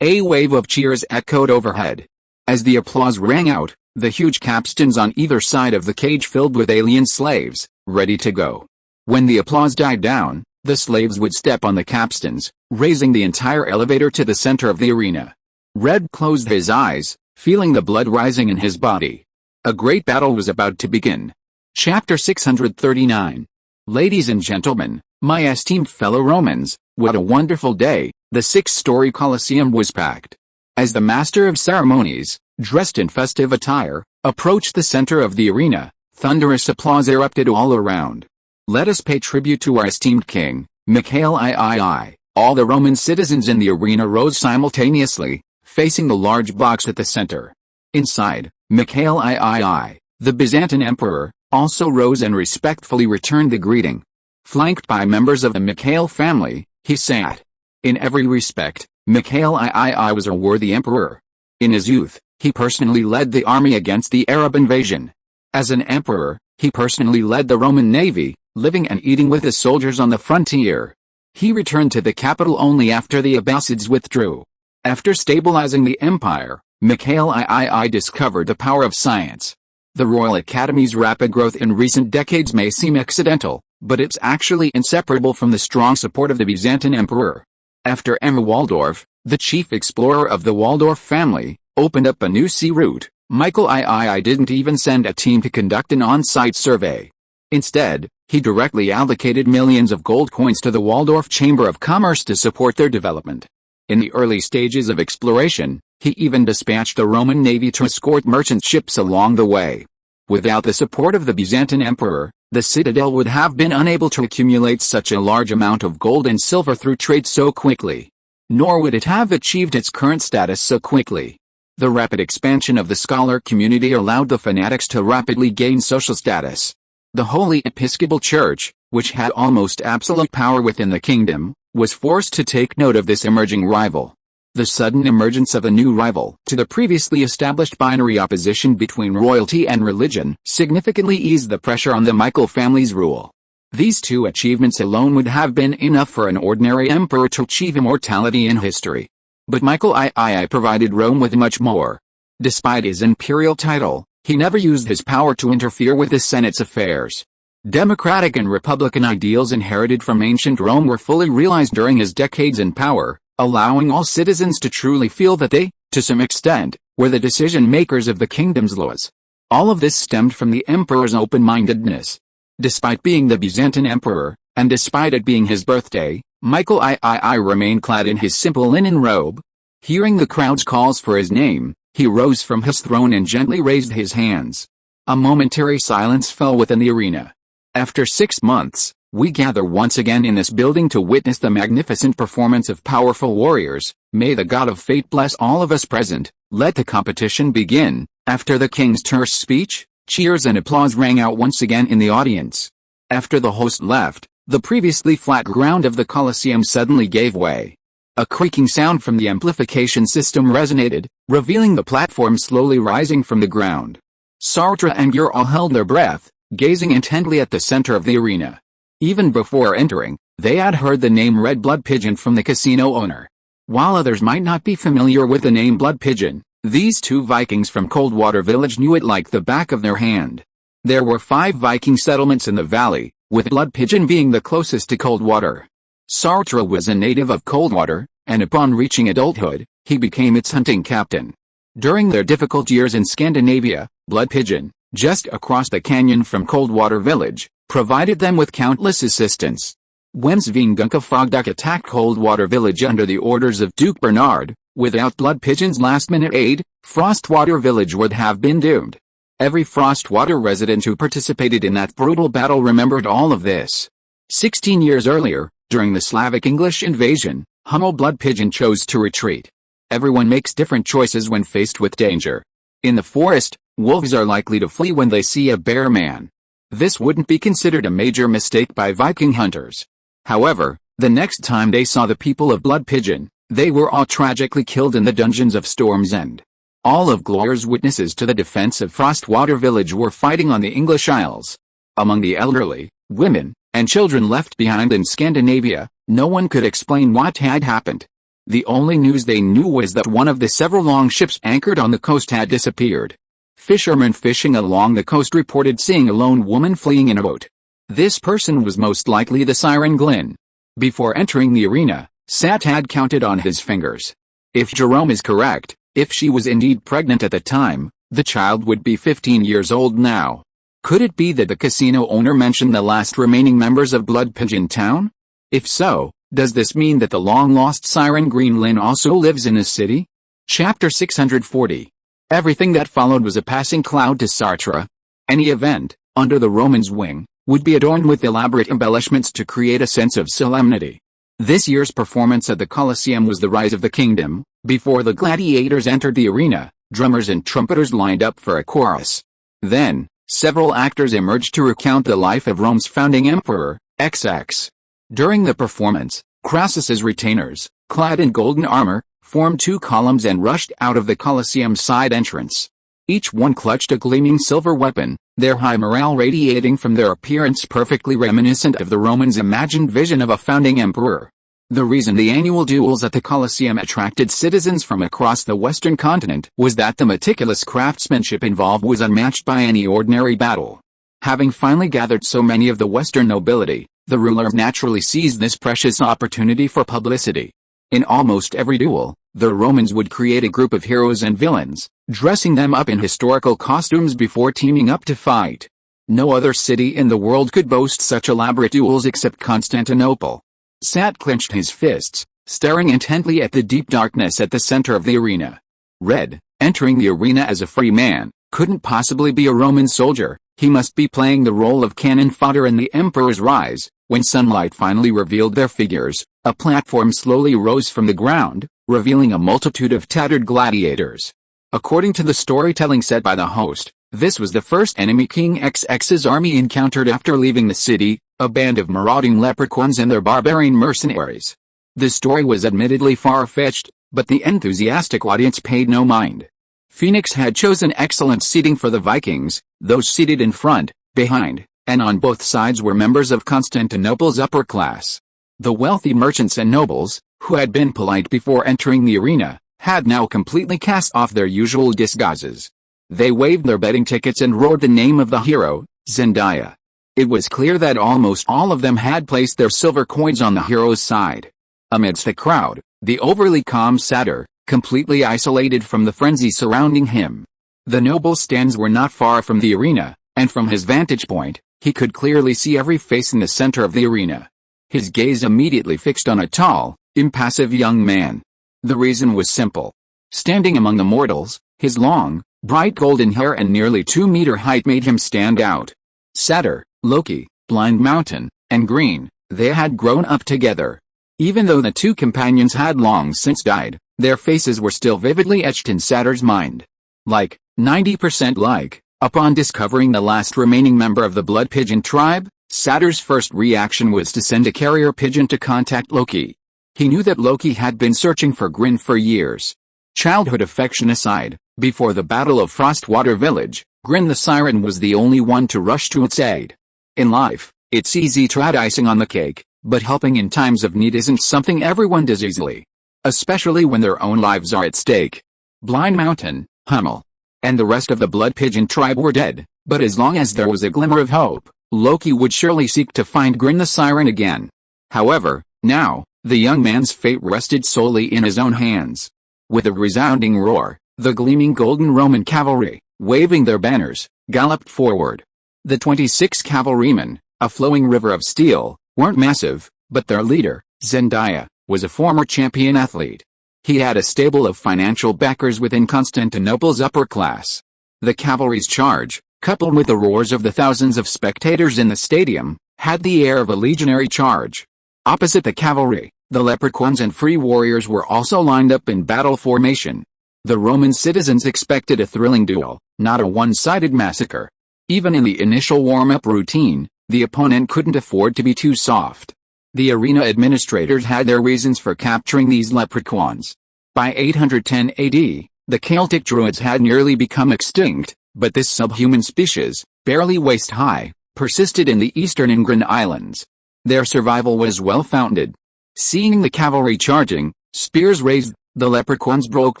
Speaker 1: A wave of cheers echoed overhead. As the applause rang out, the huge capstans on either side of the cage filled with alien slaves, ready to go. When the applause died down, the slaves would step on the capstans, raising the entire elevator to the center of the arena. Red closed his eyes, feeling the blood rising in his body. A great battle was about to begin. Chapter 639. Ladies and gentlemen, my esteemed fellow Romans, what a wonderful day. The 6-story Colosseum was packed. As the master of ceremonies, dressed in festive attire, approached the center of the arena, thunderous applause erupted all around. "Let us pay tribute to our esteemed king, Mikhail III." All the Roman citizens in the arena rose simultaneously, facing the large box at the center. Inside, Mikhail III, the Byzantine emperor, also rose and respectfully returned the greeting. Flanked by members of the Mikhail family, he sat. In every respect, Mikhail III was a worthy emperor. In his youth, he personally led the army against the Arab invasion. As an emperor, he personally led the Roman navy, living and eating with his soldiers on the frontier. He returned to the capital only after the Abbasids withdrew. After stabilizing the empire, Mikhail III discovered the power of science. The Royal Academy's rapid growth in recent decades may seem accidental, but it's actually inseparable from the strong support of the Byzantine emperor. After Emma Waldorf, the chief explorer of the Waldorf family, opened up a new sea route, Michael III didn't even send a team to conduct an on-site survey. Instead, he directly allocated millions of gold coins to the Waldorf Chamber of Commerce to support their development. In the early stages of exploration, he even dispatched a Roman navy to escort merchant ships along the way. Without the support of the Byzantine emperor, the citadel would have been unable to accumulate such a large amount of gold and silver through trade so quickly. Nor would it have achieved its current status so quickly. The rapid expansion of the scholar community allowed the fanatics to rapidly gain social status. The Holy Episcopal Church, which had almost absolute power within the kingdom, was forced to take note of this emerging rival. The sudden emergence of a new rival to the previously established binary opposition between royalty and religion significantly eased the pressure on the Michael family's rule. These two achievements alone would have been enough for an ordinary emperor to achieve immortality in history. But Michael II provided Rome with much more. Despite his imperial title, he never used his power to interfere with the Senate's affairs. Democratic and Republican ideals inherited from ancient Rome were fully realized during his decades in power, allowing all citizens to truly feel that they, to some extent, were the decision-makers of the kingdom's laws. All of this stemmed from the emperor's open-mindedness. Despite being the Byzantine emperor, and despite it being his birthday, Michael III remained clad in his simple linen robe. Hearing the crowd's calls for his name, he rose from his throne and gently raised his hands. A momentary silence fell within the arena. After 6 months, We gather once again in this building to witness the magnificent performance of powerful warriors. May the god of fate bless all of us present. Let the competition begin. After the king's terse speech, cheers and applause rang out once again in the audience. After the host left, the previously flat ground of the Colosseum suddenly gave way. A creaking sound from the amplification system resonated, revealing the platform slowly rising from the ground. Sartre and Gur all held their breath, gazing intently at the center of the arena. Even before entering, they had heard the name Red Blood Pigeon from the casino owner. While others might not be familiar with the name Blood Pigeon, these two Vikings from Coldwater Village knew it like the back of their hand. There were 5 Viking settlements in the valley, with Blood Pigeon being the closest to Coldwater. Sartre was a native of Coldwater, and upon reaching adulthood, he became its hunting captain. During their difficult years in Scandinavia, Blood Pigeon, just across the canyon from Coldwater Village, provided them with countless assistance. When Svingunka Frogduck attacked Coldwater Village under the orders of Duke Bernard, without Blood Pigeon's last-minute aid, Frostwater Village would have been doomed. Every Frostwater resident who participated in that brutal battle remembered all of this. 16 years earlier, during the Slavic English invasion, Hummel Blood Pigeon chose to retreat. Everyone makes different choices when faced with danger. In the forest, wolves are likely to flee when they see a bear man. This wouldn't be considered a major mistake by Viking hunters. However, the next time they saw the people of Blood Pigeon, they were all tragically killed in the dungeons of Storm's End. All of Glor's witnesses to the defense of Frostwater Village were fighting on the English Isles. Among the elderly, women, and children left behind in Scandinavia, no one could explain what had happened. The only news they knew was that one of the several longships anchored on the coast had disappeared. Fishermen fishing along the coast reported seeing a lone woman fleeing in a boat. This person was most likely the Siren Glyn. Before entering the arena, Sat had counted on his fingers. If Jerome is correct, if she was indeed pregnant at the time, the child would be 15 years old now. Could it be that the casino owner mentioned the last remaining members of Blood Pigeon Town? If so, does this mean that the long-lost Siren Green also lives in the city? Chapter 640. Everything that followed was a passing cloud to Sartre. Any event, under the Romans' wing, would be adorned with elaborate embellishments to create a sense of solemnity. This year's performance at the Colosseum was the rise of the kingdom. Before the gladiators entered the arena, drummers and trumpeters lined up for a chorus. Then, several actors emerged to recount the life of Rome's founding emperor, XX. During the performance, Crassus's retainers, clad in golden armor, formed 2 columns and rushed out of the Colosseum's side entrance. Each one clutched a gleaming silver weapon, their high morale radiating from their appearance perfectly reminiscent of the Romans' imagined vision of a founding emperor. The reason the annual duels at the Colosseum attracted citizens from across the Western continent was that the meticulous craftsmanship involved was unmatched by any ordinary battle. Having finally gathered so many of the Western nobility, the rulers naturally seized this precious opportunity for publicity. In almost every duel, the Romans would create a group of heroes and villains, dressing them up in historical costumes before teaming up to fight. No other city in the world could boast such elaborate duels except Constantinople. Sat clenched his fists, staring intently at the deep darkness at the center of the arena. Red, entering the arena as a free man, couldn't possibly be a Roman soldier. He must be playing the role of cannon fodder in the Emperor's Rise. When sunlight finally revealed their figures, a platform slowly rose from the ground, revealing a multitude of tattered gladiators. According to the storytelling set by the host, this was the first enemy King XX's army encountered after leaving the city, a band of marauding leprechauns and their barbarian mercenaries. The story was admittedly far-fetched, but the enthusiastic audience paid no mind. Phoenix had chosen excellent seating for the Vikings. Those seated in front, behind, and on both sides were members of Constantinople's upper class. The wealthy merchants and nobles, who had been polite before entering the arena, had now completely cast off their usual disguises. They waved their betting tickets and roared the name of the hero, Zendaya. It was clear that almost all of them had placed their silver coins on the hero's side. Amidst the crowd, the overly calm Satyr, completely isolated from the frenzy surrounding him. The nobles' stands were not far from the arena, and from his vantage point, he could clearly see every face in the center of the arena. His gaze immediately fixed on a tall, impassive young man. The reason was simple. Standing among the mortals, his long, bright golden hair and nearly 2-meter height made him stand out. Satyr, Loki, Blind Mountain, and green, they had grown up together. Even though the two companions had long since died, their faces were still vividly etched in Satyr's mind. 90% upon discovering the last remaining member of the blood pigeon tribe, Satyr's first reaction was to send a carrier pigeon to contact Loki. He knew that Loki had been searching for Grin for years. Childhood affection aside, before the Battle of Frostwater Village, Grin the Siren was the only one to rush to its aid. In life, it's easy to add icing on the cake, but helping in times of need isn't something everyone does easily. Especially when their own lives are at stake. Blind Mountain, Hummel, and the rest of the Blood Pigeon tribe were dead, but as long as there was a glimmer of hope, Loki would surely seek to find Grin the Siren again. However, now, the young man's fate rested solely in his own hands. With a resounding roar, the gleaming golden Roman cavalry, waving their banners, galloped forward. The 26 cavalrymen, a flowing river of steel, weren't massive, but their leader, Zendaya, was a former champion athlete. He had a stable of financial backers within Constantinople's upper class. The cavalry's charge, coupled with the roars of the thousands of spectators in the stadium, had the air of a legionary charge. Opposite the cavalry, the leprechauns and free warriors were also lined up in battle formation. The Roman citizens expected a thrilling duel, not a one-sided massacre. Even in the initial warm-up routine, the opponent couldn't afford to be too soft. The arena administrators had their reasons for capturing these leprechauns. By 810 AD, the Celtic Druids had nearly become extinct, but this subhuman species, barely waist-high, persisted in the eastern Ingrid Islands. Their survival was well-founded. Seeing the cavalry charging, spears raised, the leprechauns broke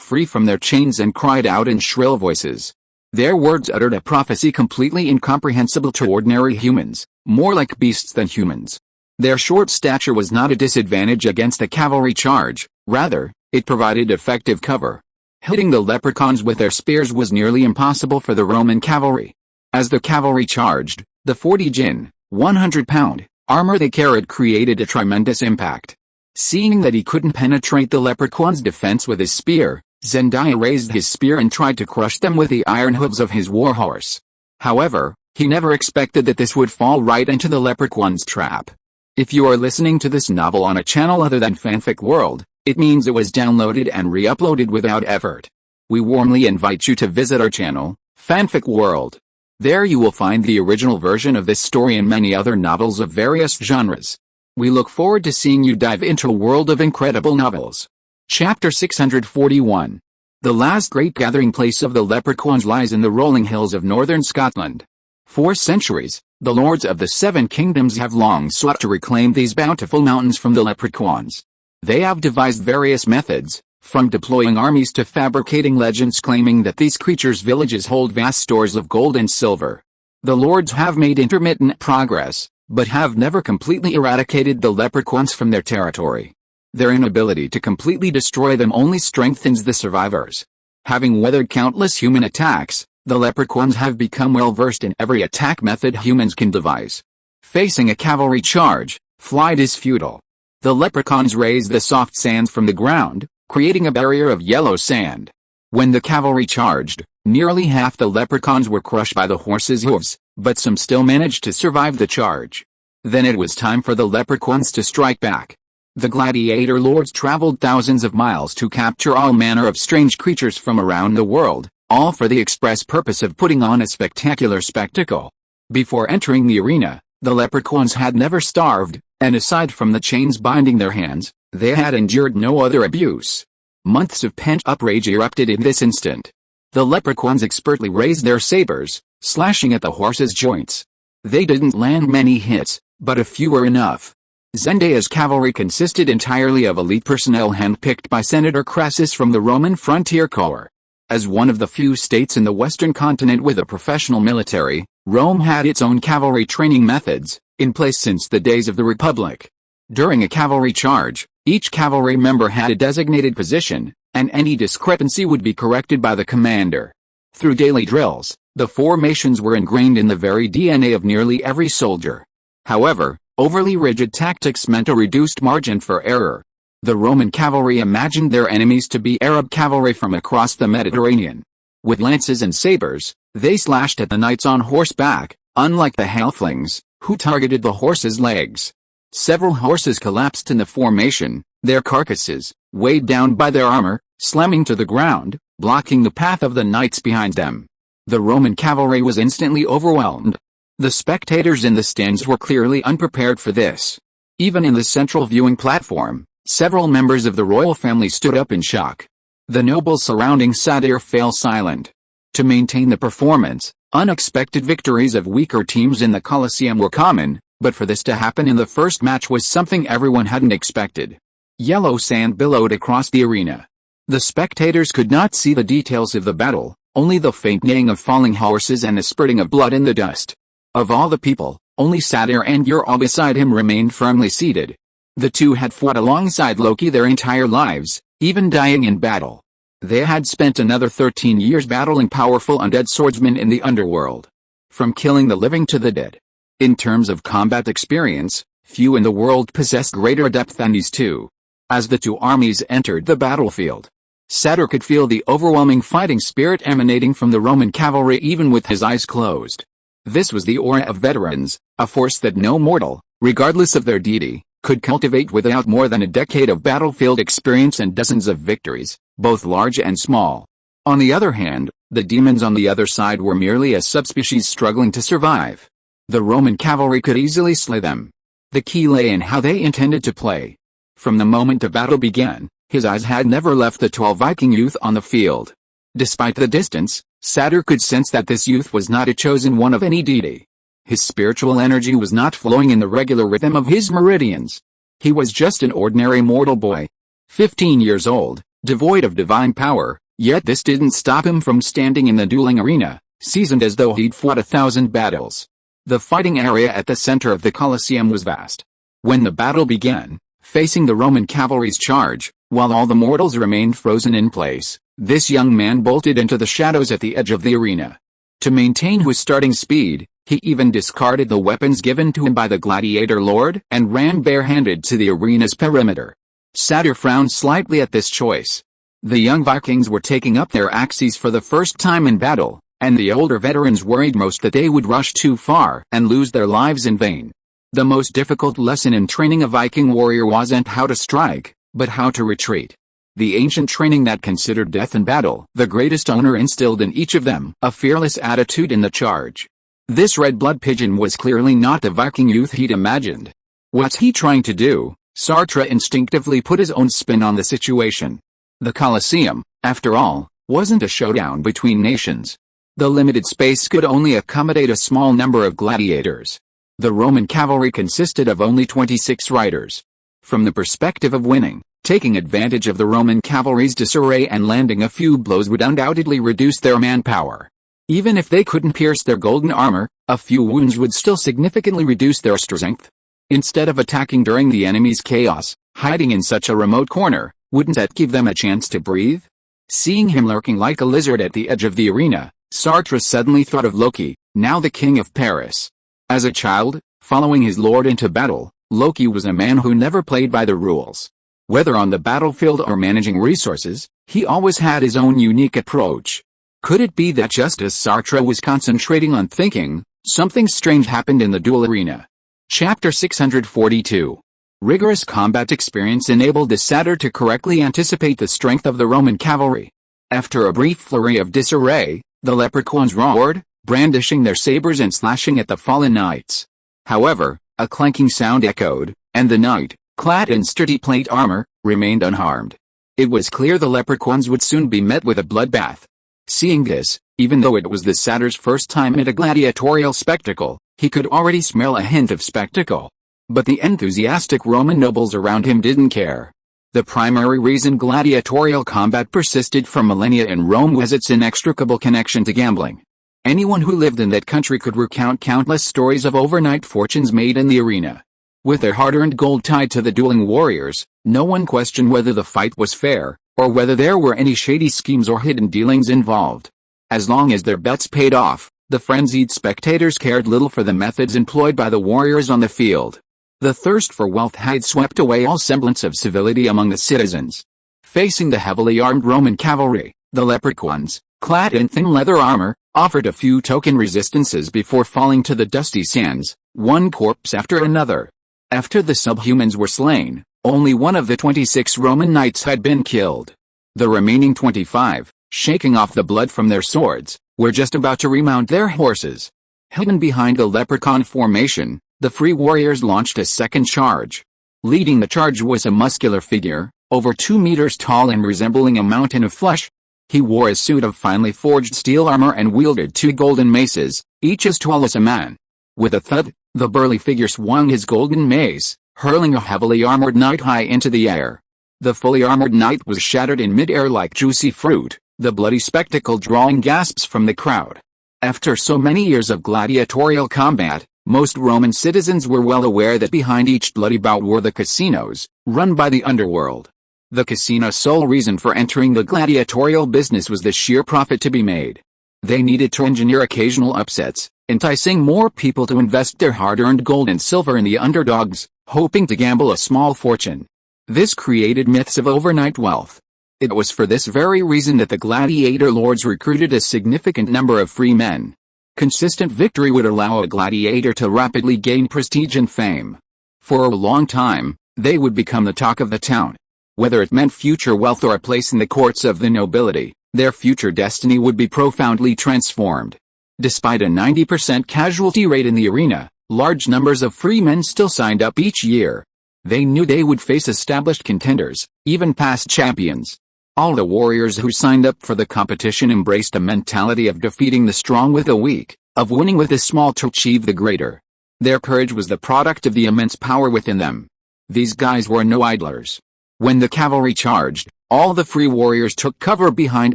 Speaker 1: free from their chains and cried out in shrill voices. Their words uttered a prophecy completely incomprehensible to ordinary humans, more like beasts than humans. Their short stature was not a disadvantage against the cavalry charge, rather, it provided effective cover. Hitting the leprechauns with their spears was nearly impossible for the Roman cavalry. As the cavalry charged, the 40 gin, 100-pound, armor they carried created a tremendous impact. Seeing that he couldn't penetrate the leprechaun's defense with his spear, Zendaya raised his spear and tried to crush them with the iron hooves of his warhorse. However, he never expected that this would fall right into the leprechaun's trap. If you are listening to this novel on a channel other than Fanfic World, it means it was downloaded and re-uploaded without effort. We warmly invite you to visit our channel, Fanfic World. There you will find the original version of this story and many other novels of various genres. We look forward to seeing you dive into a world of incredible novels. Chapter 641. The last great gathering place of the leprechauns lies in the rolling hills of northern Scotland. For centuries, the lords of the Seven Kingdoms have long sought to reclaim these bountiful mountains from the leprechauns. They have devised various methods, from deploying armies to fabricating legends claiming that these creatures' villages hold vast stores of gold and silver. The lords have made intermittent progress, but have never completely eradicated the leprechauns from their territory. Their inability to completely destroy them only strengthens the survivors. Having weathered countless human attacks, the leprechauns have become well versed in every attack method humans can devise. Facing a cavalry charge, flight is futile. The leprechauns raise the soft sands from the ground, creating a barrier of yellow sand. When the cavalry charged, nearly half the leprechauns were crushed by the horses' hooves, but some still managed to survive the charge. Then it was time for the leprechauns to strike back. The gladiator lords traveled thousands of miles to capture all manner of strange creatures from around the world, all for the express purpose of putting on a spectacular spectacle. Before entering the arena, the leprechauns had never starved, and aside from the chains binding their hands, they had endured no other abuse. Months of pent-up rage erupted in this instant. The leprechauns expertly raised their sabers, slashing at the horses' joints. They didn't land many hits, but a few were enough. Zendaya's cavalry consisted entirely of elite personnel handpicked by Senator Crassus from the Roman Frontier Corps. As one of the few states in the Western continent with a professional military, Rome had its own cavalry training methods, in place since the days of the Republic. During a cavalry charge, each cavalry member had a designated position, and any discrepancy would be corrected by the commander. Through daily drills, the formations were ingrained in the very DNA of nearly every soldier. However, overly rigid tactics meant a reduced margin for error. The Roman cavalry imagined their enemies to be Arab cavalry from across the Mediterranean. With lances and sabers, they slashed at the knights on horseback, unlike the halflings, who targeted the horses' legs. Several horses collapsed in the formation, their carcasses, weighed down by their armor, slamming to the ground, blocking the path of the knights behind them. The Roman cavalry was instantly overwhelmed. The spectators in the stands were clearly unprepared for this. Even in the central viewing platform, several members of the royal family stood up in shock. The nobles surrounding Satyr fell silent. To maintain the performance, unexpected victories of weaker teams in the Colosseum were common, but for this to happen in the first match was something everyone hadn't expected. Yellow sand billowed across the arena. The spectators could not see the details of the battle, only the faint neighing of falling horses and the spurting of blood in the dust. Of all the people, only Satyr and Ur beside him remained firmly seated. The two had fought alongside Loki their entire lives, even dying in battle. They had spent another 13 years battling powerful undead swordsmen in the underworld. From killing the living to the dead. In terms of combat experience, few in the world possessed greater depth than these two. As the two armies entered the battlefield, Satyr could feel the overwhelming fighting spirit emanating from the Roman cavalry even with his eyes closed. This was the aura of veterans, a force that no mortal, regardless of their deity, could cultivate without more than a decade of battlefield experience and dozens of victories, both large and small. On the other hand, the demons on the other side were merely a subspecies struggling to survive. The Roman cavalry could easily slay them. The key lay in how they intended to play. From the moment the battle began, his eyes had never left the tall Viking youth on the field. Despite the distance, Satyr could sense that this youth was not a chosen one of any deity. His spiritual energy was not flowing in the regular rhythm of his meridians. He was just an ordinary mortal boy. 15 years old, devoid of divine power, yet this didn't stop him from standing in the dueling arena, seasoned as though he'd fought 1,000 battles. The fighting area at the center of the Colosseum was vast. When the battle began, facing the Roman cavalry's charge, while all the mortals remained frozen in place, this young man bolted into the shadows at the edge of the arena. To maintain his starting speed, he even discarded the weapons given to him by the gladiator lord and ran barehanded to the arena's perimeter. Satyr frowned slightly at this choice. The young Vikings were taking up their axes for the first time in battle, and the older veterans worried most that they would rush too far and lose their lives in vain. The most difficult lesson in training a Viking warrior wasn't how to strike, but how to retreat. The ancient training that considered death in battle the greatest honor instilled in each of them a fearless attitude in the charge. This red-blood pigeon was clearly not the Viking youth he'd imagined. What's he trying to do? Sartre instinctively put his own spin on the situation. The Colosseum, after all, wasn't a showdown between nations. The limited space could only accommodate a small number of gladiators. The Roman cavalry consisted of only 26 riders. From the perspective of winning, taking advantage of the Roman cavalry's disarray and landing a few blows would undoubtedly reduce their manpower. Even if they couldn't pierce their golden armor, a few wounds would still significantly reduce their strength. Instead of attacking during the enemy's chaos, hiding in such a remote corner, wouldn't that give them a chance to breathe? Seeing him lurking like a lizard at the edge of the arena, Sartre suddenly thought of Loki, now the king of Paris. As a child, following his lord into battle, Loki was a man who never played by the rules. Whether on the battlefield or managing resources, he always had his own unique approach. Could it be that just as Sartre was concentrating on thinking, something strange happened in the duel arena? Chapter 642. Rigorous combat experience enabled the Satyr to correctly anticipate the strength of the Roman cavalry. After a brief flurry of disarray, the leprechauns roared, brandishing their sabers and slashing at the fallen knights. However, a clanking sound echoed, and the knight, clad in sturdy plate armor, remained unharmed. It was clear the leprechauns would soon be met with a bloodbath. Seeing this, even though it was the Satyr's first time at a gladiatorial spectacle, he could already smell a hint of spectacle. But the enthusiastic Roman nobles around him didn't care. The primary reason gladiatorial combat persisted for millennia in Rome was its inextricable connection to gambling. Anyone who lived in that country could recount countless stories of overnight fortunes made in the arena. With their hard-earned gold tied to the dueling warriors, no one questioned whether the fight was fair, or whether there were any shady schemes or hidden dealings involved. As long as their bets paid off, the frenzied spectators cared little for the methods employed by the warriors on the field. The thirst for wealth had swept away all semblance of civility among the citizens. Facing the heavily armed Roman cavalry, the leprechauns, clad in thin leather armor, offered a few token resistances before falling to the dusty sands, one corpse after another. After the subhumans were slain, only one of the 26 Roman knights had been killed. The remaining 25, shaking off the blood from their swords, were just about to remount their horses. Hidden behind the leprechaun formation, the free warriors launched a second charge. Leading the charge was a muscular figure, over 2 meters tall and resembling a mountain of flesh. He wore a suit of finely forged steel armor and wielded 2 golden maces, each as tall as a man. With a thud, the burly figure swung his golden mace, hurling a heavily armored knight high into the air. The fully armored knight was shattered in mid-air like juicy fruit, the bloody spectacle drawing gasps from the crowd. After so many years of gladiatorial combat, most Roman citizens were well aware that behind each bloody bout were the casinos, run by the underworld. The casino's sole reason for entering the gladiatorial business was the sheer profit to be made. They needed to engineer occasional upsets, enticing more people to invest their hard-earned gold and silver in the underdogs, hoping to gamble a small fortune. This created myths of overnight wealth. It was for this very reason that the gladiator lords recruited a significant number of free men. Consistent victory would allow a gladiator to rapidly gain prestige and fame. For a long time, they would become the talk of the town. Whether it meant future wealth or a place in the courts of the nobility, their future destiny would be profoundly transformed. Despite a 90% casualty rate in the arena, large numbers of free men still signed up each year. They knew they would face established contenders, even past champions. All the warriors who signed up for the competition embraced a mentality of defeating the strong with the weak, of winning with the small to achieve the greater. Their courage was the product of the immense power within them. These guys were no idlers. When the cavalry charged, all the free warriors took cover behind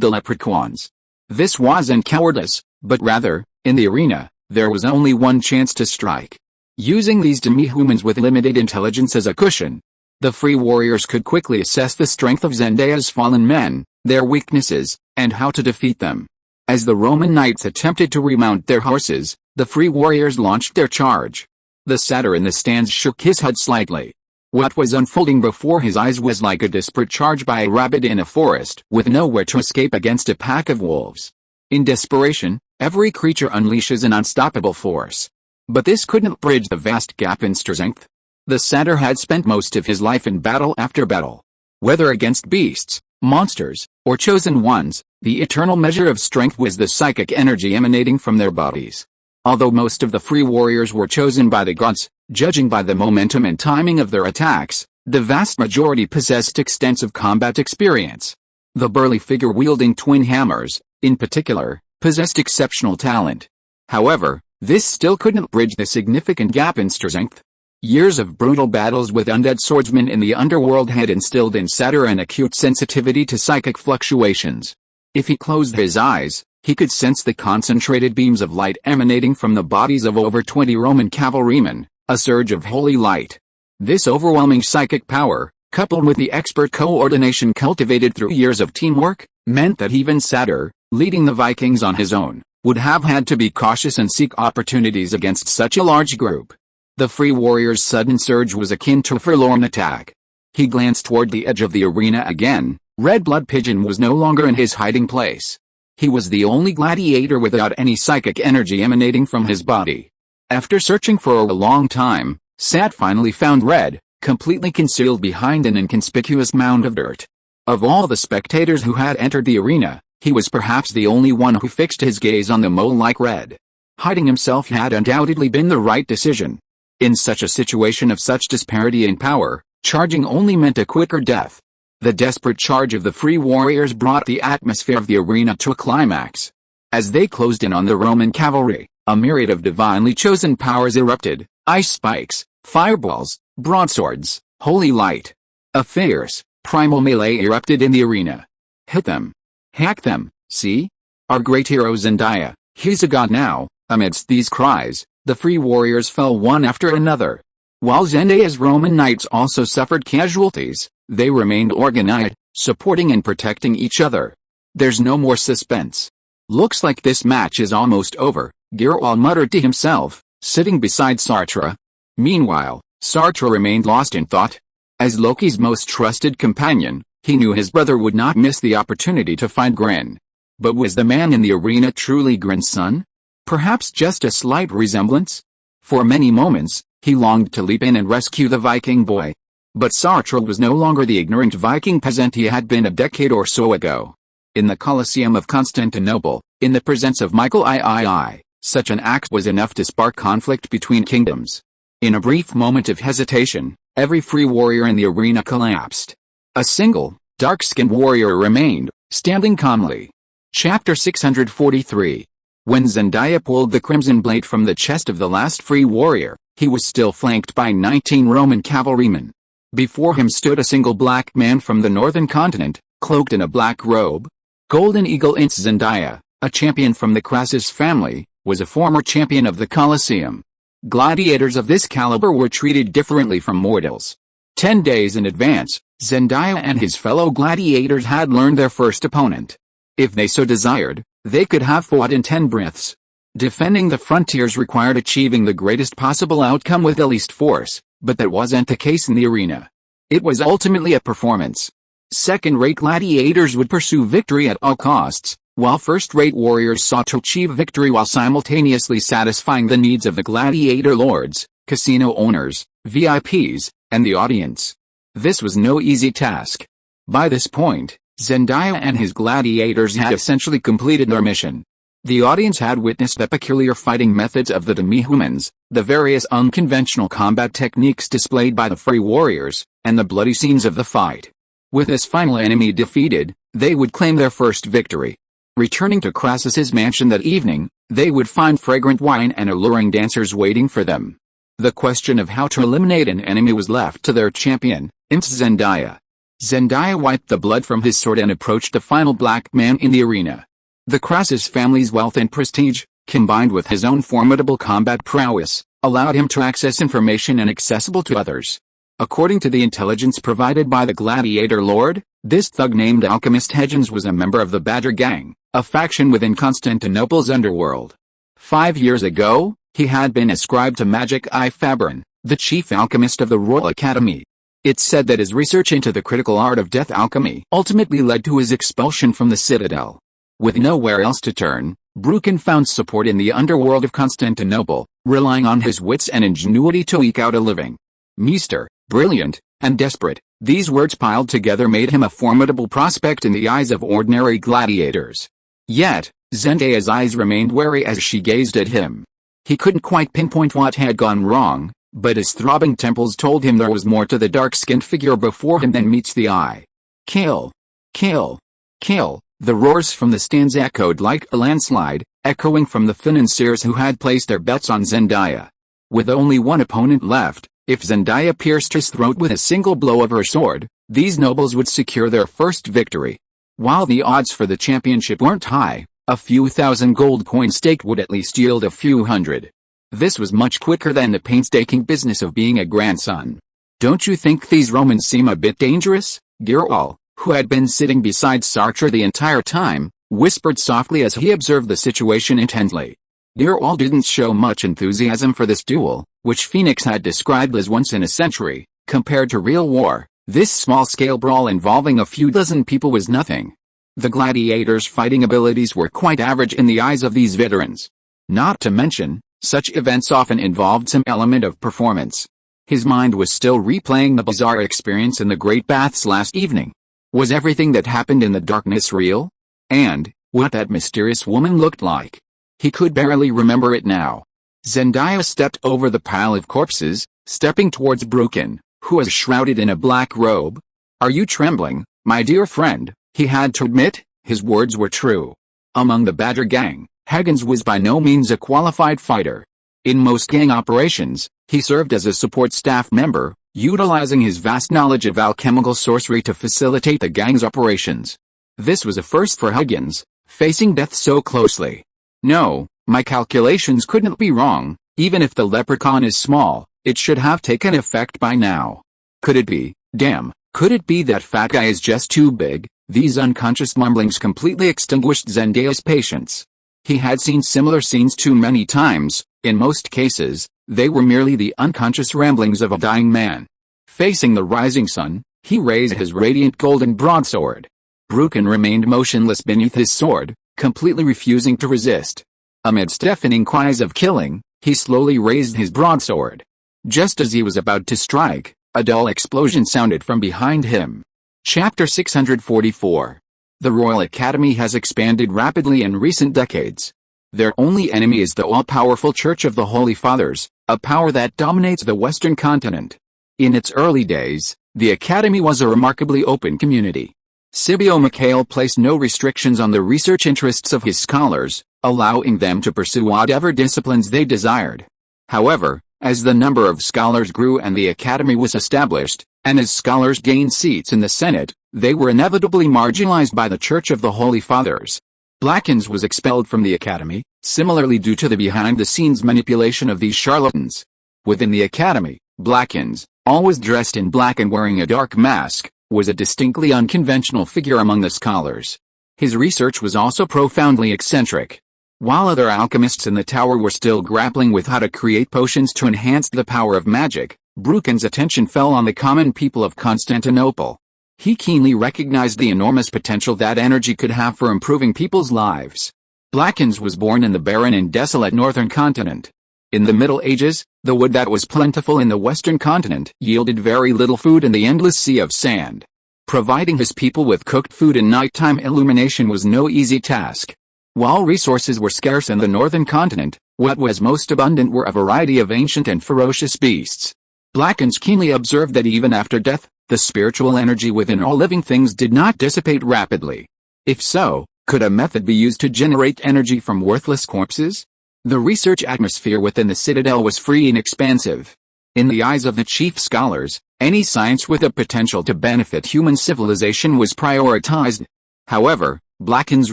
Speaker 1: the leprechauns. This wasn't cowardice, but rather, in the arena, there was only one chance to strike. Using these demi-humans with limited intelligence as a cushion, the free warriors could quickly assess the strength of Zendaya's fallen men, their weaknesses, and how to defeat them. As the Roman knights attempted to remount their horses, the free warriors launched their charge. The satyr in the stands shook his head slightly. What was unfolding before his eyes was like a desperate charge by a rabbit in a forest with nowhere to escape against a pack of wolves. In desperation, every creature unleashes an unstoppable force. But this couldn't bridge the vast gap in strength. The satyr had spent most of his life in battle after battle. Whether against beasts, monsters, or chosen ones, the eternal measure of strength was the psychic energy emanating from their bodies. Although most of the free warriors were chosen by the gods, judging by the momentum and timing of their attacks, the vast majority possessed extensive combat experience. The burly figure wielding twin hammers, in particular, possessed exceptional talent. However, this still couldn't bridge the significant gap in strength. Years of brutal battles with undead swordsmen in the underworld had instilled in Satyr an acute sensitivity to psychic fluctuations. If he closed his eyes, he could sense the concentrated beams of light emanating from the bodies of over 20 Roman cavalrymen, a surge of holy light. This overwhelming psychic power, coupled with the expert coordination cultivated through years of teamwork, meant that even Satyr, leading the Vikings on his own, would have had to be cautious and seek opportunities against such a large group. The free warrior's sudden surge was akin to a forlorn attack. He glanced toward the edge of the arena again. Red Blood Pigeon was no longer in his hiding place. He was the only gladiator without any psychic energy emanating from his body. After searching for a long time, Sat finally found Red, completely concealed behind an inconspicuous mound of dirt. Of all the spectators who had entered the arena, he was perhaps the only one who fixed his gaze on the mole like Red. Hiding himself had undoubtedly been the right decision. In such a situation of such disparity in power, charging only meant a quicker death. The desperate charge of the free warriors brought the atmosphere of the arena to a climax. As they closed in on the Roman cavalry, a myriad of divinely chosen powers erupted: ice spikes, fireballs, broadswords, holy light. A fierce, primal melee erupted in the arena. Hit them. Hack them, see? Our great hero Zendaya, he's a god now. Amidst these cries, the free warriors fell one after another. While Zendaya's Roman knights also suffered casualties, they remained organized, supporting and protecting each other. There's no more suspense. Looks like this match is almost over, Girwal muttered to himself, sitting beside Sartre. Meanwhile, Sartre remained lost in thought. As Loki's most trusted companion, he knew his brother would not miss the opportunity to find Grin. But was the man in the arena truly Grin's son? Perhaps just a slight resemblance? For many moments, he longed to leap in and rescue the Viking boy. But Sartre was no longer the ignorant Viking peasant he had been a decade or so ago. In the Colosseum of Constantinople, in the presence of Michael III, such an act was enough to spark conflict between kingdoms. In a brief moment of hesitation, every free warrior in the arena collapsed. A single, dark-skinned warrior remained, standing calmly. Chapter 643. When Zendaya pulled the crimson blade from the chest of the last free warrior, he was still flanked by 19 Roman cavalrymen. Before him stood a single black man from the northern continent, cloaked in a black robe. Golden Eagle Ince Zendaya, a champion from the Crassus family, was a former champion of the Colosseum. Gladiators of this caliber were treated differently from mortals. 10 days in advance, Zendaya and his fellow gladiators had learned their first opponent. If they so desired, they could have fought in 10 breaths. Defending the frontiers required achieving the greatest possible outcome with the least force, but that wasn't the case in the arena. It was ultimately a performance. Second-rate gladiators would pursue victory at all costs, while first-rate warriors sought to achieve victory while simultaneously satisfying the needs of the gladiator lords, casino owners, VIPs, and the audience. This was no easy task. By this point, Zendaya and his gladiators had essentially completed their mission. The audience had witnessed the peculiar fighting methods of the demi-humans, the various unconventional combat techniques displayed by the free warriors, and the bloody scenes of the fight. With this final enemy defeated, they would claim their first victory. Returning to Crassus's mansion that evening, they would find fragrant wine and alluring dancers waiting for them. The question of how to eliminate an enemy was left to their champion, Ince Zendaya. Zendaya wiped the blood from his sword and approached the final black man in the arena. The Crassus family's wealth and prestige, combined with his own formidable combat prowess, allowed him to access information inaccessible to others. According to the intelligence provided by the gladiator lord, this thug named Alchemist Hedgens was a member of the Badger Gang, a faction within Constantinople's underworld. 5 years ago, he had been ascribed to Magic I Fabrin, the chief alchemist of the Royal Academy. It's said that his research into the critical art of death alchemy ultimately led to his expulsion from the citadel. With nowhere else to turn, Brukin found support in the underworld of Constantinople, relying on his wits and ingenuity to eke out a living. Meester, brilliant, and desperate, these words piled together made him a formidable prospect in the eyes of ordinary gladiators. Yet, Zendaya's eyes remained wary as she gazed at him. He couldn't quite pinpoint what had gone wrong, but his throbbing temples told him there was more to the dark-skinned figure before him than meets the eye. Kill! Kill! Kill! The roars from the stands echoed like a landslide, echoing from the financiers who had placed their bets on Zendaya. With only one opponent left, if Zendaya pierced his throat with a single blow of her sword, these nobles would secure their first victory. While the odds for the championship weren't high, a few thousand gold coins staked would at least yield a few hundred. This was much quicker than the painstaking business of being a grandson. Don't you think these Romans seem a bit dangerous? Girol, who had been sitting beside Sartre the entire time, whispered softly as he observed the situation intently. Girol didn't show much enthusiasm for this duel, which Phoenix had described as once in a century. Compared to real war, this small-scale brawl involving a few dozen people was nothing. The gladiators' fighting abilities were quite average in the eyes of these veterans. Not to mention, such events often involved some element of performance. His mind was still replaying the bizarre experience in the Great Baths last evening. Was everything that happened in the darkness real? And, what that mysterious woman looked like? He could barely remember it now. Zendaya stepped over the pile of corpses, stepping towards Brukin, who was shrouded in a black robe. Are you trembling, my dear friend? He had to admit, his words were true. Among the Badger Gang, Hedgens was by no means a qualified fighter. In most gang operations, he served as a support staff member, utilizing his vast knowledge of alchemical sorcery to facilitate the gang's operations. This was a first for Hedgens, facing death so closely. No, my calculations couldn't be wrong. Even if the leprechaun is small, it should have taken effect by now. Could it be, damn, could it be that fat guy is just too big? These unconscious mumblings completely extinguished Zendaya's patience. He had seen similar scenes too many times. In most cases, they were merely the unconscious ramblings of a dying man. Facing the rising sun, he raised his radiant golden broadsword. Brukin remained motionless beneath his sword, completely refusing to resist. Amidst deafening cries of killing, he slowly raised his broadsword. Just as he was about to strike, a dull explosion sounded from behind him. Chapter 644. The Royal Academy has expanded rapidly in recent decades. Their only enemy is the all-powerful Church of the Holy Fathers, a power that dominates the Western continent. In its early days, the Academy was a remarkably open community. Scipio Mikhail placed no restrictions on the research interests of his scholars, allowing them to pursue whatever disciplines they desired. However, as the number of scholars grew and the Academy was established, and as scholars gained seats in the Senate, they were inevitably marginalized by the Church of the Holy Fathers. Blackens was expelled from the Academy, similarly due to the behind-the-scenes manipulation of these charlatans. Within the Academy, Blackens, always dressed in black and wearing a dark mask, was a distinctly unconventional figure among the scholars. His research was also profoundly eccentric. While other alchemists in the tower were still grappling with how to create potions to enhance the power of magic, Blackens' attention fell on the common people of Constantinople. He keenly recognized the enormous potential that energy could have for improving people's lives. Blackens was born in the barren and desolate northern continent. In the Middle Ages, the wood that was plentiful in the western continent yielded very little food in the endless sea of sand. Providing his people with cooked food and nighttime illumination was no easy task. While resources were scarce in the northern continent, what was most abundant were a variety of ancient and ferocious beasts. Blackens keenly observed that even after death, the spiritual energy within all living things did not dissipate rapidly. If so, could a method be used to generate energy from worthless corpses? The research atmosphere within the citadel was free and expansive. In the eyes of the chief scholars, any science with a potential to benefit human civilization was prioritized. However, Blackens'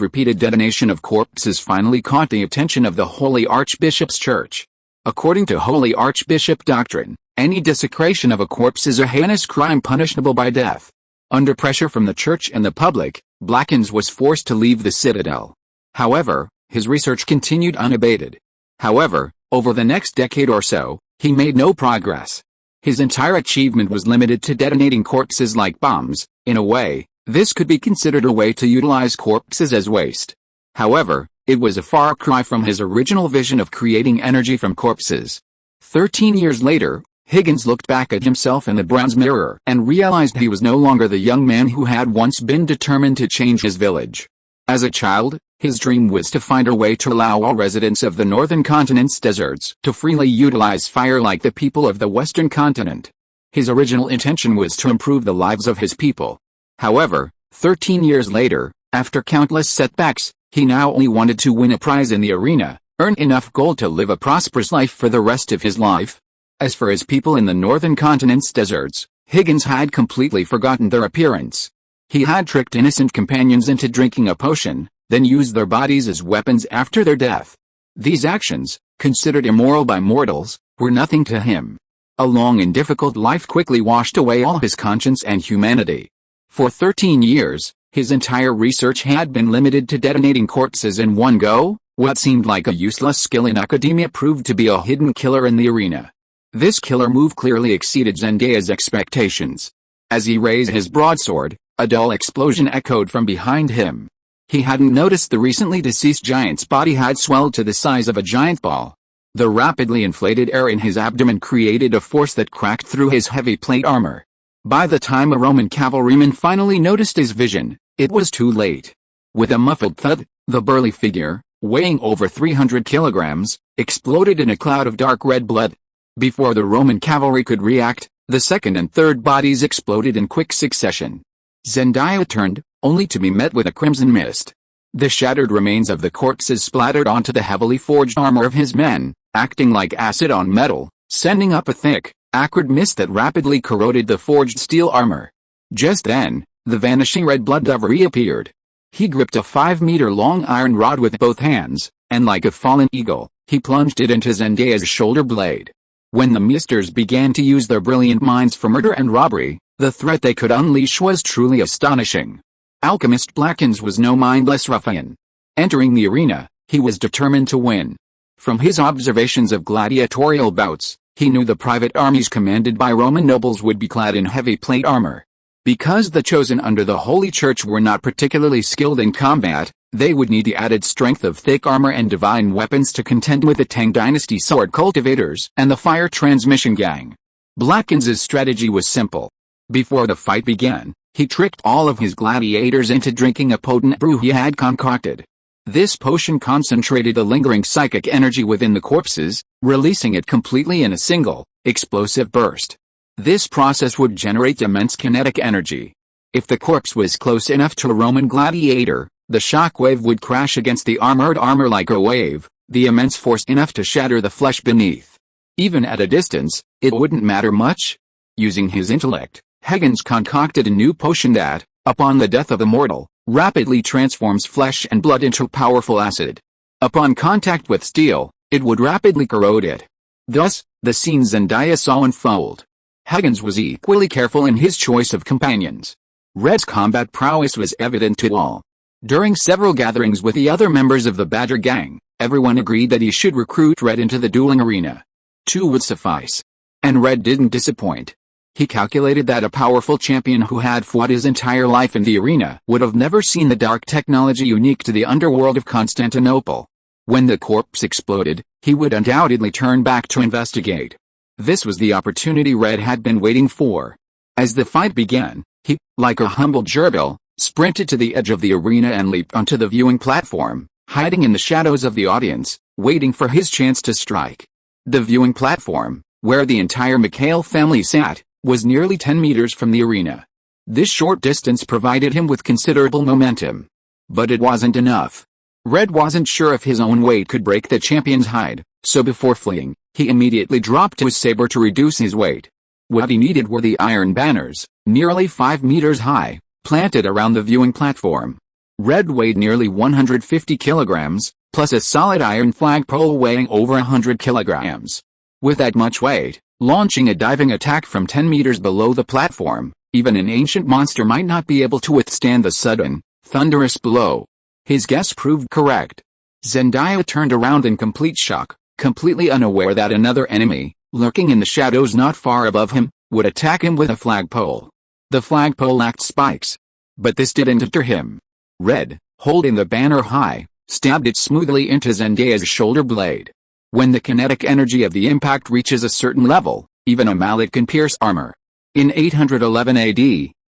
Speaker 1: repeated detonation of corpses finally caught the attention of the Holy Archbishop's Church. According to Holy Archbishop doctrine, any desecration of a corpse is a heinous crime punishable by death. Under pressure from the Church and the public, Blackens was forced to leave the citadel. However, his research continued unabated. However, over the next decade or so, he made no progress. His entire achievement was limited to detonating corpses like bombs. In a way, this could be considered a way to utilize corpses as waste. However, it was a far cry from his original vision of creating energy from corpses. 13 years later, Higgins looked back at himself in the bronze mirror and realized he was no longer the young man who had once been determined to change his village. As a child, his dream was to find a way to allow all residents of the northern continent's deserts to freely utilize fire like the people of the western continent. His original intention was to improve the lives of his people. However, 13 years later, after countless setbacks, he now only wanted to win a prize in the arena, earn enough gold to live a prosperous life for the rest of his life. As for his people in the northern continent's deserts, Higgins had completely forgotten their appearance. He had tricked innocent companions into drinking a potion, then used their bodies as weapons after their death. These actions, considered immoral by mortals, were nothing to him. A long and difficult life quickly washed away all his conscience and humanity. For 13 years, his entire research had been limited to detonating corpses in one go. What seemed like a useless skill in academia proved to be a hidden killer in the arena. This killer move clearly exceeded Zendaya's expectations. As he raised his broadsword, a dull explosion echoed from behind him. He hadn't noticed the recently deceased giant's body had swelled to the size of a giant ball. The rapidly inflated air in his abdomen created a force that cracked through his heavy plate armor. By the time a Roman cavalryman finally noticed his vision, it was too late. With a muffled thud, the burly figure, weighing over 300 kilograms, exploded in a cloud of dark red blood. Before the Roman cavalry could react, the second and third bodies exploded in quick succession. Zendaya turned, only to be met with a crimson mist. The shattered remains of the corpses splattered onto the heavily forged armor of his men, acting like acid on metal, sending up a thick, acrid mist that rapidly corroded the forged steel armor. Just then, the vanishing red blood dove reappeared. He gripped a 5-meter-long iron rod with both hands, and like a fallen eagle, he plunged it into Zendaya's shoulder blade. When the Misters began to use their brilliant minds for murder and robbery, the threat they could unleash was truly astonishing. Alchemist Blackens was no mindless ruffian. Entering the arena, he was determined to win. From his observations of gladiatorial bouts, he knew the private armies commanded by Roman nobles would be clad in heavy plate armor. Because the chosen under the Holy Church were not particularly skilled in combat, They would need the added strength of thick armor and divine weapons to contend with the Tang Dynasty sword cultivators and the fire transmission gang. Blackens' strategy was simple. Before the fight began, he tricked all of his gladiators into drinking a potent brew he had concocted. This potion concentrated the lingering psychic energy within the corpses, releasing it completely in a single, explosive burst. This process would generate immense kinetic energy. If the corpse was close enough to a Roman gladiator, the shockwave would crash against the armored armor like a wave, the immense force enough to shatter the flesh beneath. Even at a distance, it wouldn't matter much. Using his intellect, Huygens concocted a new potion that, upon the death of a mortal, rapidly transforms flesh and blood into powerful acid. Upon contact with steel, it would rapidly corrode it. Thus, the scene Zendaya saw unfold. Huygens was equally careful in his choice of companions. Red's combat prowess was evident to all. During several gatherings with the other members of the Badger gang, everyone agreed that he should recruit Red into the dueling arena. 2 would suffice. And Red didn't disappoint. He calculated that a powerful champion who had fought his entire life in the arena would have never seen the dark technology unique to the underworld of Constantinople. When the corpse exploded, he would undoubtedly turn back to investigate. This was the opportunity Red had been waiting for. As the fight began, he, like a humble gerbil, sprinted to the edge of the arena and leaped onto the viewing platform, hiding in the shadows of the audience, waiting for his chance to strike. The viewing platform, where the entire Mikhail family sat, was nearly 10 meters from the arena. This short distance provided him with considerable momentum. But it wasn't enough. Red wasn't sure if his own weight could break the champion's hide, so before fleeing, he immediately dropped his saber to reduce his weight. What he needed were the iron banners, nearly 5 meters high, planted around the viewing platform. Red weighed nearly 150 kilograms, plus a solid iron flagpole weighing over 100 kilograms. With that much weight, launching a diving attack from 10 meters below the platform, even an ancient monster might not be able to withstand the sudden, thunderous blow. His guess proved correct. Zendaya turned around in complete shock, completely unaware that another enemy, lurking in the shadows not far above him, would attack him with a flagpole. The flagpole lacked spikes. But this didn't deter him. Red, holding the banner high, stabbed it smoothly into Zendaya's shoulder blade. When the kinetic energy of the impact reaches a certain level, even a mallet can pierce armor. In 811 AD,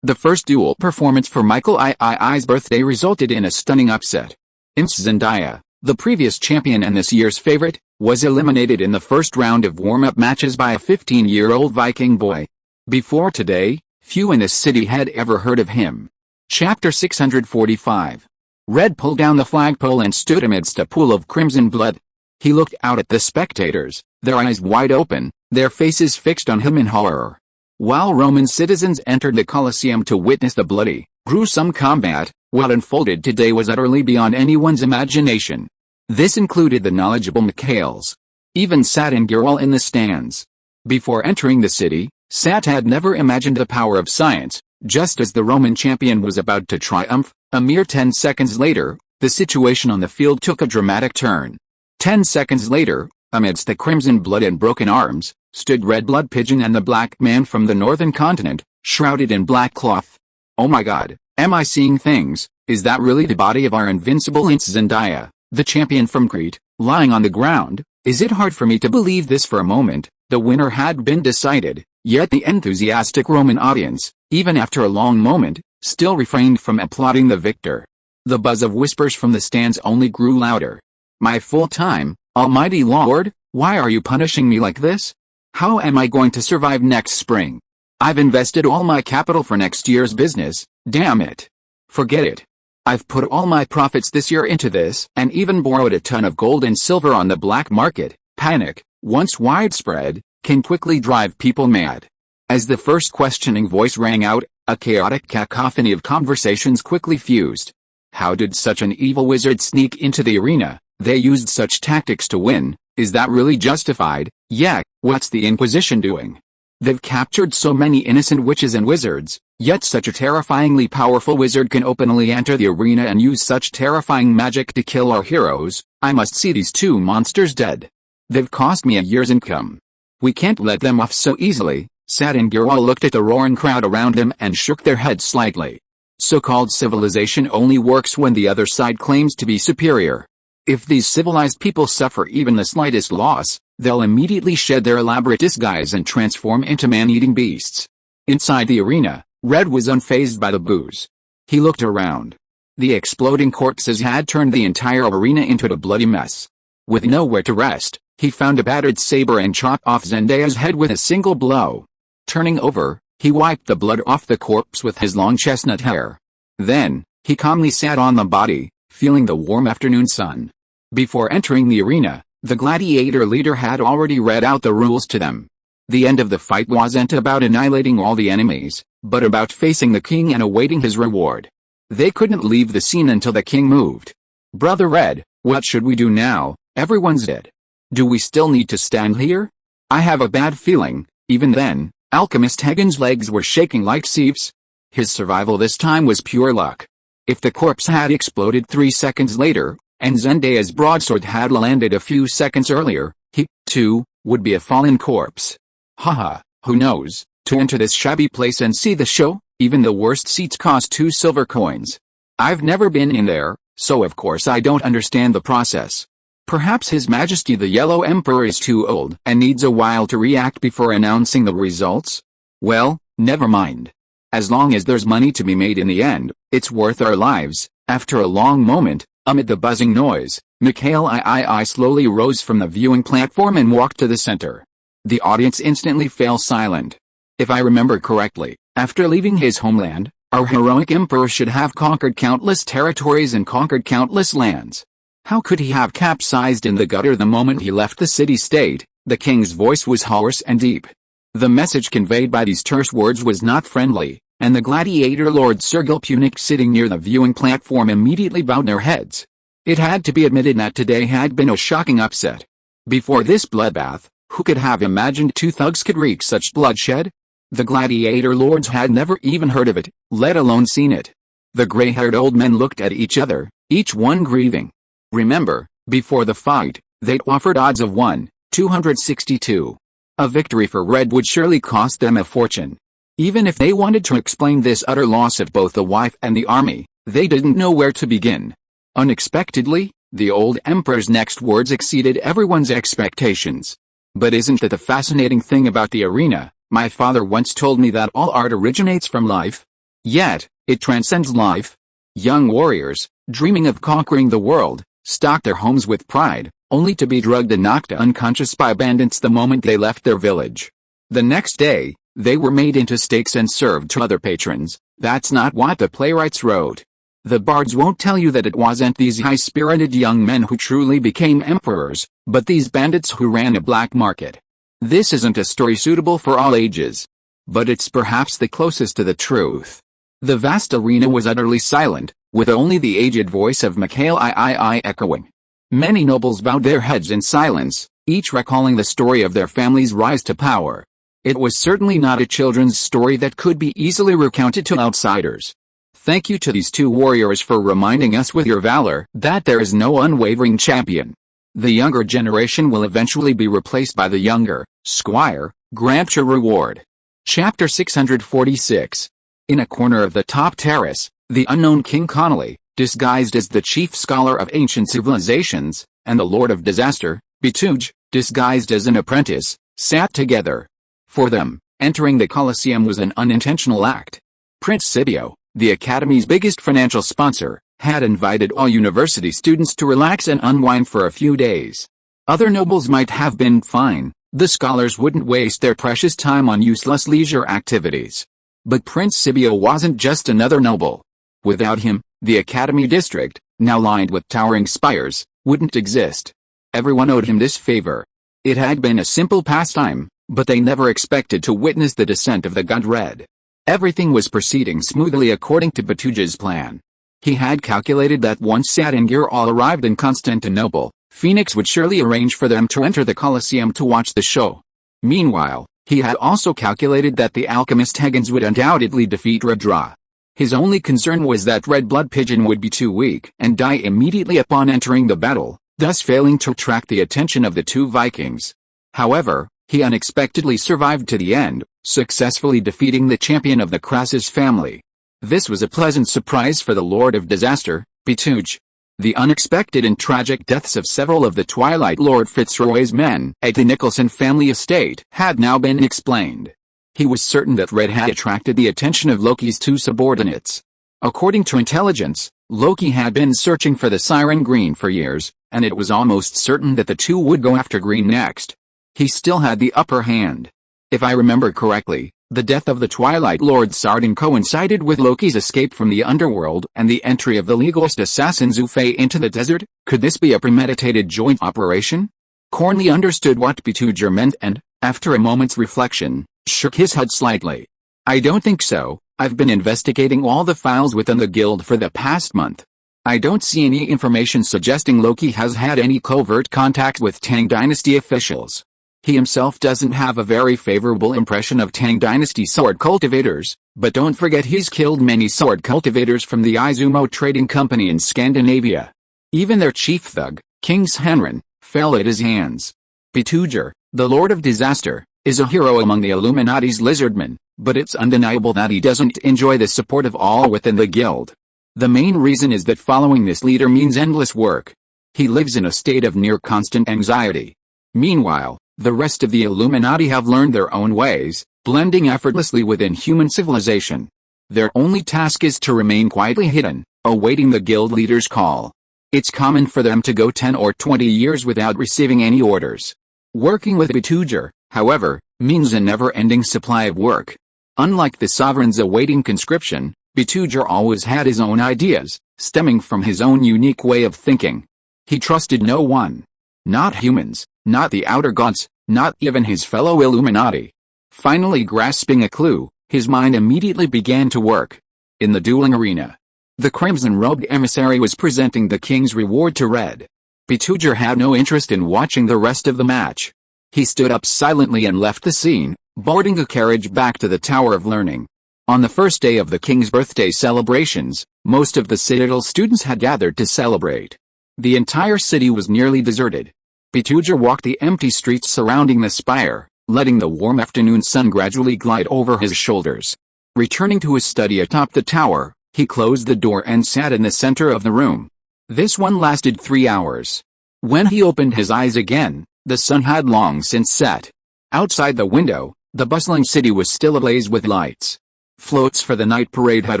Speaker 1: the first duel performance for Michael II's birthday resulted in a stunning upset. Zendaya, the previous champion and this year's favorite, was eliminated in the first round of warm-up matches by a 15-year-old Viking boy. Before today, few in this city had ever heard of him. Chapter 645. Red pulled down the flagpole and stood amidst a pool of crimson blood. He looked out at the spectators, their eyes wide open, their faces fixed on him in horror. While Roman citizens entered the Colosseum to witness the bloody, gruesome combat, what unfolded today was utterly beyond anyone's imagination. This included the knowledgeable Mikhails. Even Sat and Girl in the stands. Before entering the city, Sat had never imagined the power of science. Just as the Roman champion was about to triumph, a mere 10 seconds later, the situation on the field took a dramatic turn. 10 seconds later, amidst the crimson blood and broken arms, stood Red Blood Pigeon and the black man from the northern continent, shrouded in black cloth. Oh my god, am I seeing things? Is that really the body of our invincible Zendaya, the champion from Crete, lying on the ground? Is it hard for me to believe this for a moment? The winner had been decided, yet the enthusiastic Roman audience, even after a long moment, still refrained from applauding the victor. The buzz of whispers from the stands only grew louder. My full-time, almighty Lord, why are you punishing me like this? How am I going to survive next spring? I've invested all my capital for next year's business, damn it. Forget it. I've put all my profits this year into this and even borrowed a ton of gold and silver on the black market. Panic, once widespread, can quickly drive people mad. As the first questioning voice rang out, a chaotic cacophony of conversations quickly fused. How did such an evil wizard sneak into the arena? They used such tactics to win. Is that really justified? Yeah, what's the Inquisition doing? They've captured so many innocent witches and wizards, yet such a terrifyingly powerful wizard can openly enter the arena and use such terrifying magic to kill our heroes. I must see these two monsters dead. They've cost me a year's income. We can't let them off so easily. Sat and Girl looked at the roaring crowd around them and shook their heads slightly. So-called civilization only works when the other side claims to be superior. If these civilized people suffer even the slightest loss, they'll immediately shed their elaborate disguise and transform into man-eating beasts. Inside the arena, Red was unfazed by the boos. He looked around. The exploding corpses had turned the entire arena into a bloody mess. With nowhere to rest, he found a battered saber and chopped off Zendaya's head with a single blow. Turning over, he wiped the blood off the corpse with his long chestnut hair. Then, he calmly sat on the body, feeling the warm afternoon sun. Before entering the arena, the gladiator leader had already read out the rules to them. The end of the fight wasn't about annihilating all the enemies, but about facing the king and awaiting his reward. They couldn't leave the scene until the king moved. "Brother Red, what should we do now? Everyone's dead. Do we still need to stand here? I have a bad feeling." Even then, Alchemist Hagen's legs were shaking like sieves. His survival this time was pure luck. If the corpse had exploded 3 seconds later, and Zendaya's broadsword had landed a few seconds earlier, he, too, would be a fallen corpse. Haha, who knows? To enter this shabby place and see the show, even the worst seats cost 2 silver coins. I've never been in there, so of course I don't understand the process. Perhaps His Majesty the Yellow Emperor is too old and needs a while to react before announcing the results? Well, never mind. As long as there's money to be made in the end, it's worth our lives. After a long moment, amid the buzzing noise, Mikhail I slowly rose from the viewing platform and walked to the center. The audience instantly fell silent. If I remember correctly, after leaving his homeland, our heroic emperor should have conquered countless territories and conquered countless lands. How could he have capsized in the gutter the moment he left the city-state? The king's voice was hoarse and deep. The message conveyed by these terse words was not friendly, and the gladiator Lord Sergil Punic sitting near the viewing platform immediately bowed their heads. It had to be admitted that today had been a shocking upset. Before this bloodbath, who could have imagined 2 thugs could wreak such bloodshed? The gladiator lords had never even heard of it, let alone seen it. The gray-haired old men looked at each other, each one grieving. Remember, before the fight, they'd offered odds of 1/262. A victory for Red would surely cost them a fortune. Even if they wanted to explain this utter loss of both the wife and the army, they didn't know where to begin. Unexpectedly, the old emperor's next words exceeded everyone's expectations. "But isn't that the fascinating thing about the arena? My father once told me that all art originates from life. Yet, it transcends life." Young warriors, dreaming of conquering the world, stalked their homes with pride, only to be drugged and knocked unconscious by bandits the moment they left their village. The next day, they were made into steaks and served to other patrons. That's not what the playwrights wrote. The bards won't tell you that it wasn't these high-spirited young men who truly became emperors, but these bandits who ran a black market. This isn't a story suitable for all ages. But it's perhaps the closest to the truth. The vast arena was utterly silent, with only the aged voice of Mikhail I echoing. Many nobles bowed their heads in silence, each recalling the story of their family's rise to power. It was certainly not a children's story that could be easily recounted to outsiders. Thank you to these 2 warriors for reminding us with your valor that there is no unwavering champion. The younger generation will eventually be replaced by the younger. Squire, grant your reward. Chapter 646. In a corner of the top terrace, the unknown King Connolly, disguised as the chief scholar of ancient civilizations, and the Lord of Disaster, Bituge, disguised as an apprentice, sat together. For them, entering the Colosseum was an unintentional act. Prince Scipio, the Academy's biggest financial sponsor, had invited all university students to relax and unwind for a few days. Other nobles might have been fine, the scholars wouldn't waste their precious time on useless leisure activities. But Prince Scipio wasn't just another noble. Without him, the Academy district, now lined with towering spires, wouldn't exist. Everyone owed him this favor. It had been a simple pastime, but they never expected to witness the descent of the god Red. Everything was proceeding smoothly according to Bituge's plan. He had calculated that once Sadangir all arrived in Constantinople, Phoenix would surely arrange for them to enter the Colosseum to watch the show. Meanwhile, he had also calculated that the alchemist Hagens would undoubtedly defeat Redra. His only concern was that Red Blood Pigeon would be too weak and die immediately upon entering the battle, thus failing to attract the attention of the 2 Vikings. However, he unexpectedly survived to the end, successfully defeating the champion of the Crassus family. This was a pleasant surprise for the Lord of Disaster, Betuge. The unexpected and tragic deaths of several of the Twilight Lord Fitzroy's men at the Nicholson family estate had now been explained. He was certain that Red had attracted the attention of Loki's two subordinates. According to intelligence, Loki had been searching for the Siren Green for years, and it was almost certain that the two would go after Green next. He still had the upper hand. If I remember correctly, the death of the Twilight Lord Sardin coincided with Loki's escape from the underworld and the entry of the legalist assassin Zufei into the desert. Could this be a premeditated joint operation? Cornley understood what Betuger meant and, after a moment's reflection, shook his head slightly. I don't think so. I've been investigating all the files within the guild for the past month. I don't see any information suggesting Loki has had any covert contact with Tang Dynasty officials. He himself doesn't have a very favorable impression of Tang Dynasty sword cultivators, but don't forget he's killed many sword cultivators from the Izumo Trading Company in Scandinavia. Even their chief thug, King Shanran, fell at his hands. Betuger, the Lord of Disaster, is a hero among the Illuminati's lizardmen, but it's undeniable that he doesn't enjoy the support of all within the guild. The main reason is that following this leader means endless work. He lives in a state of near constant anxiety. Meanwhile, the rest of the Illuminati have learned their own ways, blending effortlessly within human civilization. Their only task is to remain quietly hidden, awaiting the guild leader's call. It's common for them to go 10 or 20 years without receiving any orders. Working with Betuger, however, means a never-ending supply of work. Unlike the sovereigns awaiting conscription, Betuger always had his own ideas, stemming from his own unique way of thinking. He trusted no one. Not humans, not the outer gods, not even his fellow Illuminati. Finally grasping a clue, his mind immediately began to work. In the dueling arena, the crimson-robed emissary was presenting the king's reward to Red. Betuger had no interest in watching the rest of the match. He stood up silently and left the scene, boarding a carriage back to the Tower of Learning. On the first day of the king's birthday celebrations, most of the Citadel students had gathered to celebrate. The entire city was nearly deserted. Betuger walked the empty streets surrounding the spire, letting the warm afternoon sun gradually glide over his shoulders. Returning to his study atop the tower, he closed the door and sat in the center of the room. This one lasted 3 hours. When he opened his eyes again, the sun had long since set. Outside the window, the bustling city was still ablaze with lights. Floats for the night parade had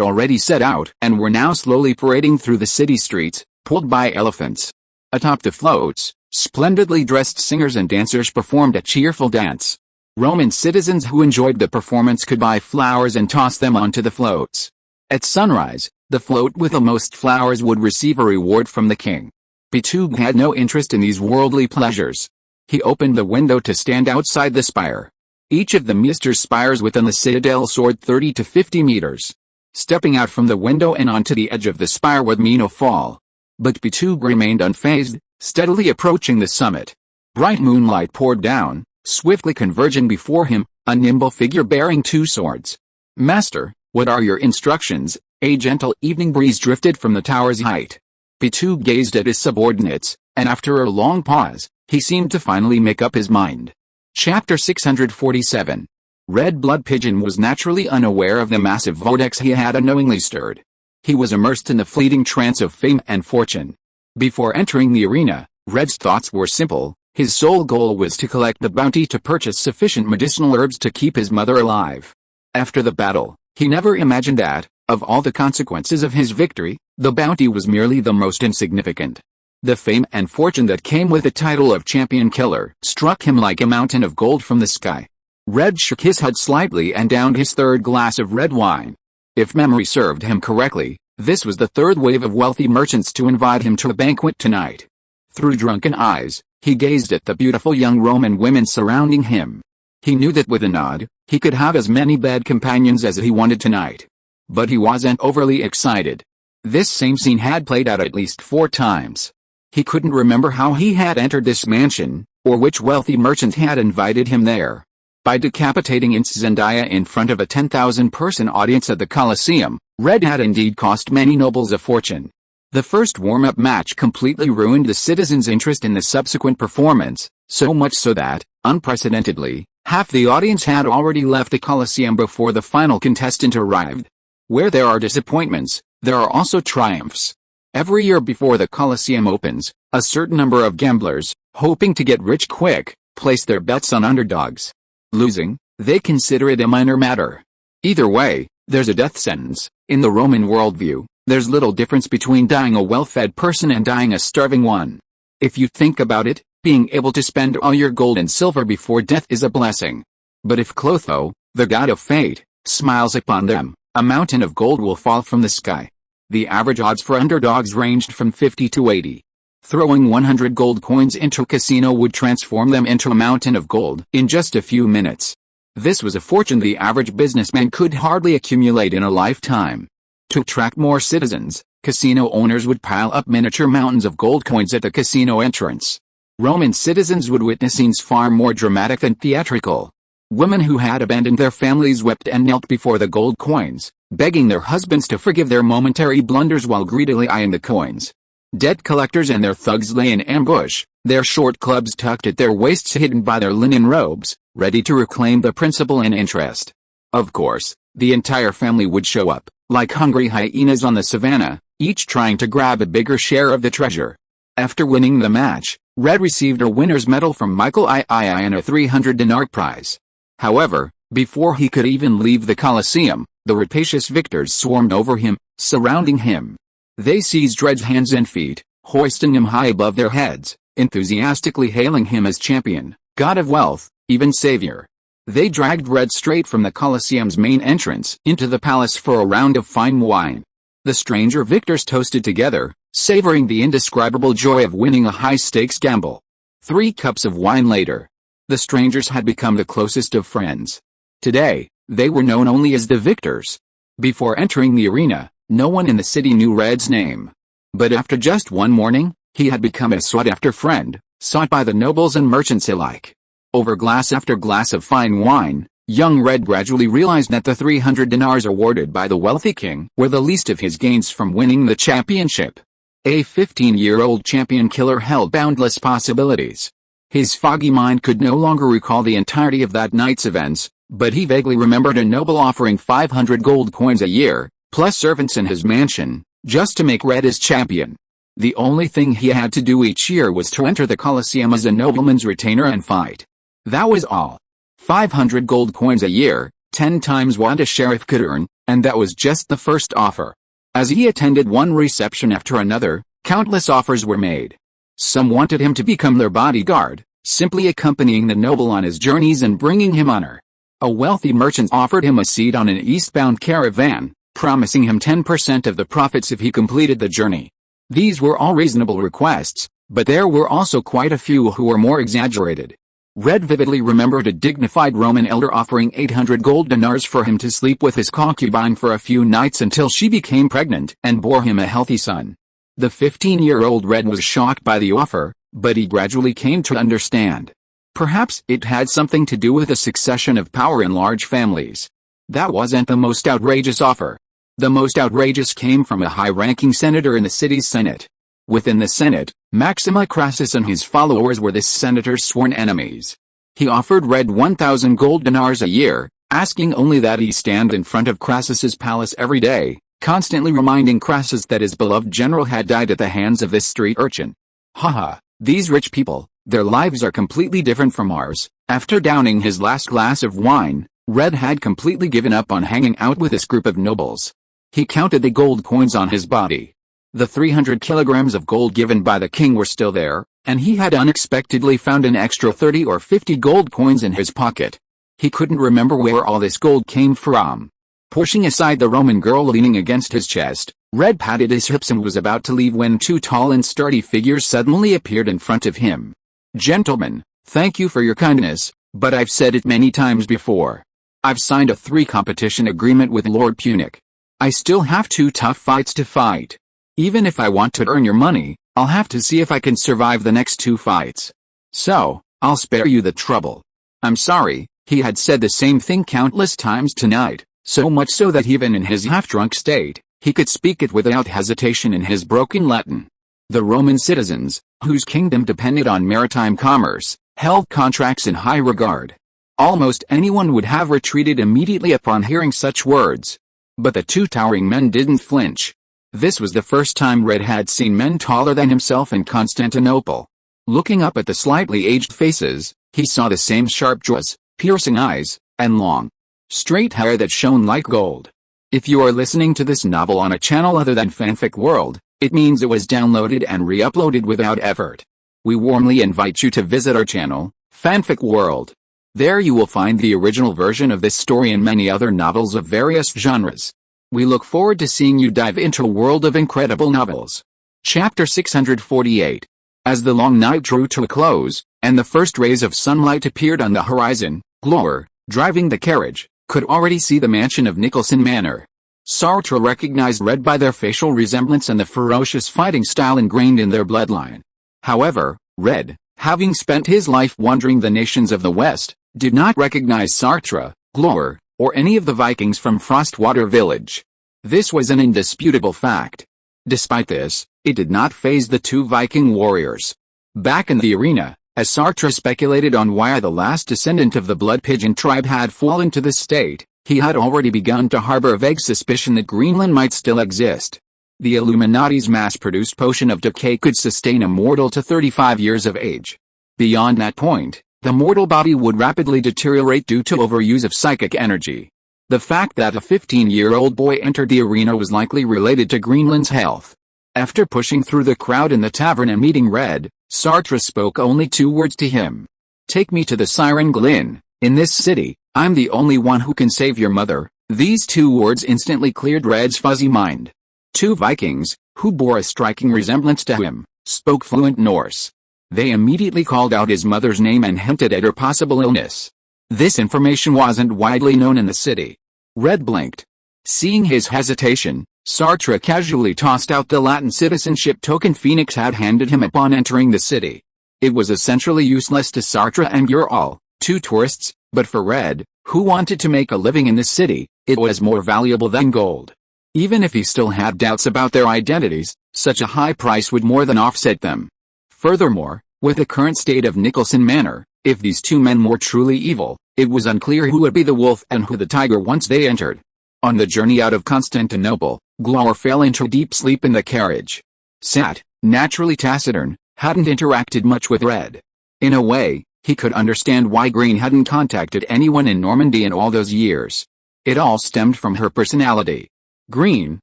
Speaker 1: already set out and were now slowly parading through the city streets, pulled by elephants. Atop the floats, splendidly dressed singers and dancers performed a cheerful dance. Roman citizens who enjoyed the performance could buy flowers and toss them onto the floats. At sunrise, the float with the most flowers would receive a reward from the king. Betuger had no interest in these worldly pleasures. He opened the window to stand outside the spire. Each of the Mr. spires within the citadel soared 30 to 50 meters. Stepping out from the window and onto the edge of the spire would mean a fall. But Betuger remained unfazed, steadily approaching the summit. Bright moonlight poured down, swiftly converging before him, a nimble figure bearing 2 swords. "Master, what are your instructions?" A gentle evening breeze drifted from the tower's height. Betuger gazed at his subordinates, and after a long pause, he seemed to finally make up his mind. Chapter 647. Red Blood Pigeon was naturally unaware of the massive vortex he had unknowingly stirred. He was immersed in the fleeting trance of fame and fortune. Before entering the arena, Red's thoughts were simple. His sole goal was to collect the bounty to purchase sufficient medicinal herbs to keep his mother alive. After the battle, he never imagined that, of all the consequences of his victory, the bounty was merely the most insignificant. The fame and fortune that came with the title of champion killer struck him like a mountain of gold from the sky. Red shook his head slightly and downed his third glass of red wine. If memory served him correctly, this was the third wave of wealthy merchants to invite him to a banquet tonight. Through drunken eyes, he gazed at the beautiful young Roman women surrounding him. He knew that with a nod, he could have as many bed companions as he wanted tonight. But he wasn't overly excited. This same scene had played out at least 4 times. He couldn't remember how he had entered this mansion, or which wealthy merchant had invited him there. By decapitating Zendaya in front of a 10,000-person audience at the Colosseum, Red had indeed cost many nobles a fortune. The first warm-up match completely ruined the citizens' interest in the subsequent performance, so much so that, unprecedentedly, half the audience had already left the Colosseum before the final contestant arrived. Where there are disappointments, there are also triumphs. Every year before the Colosseum opens, a certain number of gamblers, hoping to get rich quick, place their bets on underdogs. Losing, they consider it a minor matter. Either way, there's a death sentence. In the Roman worldview, there's little difference between dying a well-fed person and dying a starving one. If you think about it, being able to spend all your gold and silver before death is a blessing. But if Clotho, the god of fate, smiles upon them, a mountain of gold will fall from the sky. The average odds for underdogs ranged from 50 to 80. Throwing 100 gold coins into a casino would transform them into a mountain of gold in just a few minutes. This was a fortune the average businessman could hardly accumulate in a lifetime. To attract more citizens, casino owners would pile up miniature mountains of gold coins at the casino entrance. Roman citizens would witness scenes far more dramatic than theatrical. Women who had abandoned their families wept and knelt before the gold coins, begging their husbands to forgive their momentary blunders while greedily eyeing the coins. Debt collectors and their thugs lay in ambush, their short clubs tucked at their waists hidden by their linen robes, ready to reclaim the principal and interest. Of course, the entire family would show up, like hungry hyenas on the savannah, each trying to grab a bigger share of the treasure. After winning the match, Red received a winner's medal from Michael II and a 300 dinar prize. However, before he could even leave the Colosseum, the rapacious victors swarmed over him, surrounding him. They seized Red's hands and feet, hoisting him high above their heads, enthusiastically hailing him as champion, god of wealth, even savior. They dragged Red straight from the Colosseum's main entrance into the palace for a round of fine wine. The stranger victors toasted together, savoring the indescribable joy of winning a high-stakes gamble. 3 cups of wine later, the strangers had become the closest of friends. Today, they were known only as the victors. Before entering the arena, no one in the city knew Red's name. But after just one morning, he had become a sought-after friend, sought by the nobles and merchants alike. Over glass after glass of fine wine, young Red gradually realized that the 300 dinars awarded by the wealthy king were the least of his gains from winning the championship. A 15-year-old champion killer held boundless possibilities. His foggy mind could no longer recall the entirety of that night's events, but he vaguely remembered a noble offering 500 gold coins a year, plus servants in his mansion, just to make Red his champion. The only thing he had to do each year was to enter the Colosseum as a nobleman's retainer and fight. That was all. 500 gold coins a year, 10 times what a sheriff could earn, and that was just the first offer. As he attended one reception after another, countless offers were made. Some wanted him to become their bodyguard, simply accompanying the noble on his journeys and bringing him honor. A wealthy merchant offered him a seat on an eastbound caravan, promising him 10% of the profits if he completed the journey. These were all reasonable requests, but there were also quite a few who were more exaggerated. Red vividly remembered a dignified Roman elder offering 800 gold dinars for him to sleep with his concubine for a few nights until she became pregnant and bore him a healthy son. The 15-year-old Red was shocked by the offer, but he gradually came to understand. Perhaps it had something to do with a succession of power in large families. That wasn't the most outrageous offer. The most outrageous came from a high-ranking senator in the city's senate. Within the senate, Maxima Crassus and his followers were this senator's sworn enemies. He offered Red 1,000 gold dinars a year, asking only that he stand in front of Crassus's palace every day, constantly reminding Crassus that his beloved general had died at the hands of this street urchin. Haha, these rich people, their lives are completely different from ours. After downing his last glass of wine, Red had completely given up on hanging out with this group of nobles. He counted the gold coins on his body. The 300 kilograms of gold given by the king were still there, and he had unexpectedly found an extra 30 or 50 gold coins in his pocket. He couldn't remember where all this gold came from. Pushing aside the Roman girl leaning against his chest, Red patted his hips and was about to leave when 2 tall and sturdy figures suddenly appeared in front of him. "Gentlemen, thank you for your kindness, but I've said it many times before. I've signed a 3-competition agreement with Lord Punic. I still have 2 tough fights to fight. Even if I want to earn your money, I'll have to see if I can survive the next 2 fights. So, I'll spare you the trouble." "I'm sorry," he had said the same thing countless times tonight, so much so that even in his half-drunk state, he could speak it without hesitation in his broken Latin. The Roman citizens, whose kingdom depended on maritime commerce, held contracts in high regard. Almost anyone would have retreated immediately upon hearing such words. But the two towering men didn't flinch. This was the first time Red had seen men taller than himself in Constantinople. Looking up at the slightly aged faces, he saw the same sharp jaws, piercing eyes, and long, straight hair that shone like gold. If you are listening to this novel on a channel other than Fanfic World, it means it was downloaded and re-uploaded without effort. We warmly invite you to visit our channel, Fanfic World. There you will find the original version of this story and many other novels of various genres. We look forward to seeing you dive into a world of incredible novels. Chapter 648. As the long night drew to a close, and the first rays of sunlight appeared on the horizon, Glower, driving the carriage, could already see the mansion of Nicholson Manor. Sartre recognized Red by their facial resemblance and the ferocious fighting style ingrained in their bloodline. However, Red, having spent his life wandering the nations of the West, did not recognize Sartre, Glower, or any of the Vikings from Frostwater Village. This was an indisputable fact. Despite this, it did not faze the two Viking warriors. Back in the arena, as Sartre speculated on why the last descendant of the Blood Pigeon tribe had fallen to this state, he had already begun to harbor a vague suspicion that Greenland might still exist. The Illuminati's mass-produced potion of decay could sustain a mortal to 35 years of age. Beyond that point, the mortal body would rapidly deteriorate due to overuse of psychic energy. The fact that a 15-year-old boy entered the arena was likely related to Greenland's health. After pushing through the crowd in the tavern and meeting Red, Sartre spoke only two words to him. "Take me to the Siren Glen. In this city, I'm the only one who can save your mother." These two words instantly cleared Red's fuzzy mind. Two Vikings, who bore a striking resemblance to him, spoke fluent Norse. They immediately called out his mother's name and hinted at her possible illness. This information wasn't widely known in the city. Red blinked. Seeing his hesitation, Sartre casually tossed out the Latin citizenship token Phoenix had handed him upon entering the city. It was essentially useless to Sartre and Ural, two tourists, but for Red, who wanted to make a living in the city, it was more valuable than gold. Even if he still had doubts about their identities, such a high price would more than offset them. Furthermore, with the current state of Nicholson Manor, if these two men were truly evil, it was unclear who would be the wolf and who the tiger once they entered. On the journey out of Constantinople, Glower fell into deep sleep in the carriage. Sat, naturally taciturn, hadn't interacted much with Red. In a way, he could understand why Green hadn't contacted anyone in Normandy in all those years. It all stemmed from her personality. Green,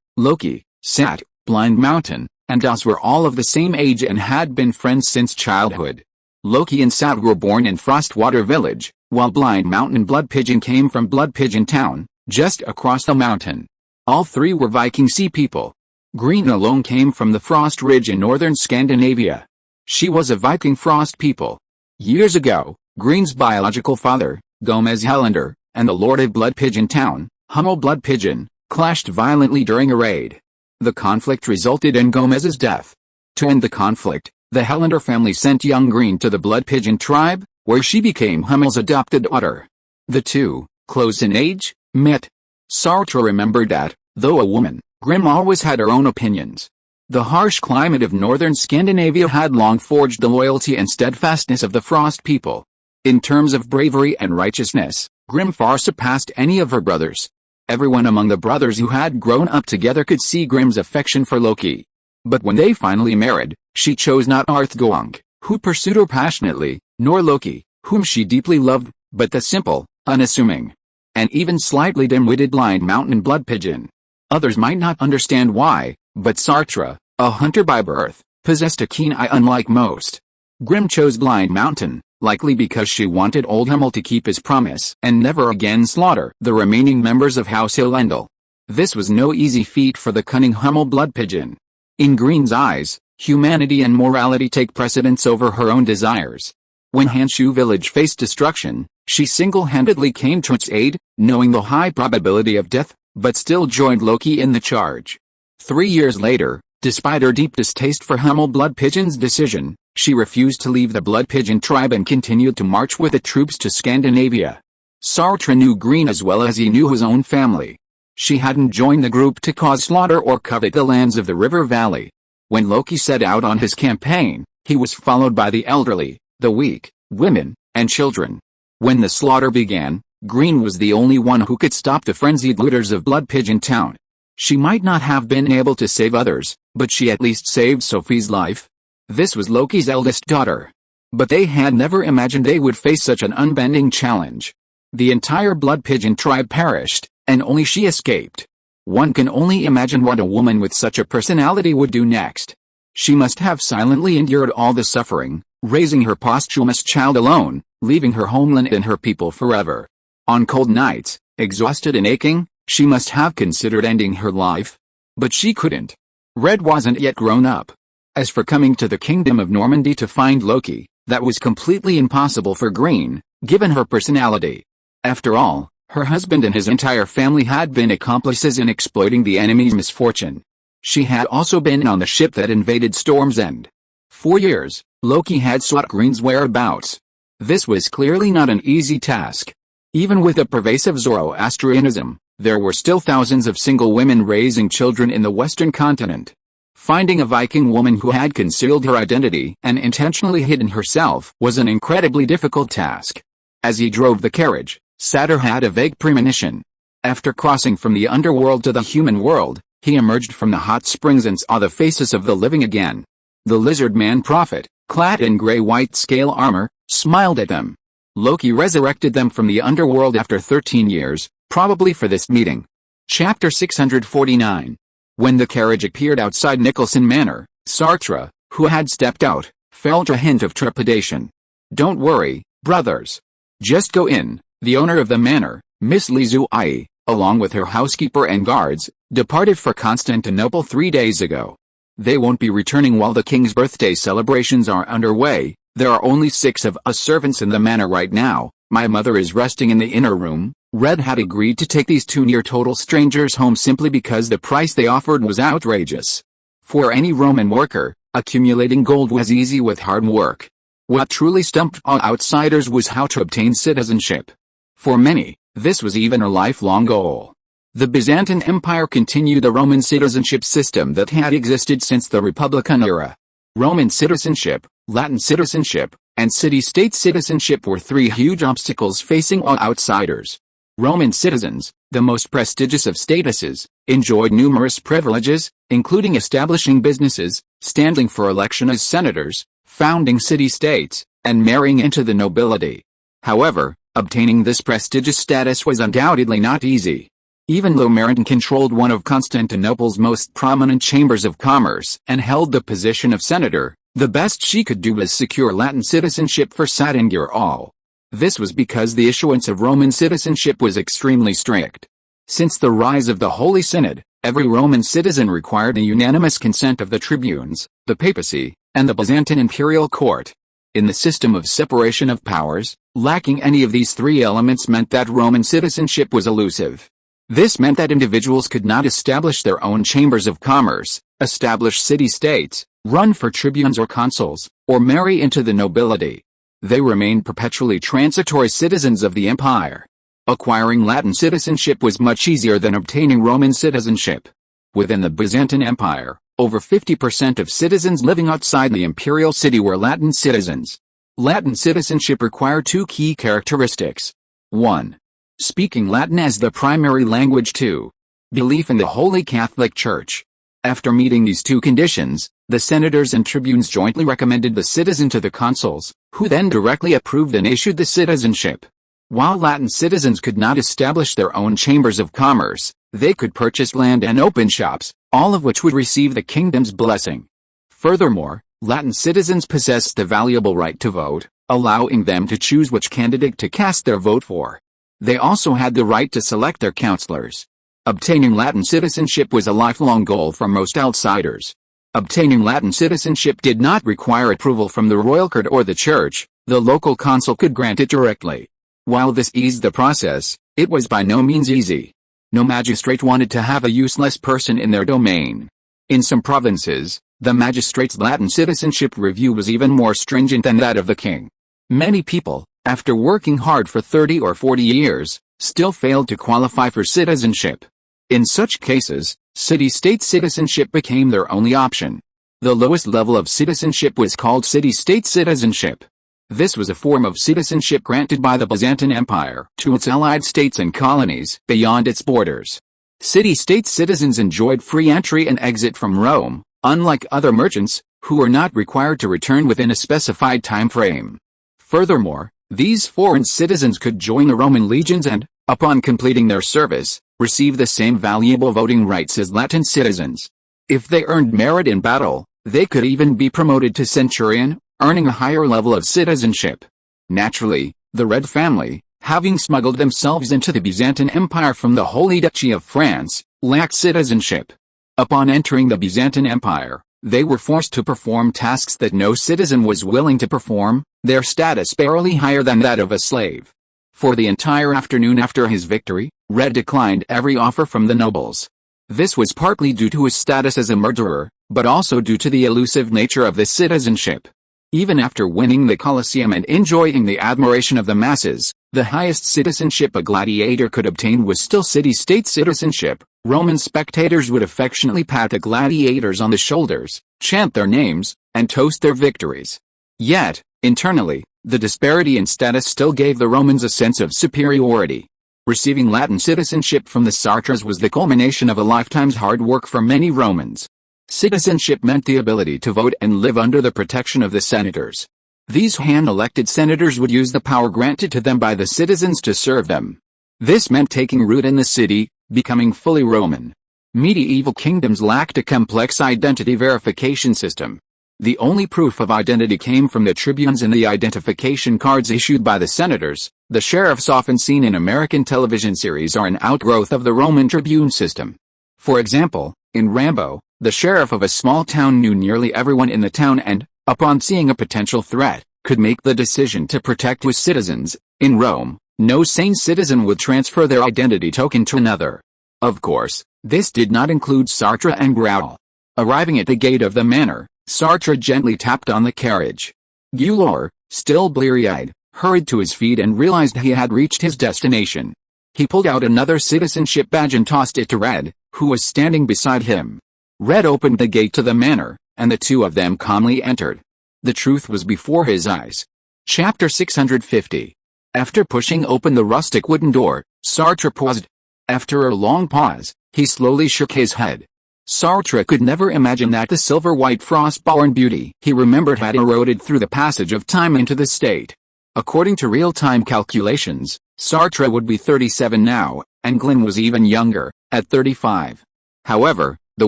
Speaker 1: Loki, Sat, Blind Mountain, and Oz were all of the same age and had been friends since childhood. Loki and Sat were born in Frostwater Village, while Blind Mountain and Blood Pigeon came from Blood Pigeon Town, just across the mountain. All three were Viking sea people. Green alone came from the Frost Ridge in northern Scandinavia. She was a Viking frost people. Years ago, Green's biological father, Gomez Helander, and the Lord of Blood Pigeon Town, Hummel Blood Pigeon, clashed violently during a raid. The conflict resulted in Gomez's death. To end the conflict, the Helander family sent young Green to the Blood Pigeon tribe, where she became Hummel's adopted daughter. The two, close in age, met. Sartre remembered that, though a woman, Grimm always had her own opinions. The harsh climate of northern Scandinavia had long forged the loyalty and steadfastness of the Frost people. In terms of bravery and righteousness, Grimm far surpassed any of her brothers. Everyone among the brothers who had grown up together could see Grimm's affection for Loki. But when they finally married, she chose not Arthgoang, who pursued her passionately, nor Loki, whom she deeply loved, but the simple, unassuming, and even slightly dim-witted Blind Mountain Blood Pigeon. Others might not understand why, but Sartre, a hunter by birth, possessed a keen eye unlike most. Grimm chose Blind Mountain, likely because she wanted old Hummel to keep his promise and never again slaughter the remaining members of House Hillendal. This was no easy feat for the cunning Hummel Blood Pigeon. In Green's eyes, humanity and morality take precedence over her own desires. When Hanshu village faced destruction, she single-handedly came to its aid, knowing the high probability of death, but still joined Loki in the charge. 3 years later, despite her deep distaste for Hummel Blood Pigeon's decision, she refused to leave the Blood Pigeon tribe and continued to march with the troops to Scandinavia. Sartre knew Green as well as he knew his own family. She hadn't joined the group to cause slaughter or covet the lands of the river valley. When Loki set out on his campaign, he was followed by the elderly, the weak, women, and children. When the slaughter began, Green was the only one who could stop the frenzied looters of Blood Pigeon Town. She might not have been able to save others, but she at least saved Sophie's life. This was Loki's eldest daughter. But they had never imagined they would face such an unbending challenge. The entire Blood Pigeon tribe perished, and only she escaped. One can only imagine what a woman with such a personality would do next. She must have silently endured all the suffering, raising her posthumous child alone, leaving her homeland and her people forever. On cold nights, exhausted and aching, she must have considered ending her life. But she couldn't. Red wasn't yet grown up. As for coming to the kingdom of Normandy to find Loki, that was completely impossible for Green, given her personality. After all, her husband and his entire family had been accomplices in exploiting the enemy's misfortune. She had also been on the ship that invaded Storm's End. For years, Loki had sought Green's whereabouts. This was clearly not an easy task. Even with a pervasive Zoroastrianism, there were still thousands of single women raising children in the Western continent. Finding a Viking woman who had concealed her identity and intentionally hidden herself was an incredibly difficult task. As he drove the carriage, Satyr had a vague premonition. After crossing from the underworld to the human world, he emerged from the hot springs and saw the faces of the living again. The lizard man prophet, clad in gray-white scale armor, smiled at them. Loki resurrected them from the underworld after 13 years, probably for this meeting. Chapter 649. When the carriage appeared outside Nicholson Manor, Sartre, who had stepped out, felt a hint of trepidation. "Don't worry, brothers. Just go in." The owner of the manor, Miss Lizu Ai, along with her housekeeper and guards, departed for Constantinople 3 days ago. They won't be returning while the king's birthday celebrations are underway. There are only 6 of us servants in the manor right now. My mother is resting in the inner room. Red had agreed to take these 2 near-total strangers home simply because the price they offered was outrageous. For any Roman worker, accumulating gold was easy with hard work. What truly stumped all outsiders was how to obtain citizenship. For many, this was even a lifelong goal. The Byzantine Empire continued the Roman citizenship system that had existed since the Republican era. Roman citizenship, Latin citizenship, and city-state citizenship were 3 huge obstacles facing all outsiders. Roman citizens, the most prestigious of statuses, enjoyed numerous privileges, including establishing businesses, standing for election as senators, founding city-states, and marrying into the nobility. However, obtaining this prestigious status was undoubtedly not easy. Even though Marin controlled one of Constantinople's most prominent chambers of commerce and held the position of senator, the best she could do was secure Latin citizenship for Satangir all. This was because the issuance of Roman citizenship was extremely strict. Since the rise of the Holy Synod, every Roman citizen required the unanimous consent of the tribunes, the papacy, and the Byzantine imperial court. In the system of separation of powers, lacking any of these 3 elements meant that Roman citizenship was elusive. This meant that individuals could not establish their own chambers of commerce, establish city-states, run for tribunes or consuls, or marry into the nobility. They remained perpetually transitory citizens of the empire. Acquiring Latin citizenship was much easier than obtaining Roman citizenship. Within the Byzantine Empire, over 50% of citizens living outside the imperial city were Latin citizens. Latin citizenship required 2 key characteristics. 1. Speaking Latin as the primary language. 2. Belief in the Holy Catholic Church. After meeting these 2 conditions, the senators and tribunes jointly recommended the citizen to the consuls, who then directly approved and issued the citizenship. While Latin citizens could not establish their own chambers of commerce, they could purchase land and open shops, all of which would receive the kingdom's blessing. Furthermore, Latin citizens possessed the valuable right to vote, allowing them to choose which candidate to cast their vote for. They also had the right to select their counselors. Obtaining Latin citizenship was a lifelong goal for most outsiders. Obtaining Latin citizenship did not require approval from the royal court or the church. The local consul could grant it directly. While this eased the process, it was by no means easy. No magistrate wanted to have a useless person in their domain. In some provinces, the magistrate's Latin citizenship review was even more stringent than that of the king. Many people, after working hard for 30 or 40 years, still failed to qualify for citizenship. In such cases, city-state citizenship became their only option. The lowest level of citizenship was called city-state citizenship. This was a form of citizenship granted by the Byzantine Empire to its allied states and colonies beyond its borders. City-state citizens enjoyed free entry and exit from Rome, unlike other merchants, who were not required to return within a specified time frame. Furthermore, these foreign citizens could join the Roman legions and, upon completing their service, receive the same valuable voting rights as Latin citizens. If they earned merit in battle, they could even be promoted to centurion, earning a higher level of citizenship. Naturally, the Red family, having smuggled themselves into the Byzantine Empire from the Holy Duchy of France, lacked citizenship. Upon entering the Byzantine Empire, they were forced to perform tasks that no citizen was willing to perform, their status barely higher than that of a slave. For the entire afternoon after his victory, Red declined every offer from the nobles. This was partly due to his status as a murderer, but also due to the elusive nature of the citizenship. Even after winning the Colosseum and enjoying the admiration of the masses, the highest citizenship a gladiator could obtain was still city-state citizenship. Roman spectators would affectionately pat the gladiators on the shoulders, chant their names, and toast their victories. Yet, internally, the disparity in status still gave the Romans a sense of superiority. Receiving Latin citizenship from the Sartors was the culmination of a lifetime's hard work for many Romans. Citizenship meant the ability to vote and live under the protection of the senators. These hand-elected senators would use the power granted to them by the citizens to serve them. This meant taking root in the city, becoming fully Roman. Medieval kingdoms lacked a complex identity verification system. The only proof of identity came from the tribunes and the identification cards issued by the senators. The sheriffs often seen in American television series are an outgrowth of the Roman tribune system. For example, in Rambo, the sheriff of a small town knew nearly everyone in the town and, upon seeing a potential threat, could make the decision to protect his citizens. In Rome, no sane citizen would transfer their identity token to another. Of course, this did not include Sartre and Graul. Arriving at the gate of the manor, Sartre gently tapped on the carriage. Guilor, still bleary-eyed, hurried to his feet and realized he had reached his destination. He pulled out another citizenship badge and tossed it to Red, who was standing beside him. Red opened the gate to the manor, and the two of them calmly entered. The truth was before his eyes. Chapter 650. After pushing open the rustic wooden door, Sartre paused. After a long pause, he slowly shook his head. Sartre could never imagine that the silver-white frost-born beauty he remembered had eroded through the passage of time into the state. According to real-time calculations, Sartre would be 37 now, and Glyn was even younger, at 35. However, the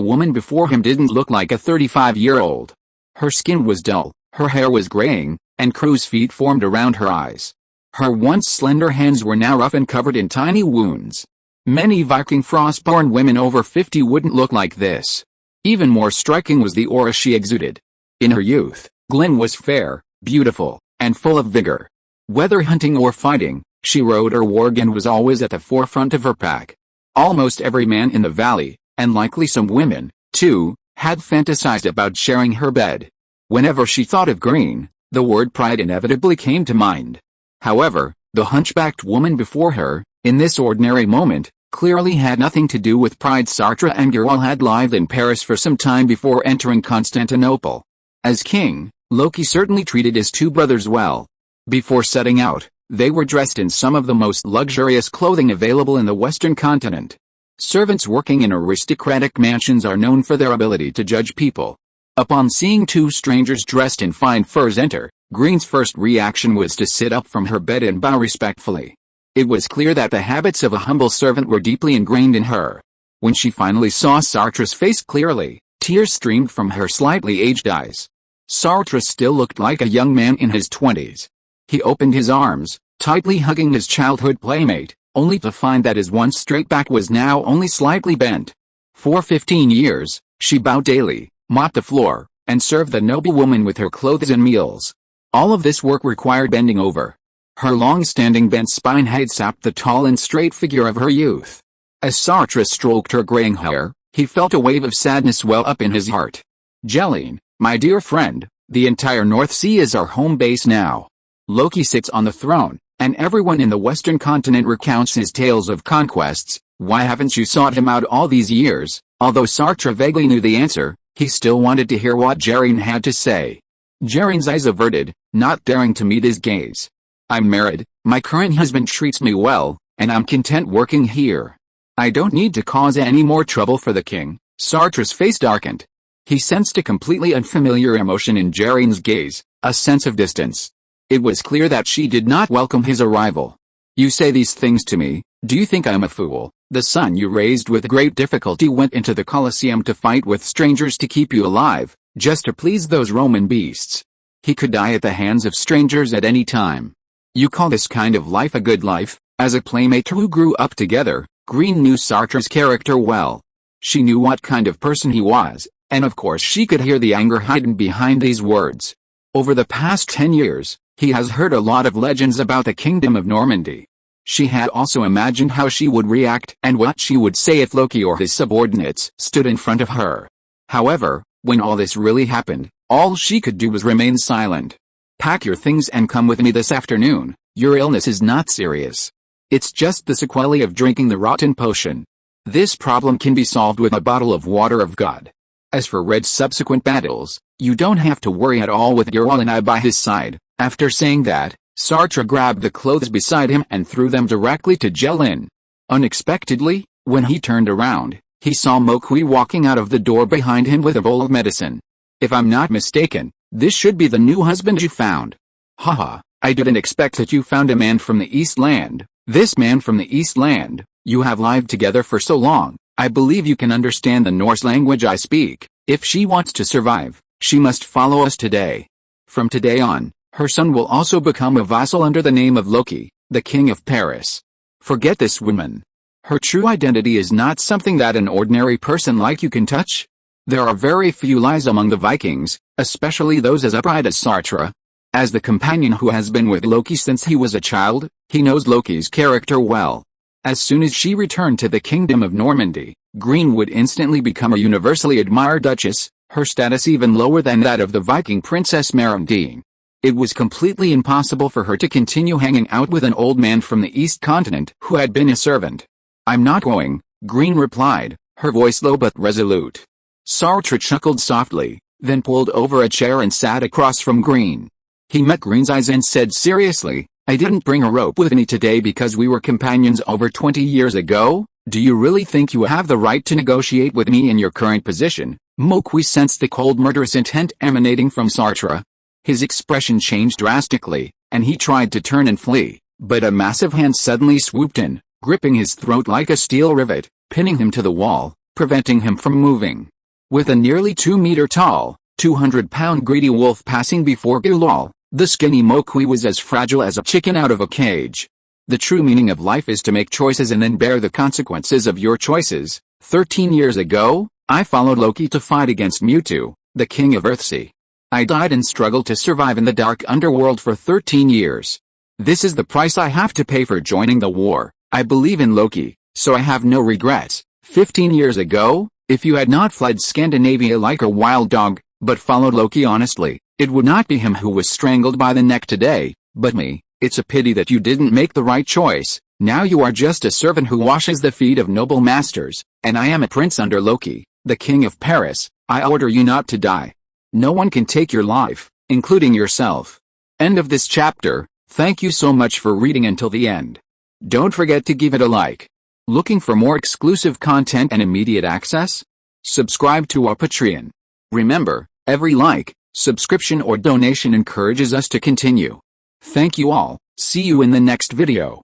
Speaker 1: woman before him didn't look like a 35-year-old. Her skin was dull, her hair was graying, and crow's feet formed around her eyes. Her once slender hands were now rough and covered in tiny wounds. Many Viking frost-born women over 50 wouldn't look like this. Even more striking was the aura she exuded. In her youth, Glyn was fair, beautiful, and full of vigor. Whether hunting or fighting, she rode or warged and was always at the forefront of her pack. Almost every man in the valley, and likely some women, too, had fantasized about sharing her bed. Whenever she thought of Green, the word pride inevitably came to mind. However, the hunchbacked woman before her, in this ordinary moment, clearly had nothing to do with pride. Sartre and Guilor had lived in Paris for some time before entering Constantinople. As king, Loki certainly treated his two brothers well. Before setting out, they were dressed in some of the most luxurious clothing available in the Western continent. Servants working in aristocratic mansions are known for their ability to judge people. Upon seeing two strangers dressed in fine furs enter, Green's first reaction was to sit up from her bed and bow respectfully. It was clear that the habits of a humble servant were deeply ingrained in her. When she finally saw Sartre's face clearly, tears streamed from her slightly aged eyes. Sartre still looked like a young man in his 20s. He opened his arms, tightly hugging his childhood playmate, only to find that his once straight back was now only slightly bent. For 15 years, she bowed daily, mopped the floor, and served the noble woman with her clothes and meals. All of this work required bending over. Her long-standing bent spine had sapped the tall and straight figure of her youth. As Sartre stroked her graying hair, he felt a wave of sadness well up in his heart. Jelene, my dear friend, the entire North Sea is our home base now. Loki sits on the throne, and everyone in the Western continent recounts his tales of conquests. Why haven't you sought him out all these years? Although Sartre vaguely knew the answer, he still wanted to hear what Jelene had to say. Jaren's eyes averted, not daring to meet his gaze. I'm married, my current husband treats me well, and I'm content working here. I don't need to cause any more trouble for the king. Sartre's face darkened. He sensed a completely unfamiliar emotion in Jaren's gaze, a sense of distance. It was clear that she did not welcome his arrival. You say these things to me, do you think I'm a fool? The son you raised with great difficulty went into the Colosseum to fight with strangers to keep you alive, just to please those Roman beasts. He could die at the hands of strangers at any time. You call this kind of life a good life? As a playmate who grew up together, Green knew Sartre's character well. She knew what kind of person he was, and of course she could hear the anger hidden behind these words. Over the past 10 years, he has heard a lot of legends about the Kingdom of Normandy. She had also imagined how she would react and what she would say if Loki or his subordinates stood in front of her. However, when all this really happened, all she could do was remain silent. Pack your things and come with me this afternoon. Your illness is not serious. It's just the sequelae of drinking the rotten potion. This problem can be solved with a bottle of water of God. As for Red's subsequent battles, you don't have to worry at all with Geralt and I by his side. After saying that, Sartre grabbed the clothes beside him and threw them directly to Jelin. Unexpectedly, when he turned around, he saw Mokwi walking out of the door behind him with a bowl of medicine. If I'm not mistaken, this should be the new husband you found. Haha, I didn't expect that you found a man from the East Land. This man from the East Land, you have lived together for so long, I believe you can understand the Norse language I speak. If she wants to survive, she must follow us today. From today on, her son will also become a vassal under the name of Loki, the king of Paris. Forget this woman. Her true identity is not something that an ordinary person like you can touch. There are very few lies among the Vikings, especially those as upright as Sartre. As the companion who has been with Loki since he was a child, he knows Loki's character well. As soon as she returned to the Kingdom of Normandy, Green would instantly become a universally admired duchess, her status even lower than that of the Viking princess Merendine. It was completely impossible for her to continue hanging out with an old man from the East Continent who had been a servant. I'm not going, Green replied, her voice low but resolute. Sartre chuckled softly, then pulled over a chair and sat across from Green. He met Green's eyes and said seriously, I didn't bring a rope with me today because we were companions over 20 years ago? Do you really think you have the right to negotiate with me in your current position? Mokwi sensed the cold murderous intent emanating from Sartre. His expression changed drastically, and he tried to turn and flee, but a massive hand suddenly swooped in, gripping his throat like a steel rivet, pinning him to the wall, preventing him from moving. With a nearly 2-meter-tall, 200-pound greedy wolf passing before Gulal, the skinny Mokwi was as fragile as a chicken out of a cage. The true meaning of life is to make choices and then bear the consequences of your choices. 13 years ago, I followed Loki to fight against Mewtwo, the king of Earthsea. I died and struggled to survive in the dark underworld for 13 years. This is the price I have to pay for joining the war. I believe in Loki, so I have no regrets. 15 years ago, if you had not fled Scandinavia like a wild dog, but followed Loki honestly, it would not be him who was strangled by the neck today, but me. It's a pity that you didn't make the right choice. Now you are just a servant who washes the feet of noble masters, and I am a prince under Loki, the king of Paris. I order you not to die. No one can take your life, including yourself. End of this chapter. Thank you so much for reading until the end. Don't forget to give it a like. Looking for more exclusive content and immediate access? Subscribe to our Patreon. Remember, every like, subscription or donation encourages us to continue. Thank you all. See you in the next video.